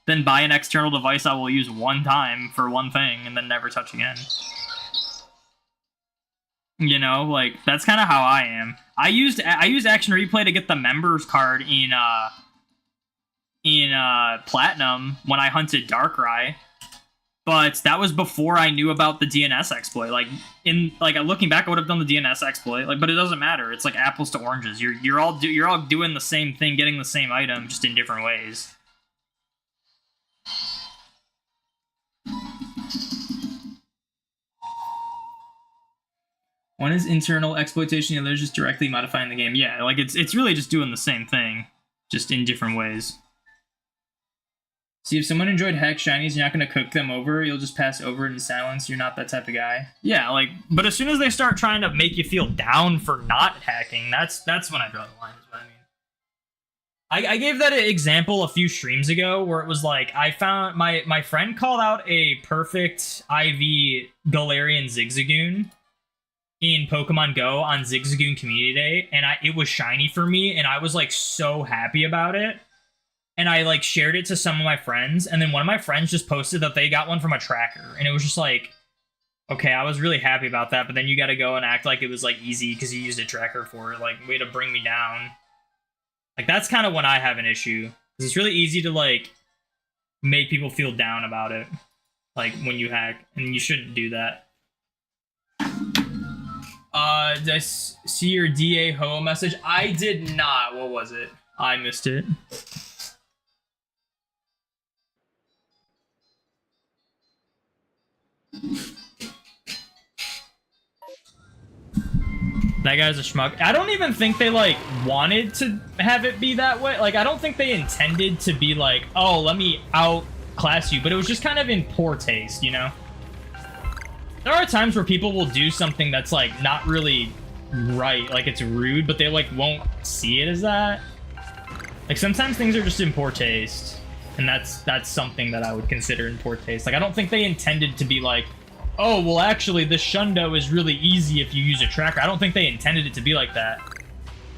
than buy an external device I will use one time for one thing and then never touch again. You know, like, that's kind of how I am. I used Action Replay to get the members card in Platinum when I hunted Darkrai. But that was before I knew about the DNS exploit. Like, looking back, I would have done the DNS exploit. Like, but it doesn't matter. It's like apples to oranges. You're all doing the same thing, getting the same item, just in different ways. One is internal exploitation, the other is just directly modifying the game. Yeah, like it's really just doing the same thing, just in different ways. See, if someone enjoyed Hex Shinies, you're not going to cook them over. You'll just pass over it in silence. You're not that type of guy. Yeah, like, but as soon as they start trying to make you feel down for not hacking, that's when I draw the line, is what I mean. I gave that example a few streams ago where it was like, I found my friend called out a perfect IV Galarian Zigzagoon in Pokemon Go on Zigzagoon Community Day, and it was shiny for me, and I was like so happy about it. And I like shared it to some of my friends, and then one of my friends just posted that they got one from a tracker, and it was just like, okay, I was really happy about that, but then you got to go and act like it was like easy because you used a tracker for it, like way to bring me down. Like, that's kind of when I have an issue, because it's really easy to like make people feel down about it, like when you hack, and you shouldn't do that. Did I see your DA Ho message? I did not. What was it? I missed it. That guy's a schmuck. I don't even think they like wanted to have it be that way. Like, I don't think they intended to be like, oh, let me outclass you, but it was just kind of in poor taste, you know? There are times where people will do something that's like not really right, like it's rude, but they like won't see it as that. Like, sometimes things are just in poor taste, and that's something that I would consider in poor taste. Like, I don't think they intended to be like, oh, well, actually, this Shundo is really easy if you use a tracker. I don't think they intended it to be like that.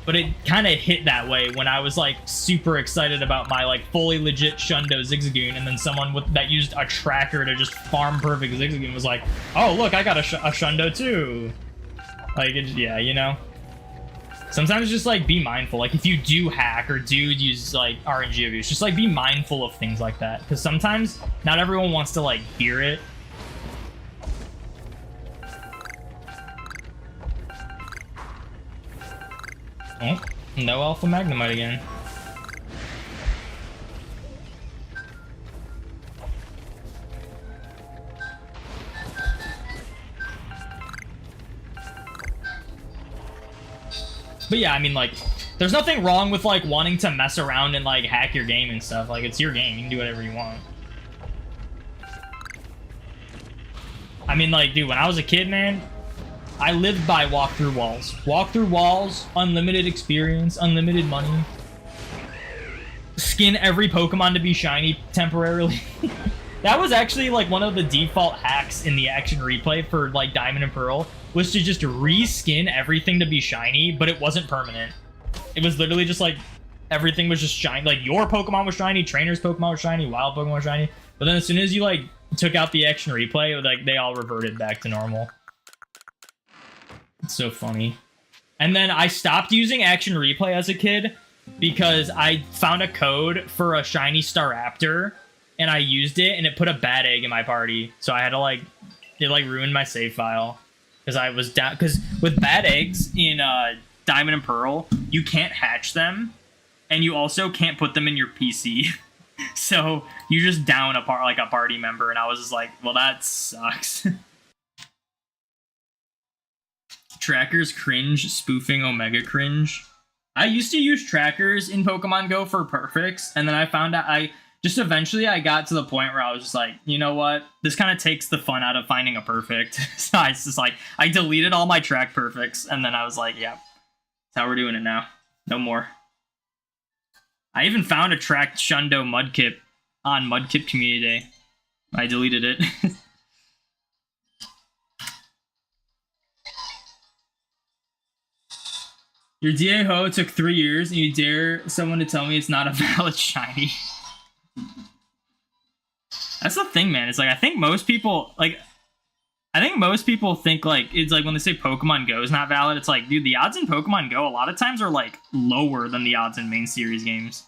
But it kind of hit that way when I was, like, super excited about my, like, fully legit Shundo Zigzagoon, and then someone that used a tracker to just farm perfect Zigzagoon was like, oh, look, I got a Shundo, too. Like, yeah, you know? Sometimes just, like, be mindful. Like, if you do hack or do use, like, RNG abuse, just, like, be mindful of things like that. Because sometimes not everyone wants to, like, hear it. Oh, no Alpha Magnemite again. But yeah, I mean, like, there's nothing wrong with, like, wanting to mess around and, like, hack your game and stuff. Like, it's your game. You can do whatever you want. I mean, like, dude, when I was a kid, man, I lived by walk through walls. Walk through walls, unlimited experience, unlimited money. Skin every Pokemon to be shiny temporarily. That was actually, like, one of the default hacks in the Action Replay for, like, Diamond and Pearl, was to just reskin everything to be shiny, but it wasn't permanent. It was literally just, like, everything was just shiny. Like, your Pokemon was shiny, Trainer's Pokemon was shiny, Wild Pokemon was shiny. But then as soon as you, like, took out the Action Replay, like, they all reverted back to normal. It's so funny. And then I stopped using Action Replay as a kid because I found a code for a shiny Staraptor, and I used it, and it put a bad egg in my party. So I had to, like, it, like, ruined my save file. Because I was down, because with bad eggs in Diamond and Pearl, you can't hatch them, and you also can't put them in your PC. So you just down a party member, and I was just like, well, that sucks. Trackers cringe, spoofing Omega cringe. I used to use trackers in Pokemon Go for perfects, and then I found out eventually I got to the point where I was just like, you know what? This kind of takes the fun out of finding a perfect. So I was just like, I deleted all my track perfects, and then I was like, yeah, that's how we're doing it now. No more. I even found a tracked Shundo Mudkip on Mudkip Community Day. I deleted it. Your DA Ho took 3 years, and you dare someone to tell me it's not a valid shiny. That's the thing, man. It's like, I think most people think like, it's like when they say Pokemon Go is not valid, it's like, dude, the odds in Pokemon Go a lot of times are like lower than the odds in main series games.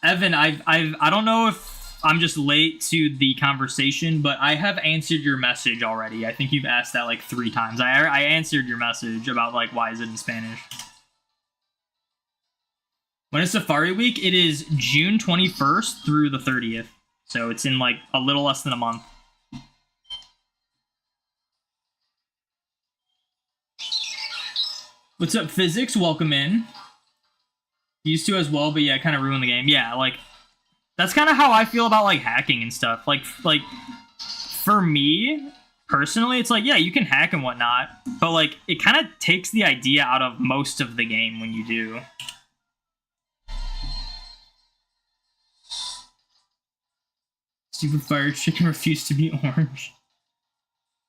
Evan, I don't know if I'm just late to the conversation, but I have answered your message already. I think you've asked that like 3 times. I answered your message about like, why is it in Spanish? When is Safari Week? It is June 21st through the 30th. So it's in like a little less than a month. What's up, Physics? Welcome in. Used to as well, but yeah, kind of ruined the game. Yeah, like, that's kind of how I feel about like hacking and stuff. Like for me personally, it's like, yeah, you can hack and whatnot, but like it kind of takes the idea out of most of the game when you do. Stupid Fire Chicken refused to be orange.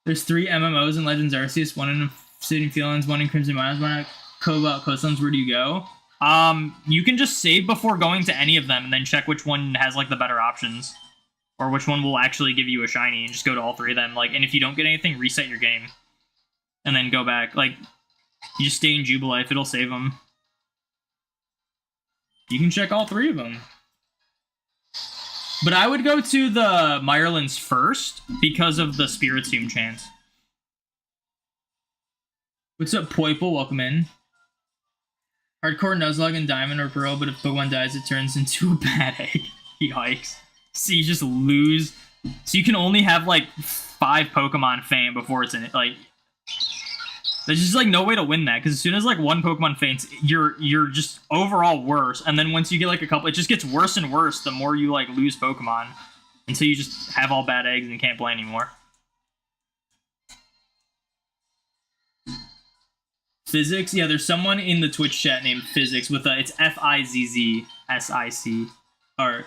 There's 3 MMOs in Legends Arceus, 1 in Obsidian Fields, 1 in Crimson Mines, 1 at Cobalt Coastlands. Where do you go? You can just save before going to any of them and then check which one has like the better options, or which one will actually give you a shiny, and just go to all 3 of them. Like, and if you don't get anything, reset your game and then go back. Like, you just stay in Jubilife, it'll save them. You can check all 3 of them. But I would go to the Mirelands first because of the Spiritomb chance. What's up, Poiple? Welcome in. Hardcore Nuzlocke and Diamond or Pearl, but if Pokemon dies, it turns into a bad egg. Yikes. So you just lose. So you can only have like 5 Pokemon faint before it's in it. Like, there's just like no way to win that, because as soon as like 1 Pokemon faints, you're just overall worse. And then once you get like a couple, it just gets worse and worse the more you like lose Pokemon, until you just have all bad eggs and can't play anymore. Physics? Yeah, there's someone in the Twitch chat named Physics with it's Fizzsic, or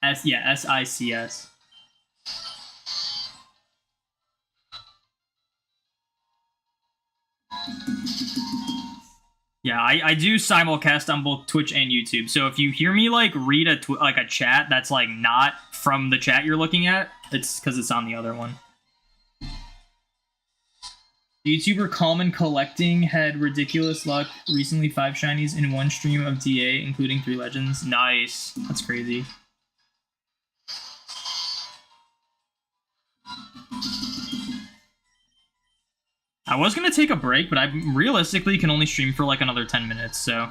Sics. Yeah, I do simulcast on both Twitch and YouTube. So if you hear me like read a chat that's like not from the chat you're looking at, it's because it's on the other one. The YouTuber Calm Collecting had ridiculous luck. Recently 5 shinies in 1 stream of DA, including 3 legends. Nice. That's crazy. I was going to take a break, but I realistically can only stream for like another 10 minutes, so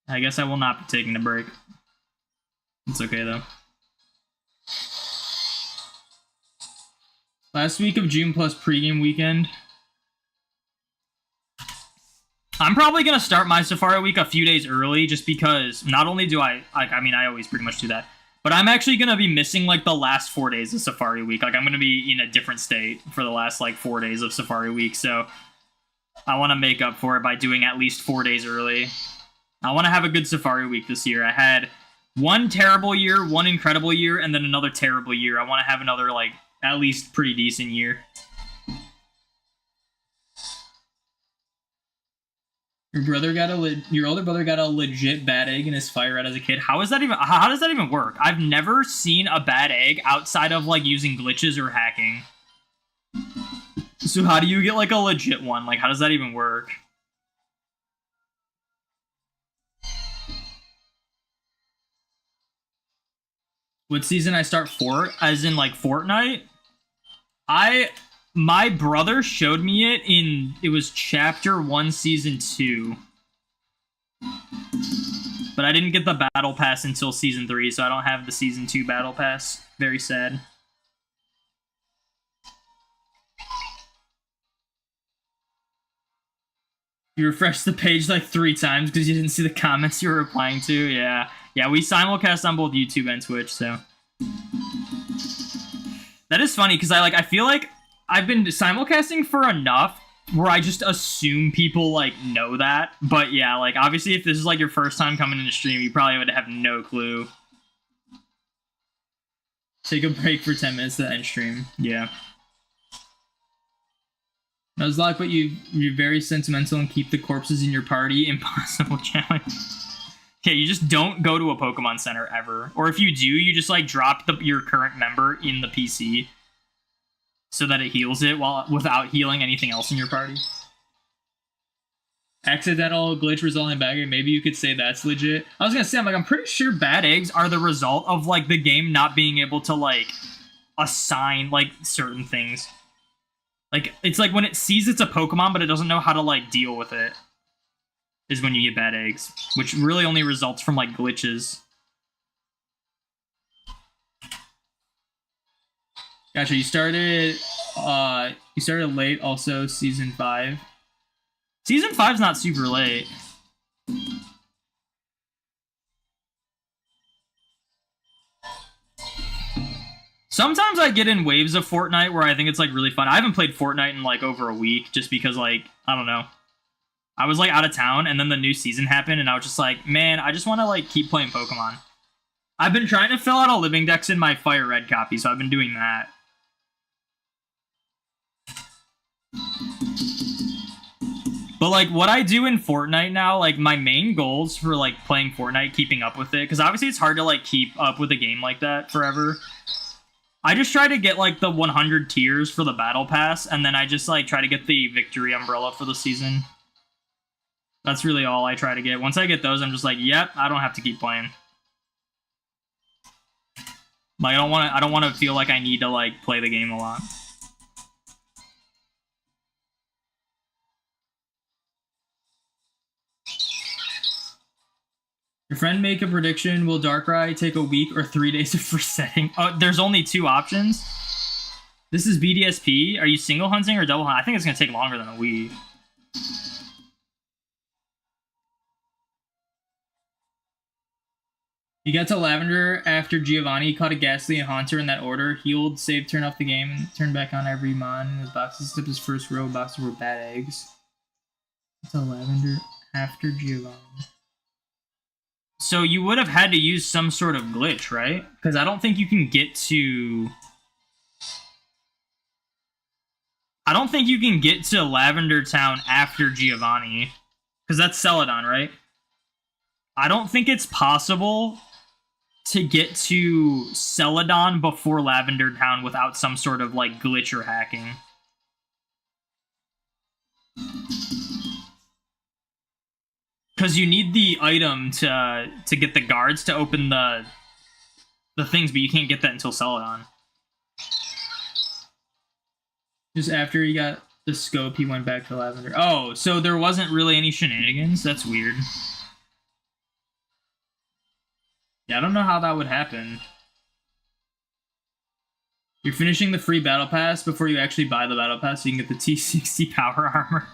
I guess I will not be taking a break. It's okay, though. Last week of June plus pregame weekend. I'm probably going to start my Safari Week a few days early, just because not only do I always pretty much do that, but I'm actually going to be missing like the last 4 days of Safari Week. Like, I'm going to be in a different state for the last like 4 days of Safari Week, so I want to make up for it by doing at least 4 days early. I want to have a good Safari Week this year. I had 1 terrible year, 1 incredible year, and then another terrible year. I want to have another like at least pretty decent year. Your older brother got a legit bad egg in his fire red as a kid. How does that even work? I've never seen a bad egg outside of like using glitches or hacking. So how do you get like a legit one? Like, how does that even work? What season I start Fort? As in like Fortnite? My brother showed me it it was chapter 1, season 2. But I didn't get the battle pass until season 3, so I don't have the season 2 battle pass. Very sad. You refreshed the page like 3 times because you didn't see the comments you were replying to. Yeah. Yeah, we simulcast on both YouTube and Twitch, so. That is funny because I feel like I've been simulcasting for enough where I just assume people like know that. But yeah, like obviously if this is like your first time coming into stream, you probably would have no clue. Take a break for 10 minutes to end stream. Yeah. Nuzlocke, but you're very sentimental and keep the corpses in your party. Impossible challenge. Okay, you just don't go to a Pokemon Center ever. Or if you do, you just like drop your current member in the PC so that it heals it without healing anything else in your party. Accidental glitch resulting in bad egg. Maybe you could say that's legit. I was gonna say, I'm pretty sure bad eggs are the result of like the game not being able to like assign like certain things. Like, it's like when it sees it's a Pokemon, but it doesn't know how to, like, deal with it, is when you get bad eggs, which really only results from, like, glitches. Gotcha, you started late, also, Season 5. Season 5's not super late. Sometimes I get in waves of Fortnite where I think it's like really fun. I haven't played Fortnite in like over a week just because like, I don't know. I was like out of town and then the new season happened and I was just like, man, I just want to like keep playing Pokemon. I've been trying to fill out a living dex in my Fire Red copy, so I've been doing that. But like what I do in Fortnite now, like my main goals for like playing Fortnite, keeping up with it, because obviously it's hard to like keep up with a game like that forever. I just try to get, like, the 100 tiers for the Battle Pass, and then I just, like, try to get the Victory Umbrella for the season. That's really all I try to get. Once I get those, I'm just like, yep, I don't have to keep playing. Like, I don't want to feel like I need to, like, play the game a lot. Your friend make a prediction. Will Darkrai take a week or 3 days of resetting? Oh, there's only 2 options. This is BDSP. Are you single hunting or double hunting? I think it's going to take longer than a week. You got to Lavender after Giovanni, caught a Ghastly and Haunter in that order. Healed, saved, turned off the game, and turned back on every mon. His boxes except his first row of boxes were bad eggs. Got to Lavender after Giovanni. So you would have had to use some sort of glitch, right? Because I don't think you can get to... I don't think you can get to Lavender Town after Giovanni. Because that's Celadon, right? I don't think it's possible to get to Celadon before Lavender Town without some sort of, like, glitch or hacking. Because you need the item to get the guards to open the things, but you can't get that until Celadon. Just after he got the scope, he went back to Lavender. Oh, so there wasn't really any shenanigans? That's weird. Yeah, I don't know how that would happen. You're finishing the free battle pass before you actually buy the battle pass so you can get the T60 power armor.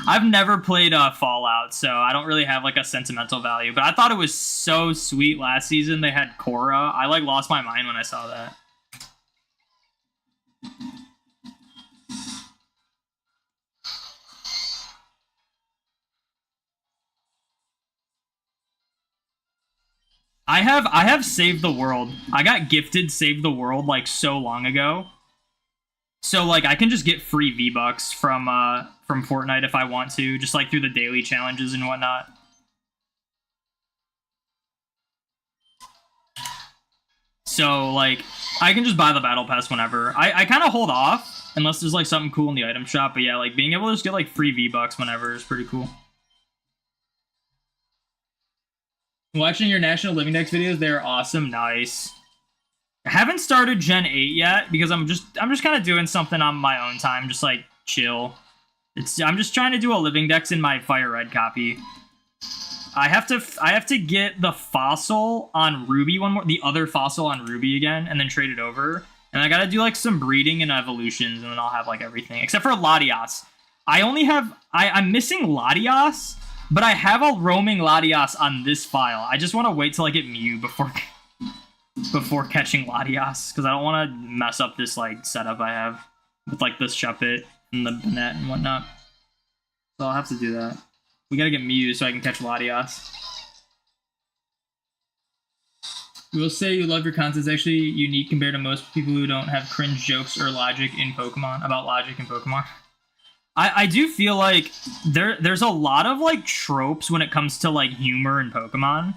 I've never played Fallout, so I don't really have like a sentimental value, but I thought it was so sweet last season they had Korra. I like lost my mind when I saw that. I have Save the World. I got gifted Save the World like so long ago. So like I can just get free V-Bucks from Fortnite if I want to, just like through the daily challenges and whatnot. So like I can just buy the battle pass whenever. I kind of hold off unless there's like something cool in the item shop, but yeah, like being able to just get like free V-Bucks whenever is pretty cool. Watching your National Living Dex videos, they're awesome. Nice. I haven't started Gen 8 yet because I'm just kind of doing something on my own time, just like chill. I'm just trying to do a living dex in my Fire Red copy. I have to get the fossil on Ruby the other fossil on Ruby again, and then trade it over. And I gotta do like some breeding and evolutions, and then I'll have like everything except for Latias. I'm missing Latias, but I have a roaming Latias on this file. I just want to wait till I get Mew before catching Latias, because I don't want to mess up this like setup I have with like this Shuppet and the net and whatnot. So I'll have to do that. We gotta get Mew so I can catch Latias. You will say you love your content is actually unique compared to most people who don't have cringe jokes or logic in Pokemon about logic in Pokemon. I do feel like there's a lot of like tropes when it comes to like humor in Pokemon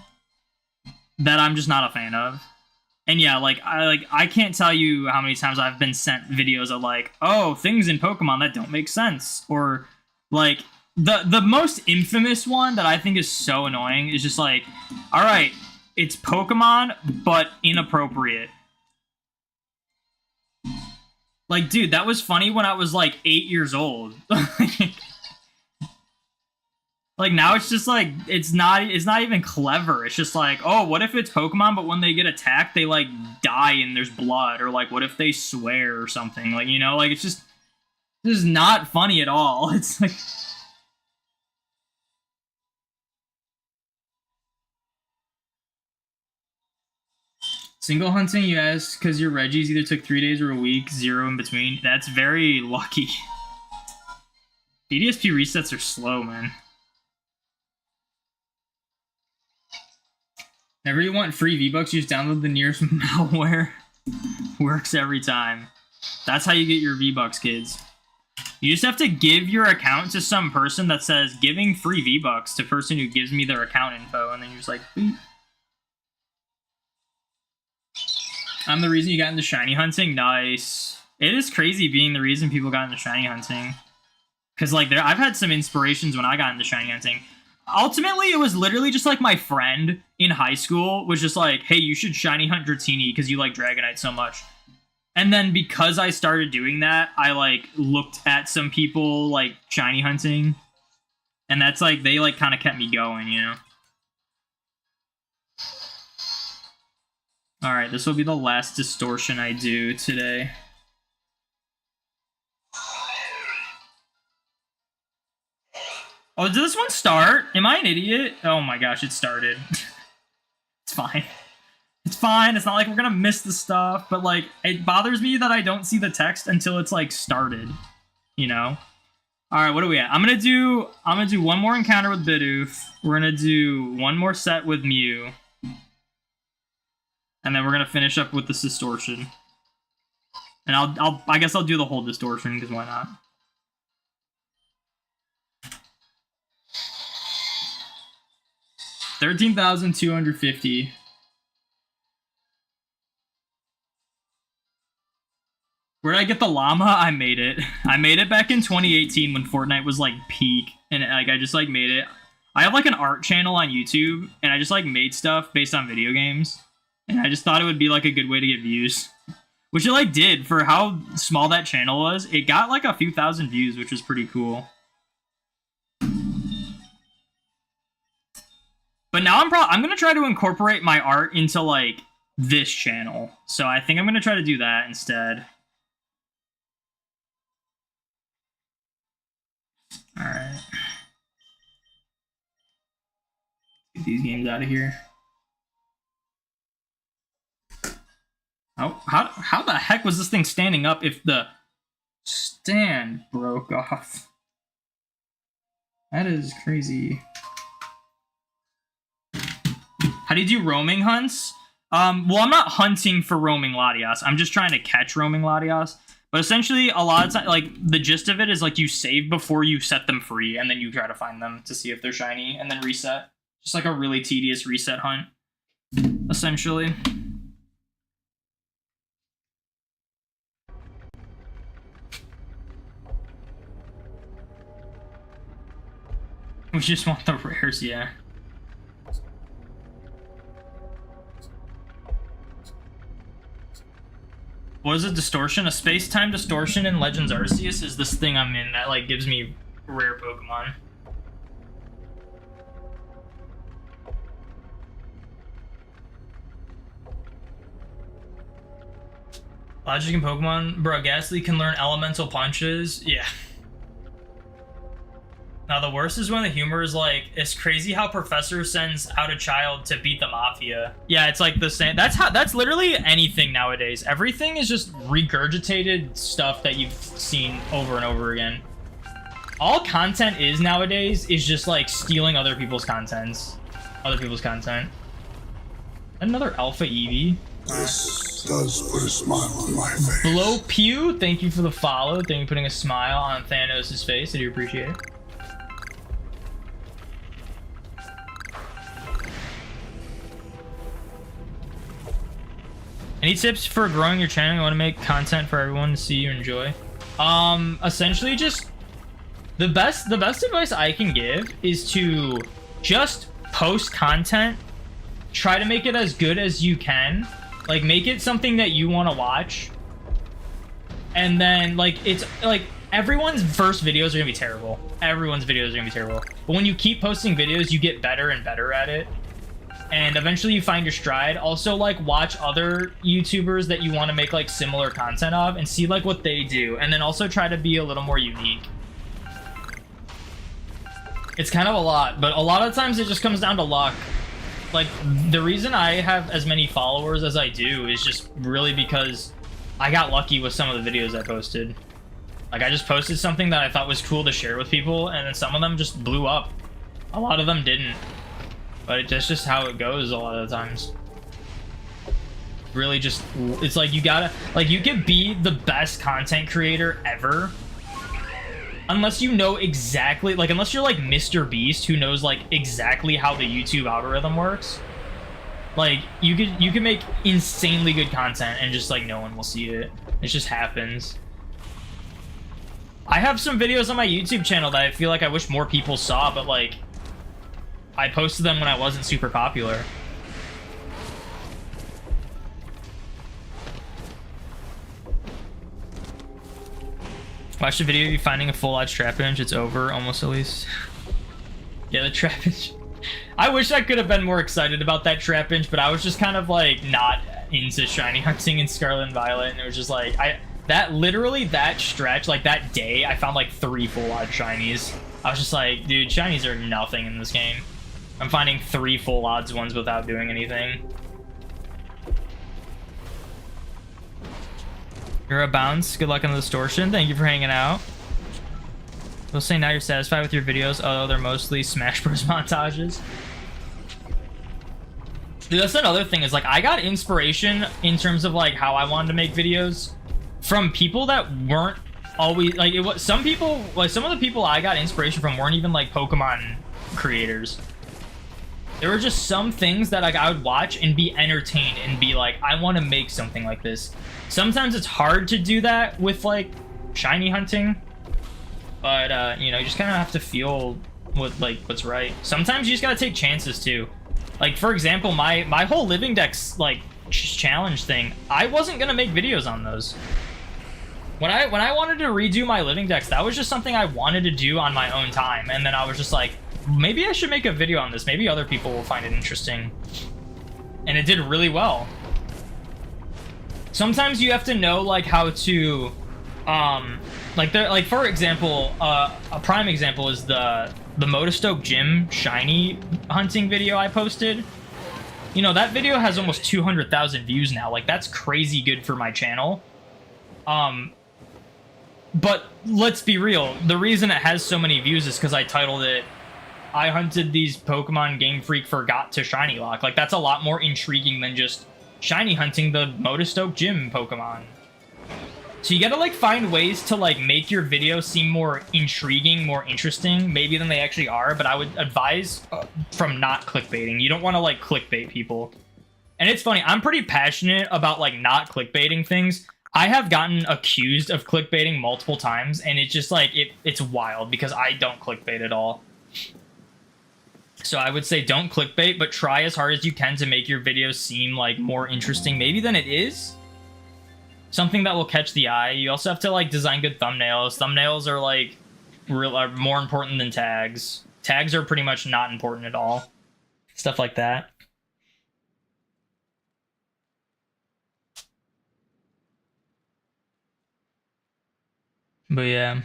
that I'm just not a fan of. And yeah, I can't tell you how many times I've been sent videos of like, oh, things in Pokemon that don't make sense, or like the most infamous one that I think is so annoying is just like, all right, it's Pokemon but inappropriate. Like, dude, that was funny when I was like 8 years old. Like, now it's just like, it's not even clever. It's just like, oh, what if it's Pokemon, but when they get attacked, they like die and there's blood, or like, what if they swear or something? Like, you know, like, it's just, this is not funny at all. It's like, single hunting, you ask, because your Reggies either took 3 days or a week, 0 in between. That's very lucky. BDSP resets are slow, man. Whenever you want free V-Bucks, you just download the nearest malware. Works every time. That's how you get your V-Bucks, kids. You just have to give your account to some person that says, giving free V-Bucks to person who gives me their account info, and then you're just like, beep. I'm the reason you got into shiny hunting? Nice. It is crazy being the reason people got into shiny hunting. Because, like, I've had some inspirations when I got into shiny hunting. Ultimately, it was literally just, like, my friend in high school was just like, hey, you should shiny hunt Dratini because you like Dragonite so much. And then because I started doing that, I, like, looked at some people, like, shiny hunting. And that's, like, they, like, kind of kept me going, you know? Alright, this will be the last Distortion I do today. Oh, did this one start? Am I an idiot? Oh my gosh, it started. It's fine. It's fine. It's not like we're gonna miss the stuff, but like, it bothers me that I don't see the text until it's like started, you know? Alright, what are we at? I'm gonna do one more encounter with Bidoof. We're gonna do one more set with Mew. And then we're gonna finish up with this Distortion. And I guess I'll do the whole Distortion, because why not? $13,250. Where did I get the llama? I made it. I made it back in 2018 when Fortnite was like peak, and like I just like made it. I have like an art channel on YouTube, and I just like made stuff based on video games, and I just thought it would be like a good way to get views, which it like did for how small that channel was. It got like a few thousand views, which was pretty cool. But now I'm gonna try to incorporate my art into like this channel. So I think I'm gonna try to do that instead. Alright. Get these games out of here. Oh, how the heck was this thing standing up if the stand broke off? That is crazy. How do you do roaming hunts? Well, I'm not hunting for roaming Latias. I'm just trying to catch roaming Latias. But essentially, a lot of times, like, the gist of it is, like, you save before you set them free, and then you try to find them to see if they're shiny, and then reset. Just like a really tedious reset hunt, essentially. We just want the rares, yeah. What is it? Distortion? A space-time distortion in Legends Arceus is this thing I'm in that like gives me rare Pokemon. Logic in Pokemon, bro. Ghastly can learn elemental punches. Yeah. Now the worst is when the humor is like, it's crazy how Professor sends out a child to beat the Mafia. Yeah, it's like the same. That's literally anything nowadays. Everything is just regurgitated stuff that you've seen over and over again. All content is nowadays is just like stealing other people's content. Another Alpha Eevee. This does put a smile on my face. Blow Pew, thank you for the follow. Thank you for putting a smile on Thanos' face. I do appreciate it. Any tips for growing your channel? You want to make content for everyone to see you enjoy? Essentially just the best advice I can give is to just post content. Try to make it as good as you can. Like, make it something that you want to watch. And then, like, it's like everyone's first videos are gonna be terrible. Everyone's videos are gonna be terrible. But when you keep posting videos, you get better and better at it. And eventually you find your stride. Also, like, watch other YouTubers that you want to make like similar content of and see like what they do, and then also try to be a little more unique. It's kind of a lot, but a lot of times it just comes down to luck. Like, the reason I have as many followers as I do is just really because I got lucky with some of the videos I posted. Like, I just posted something that I thought was cool to share with people, and then some of them just blew up. A lot of them didn't. But that's just how it goes a lot of the times. Really just, it's like you gotta, like, you can be the best content creator ever. Unless you know exactly, like, unless you're like Mr. Beast who knows like exactly how the YouTube algorithm works. Like, you can make insanely good content and just like no one will see it. It just happens. I have some videos on my YouTube channel that I feel like I wish more people saw, but like, I posted them when I wasn't super popular. Watch the video of you finding a full odds trap bench. It's over, almost at least. Yeah, the trap bench. I wish I could have been more excited about that trap bench, but I was just kind of like not into shiny hunting in Scarlet and Violet, and it was just like literally that stretch, like that day, I found like 3 full odds shinies. I was just like, dude, shinies are nothing in this game. I'm finding 3 full odds ones without doing anything. You're a bounce. Good luck on the distortion. Thank you for hanging out. We'll say now you're satisfied with your videos, although they're mostly Smash Bros. Montages. Dude, that's another thing, is like I got inspiration in terms of like how I wanted to make videos from people that weren't always like it was some people, like some of the people I got inspiration from weren't even like Pokemon creators. There were just some things that like I would watch and be entertained and be like, I want to make something like this. Sometimes it's hard to do that with like shiny hunting, but you know, you just kind of have to feel what's right. Sometimes you just gotta take chances too. Like, for example, my whole living decks like challenge thing, I wasn't gonna make videos on those. When I wanted to redo my living decks, that was just something I wanted to do on my own time, and then I was just like, maybe I should make a video on this. Maybe other people will find it interesting. And it did really well. Sometimes you have to know like how to like for example, a prime example is the Motostoke Gym shiny hunting video I posted. You know, that video has almost 200,000 views now. Like, that's crazy good for my channel. But let's be real, the reason it has so many views is because I titled it, I hunted these Pokemon Game Freak forgot to shiny lock. Like, that's a lot more intriguing than just shiny hunting the Motostoke Gym Pokemon. So you gotta like find ways to like make your videos seem more intriguing, more interesting, maybe than they actually are. But I would advise from not clickbaiting. You don't want to like clickbait people. And it's funny, I'm pretty passionate about like not clickbaiting things. I have gotten accused of clickbaiting multiple times, and it's just like it's wild because I don't clickbait at all. So I would say don't clickbait, but try as hard as you can to make your videos seem like more interesting maybe than it is. something that will catch the eye. You also have to like design good thumbnails. Thumbnails are like are more important than tags. Tags are pretty much not important at all. Stuff like that. But yeah.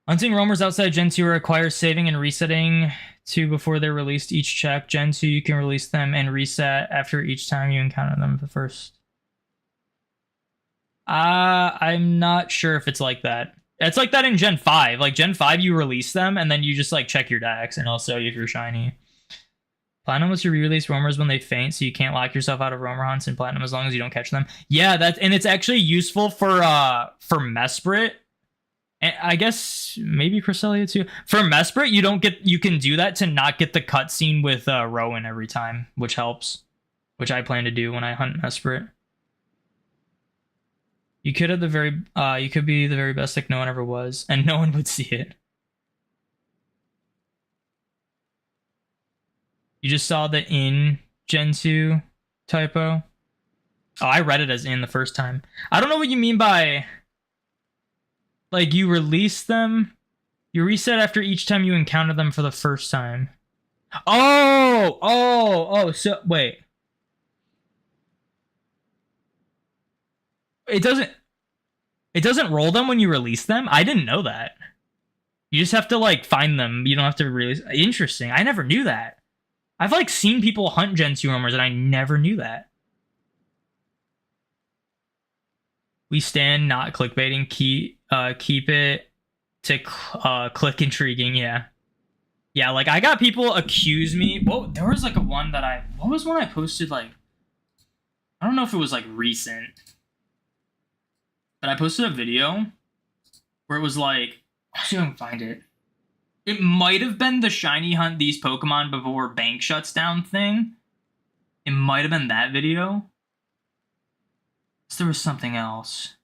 Hunting roamers outside Gen 2 requires saving and resetting to before they're released each check. Gen 2, you can release them and reset after each time you encounter them the first. I'm not sure if it's like that. It's like that in Gen 5. Like Gen 5, you release them and then you just like check your decks and also if you're shiny. Platinum was to re-release roamers when they faint, so you can't lock yourself out of roamer hunts in Platinum as long as you don't catch them. Yeah, and it's actually useful for Mesprit. And I guess maybe Cresselia too. For Mesprit, you can do that to not get the cutscene with Rowan every time, which helps. Which I plan to do when I hunt Mesprit. You could be the very best like no one ever was, and no one would see it. You just saw the in Gen 2 typo. Oh, I read it as in the first time. I don't know what you mean by like you release them, you reset after each time you encounter them for the first time. Oh, so wait. It doesn't roll them when you release them? I didn't know that. You just have to like find them. You don't have to release. Interesting. I never knew that. I've like seen people hunt Gen 2 roamers and I never knew that. We stand not clickbaiting. Keep it to click intriguing. Yeah. Yeah, like I got people accuse me. Whoa, there was like one that what was one I posted like, I don't know if it was like recent, but I posted a video where it was like, I'll see if I can find it. It might have been the shiny hunt these Pokemon before bank shuts down thing. It might have been that video. So there was something else.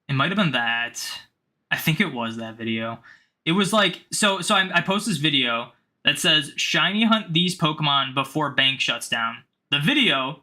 It might have been that. I think it was that video. It was like, so I post this video that says, shiny hunt these Pokemon before bank shuts down. The video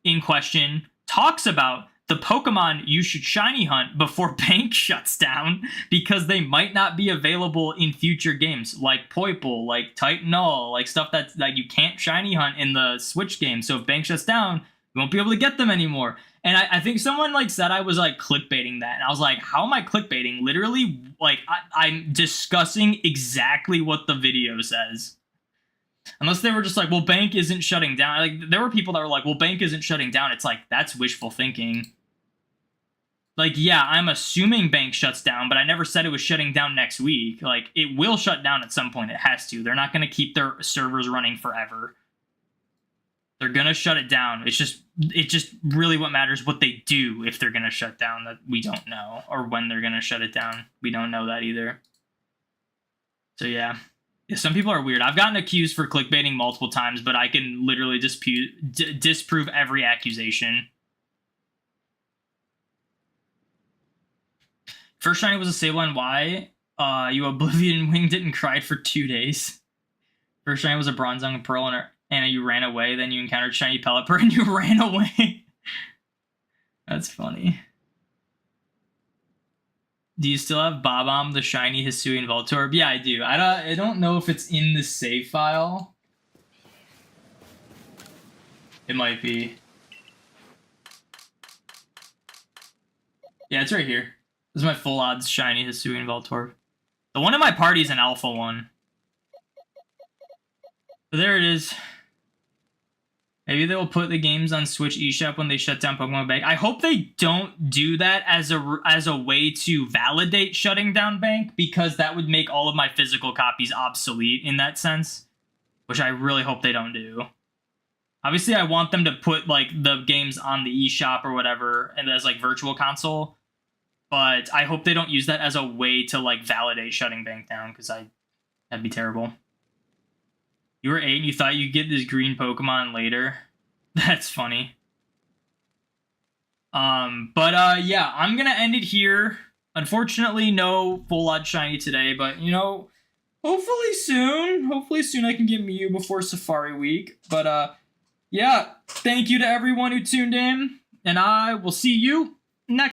in question talks about the Pokemon you should shiny hunt before bank shuts down because they might not be available in future games, like Poipole, like Titanol, like stuff that's like you can't shiny hunt in the Switch game. So if bank shuts down, you won't be able to get them anymore. And I think someone like said I was like clickbaiting that, and I was like, how am I clickbaiting? Literally, like I'm discussing exactly what the video says. Unless they were just like, well, bank isn't shutting down. Like there were people that were like, well, bank isn't shutting down. It's like, that's wishful thinking. Like, yeah, I'm assuming bank shuts down, but I never said it was shutting down next week. Like, it will shut down at some point. It has to. They're not going to keep their servers running forever. They're going to shut it down. It's just really what matters what they do if they're going to shut down that we don't know. Or when they're going to shut it down. We don't know that either. So, yeah. Some people are weird. I've gotten accused for clickbaiting multiple times, but I can literally disprove every accusation. First shiny was a Sableye. Why? You Oblivion winged it and cried for 2 days. First shiny was a Bronzong and Pearl, and you ran away. Then you encountered shiny Pelipper and you ran away. That's funny. Do you still have Bob-omb, the shiny Hisuian Voltorb? Yeah, I do. I don't know if it's in the save file. It might be. Yeah, it's right here. This is my full odds shiny Hisuian Voltorb. The one in my party is an alpha one. But there it is. Maybe they will put the games on Switch eShop when they shut down Pokemon Bank. I hope they don't do that as a way to validate shutting down Bank, because that would make all of my physical copies obsolete in that sense, which I really hope they don't do. Obviously, I want them to put like the games on the eShop or whatever, and as like virtual console, but I hope they don't use that as a way to like validate shutting Bank down, because that'd be terrible. You were 8 and you thought you'd get this green Pokemon later. That's funny. Yeah, I'm gonna end it here. Unfortunately, no full odd shiny today, but you know, hopefully soon I can get Mew before Safari Week. But yeah, thank you to everyone who tuned in, and I will see you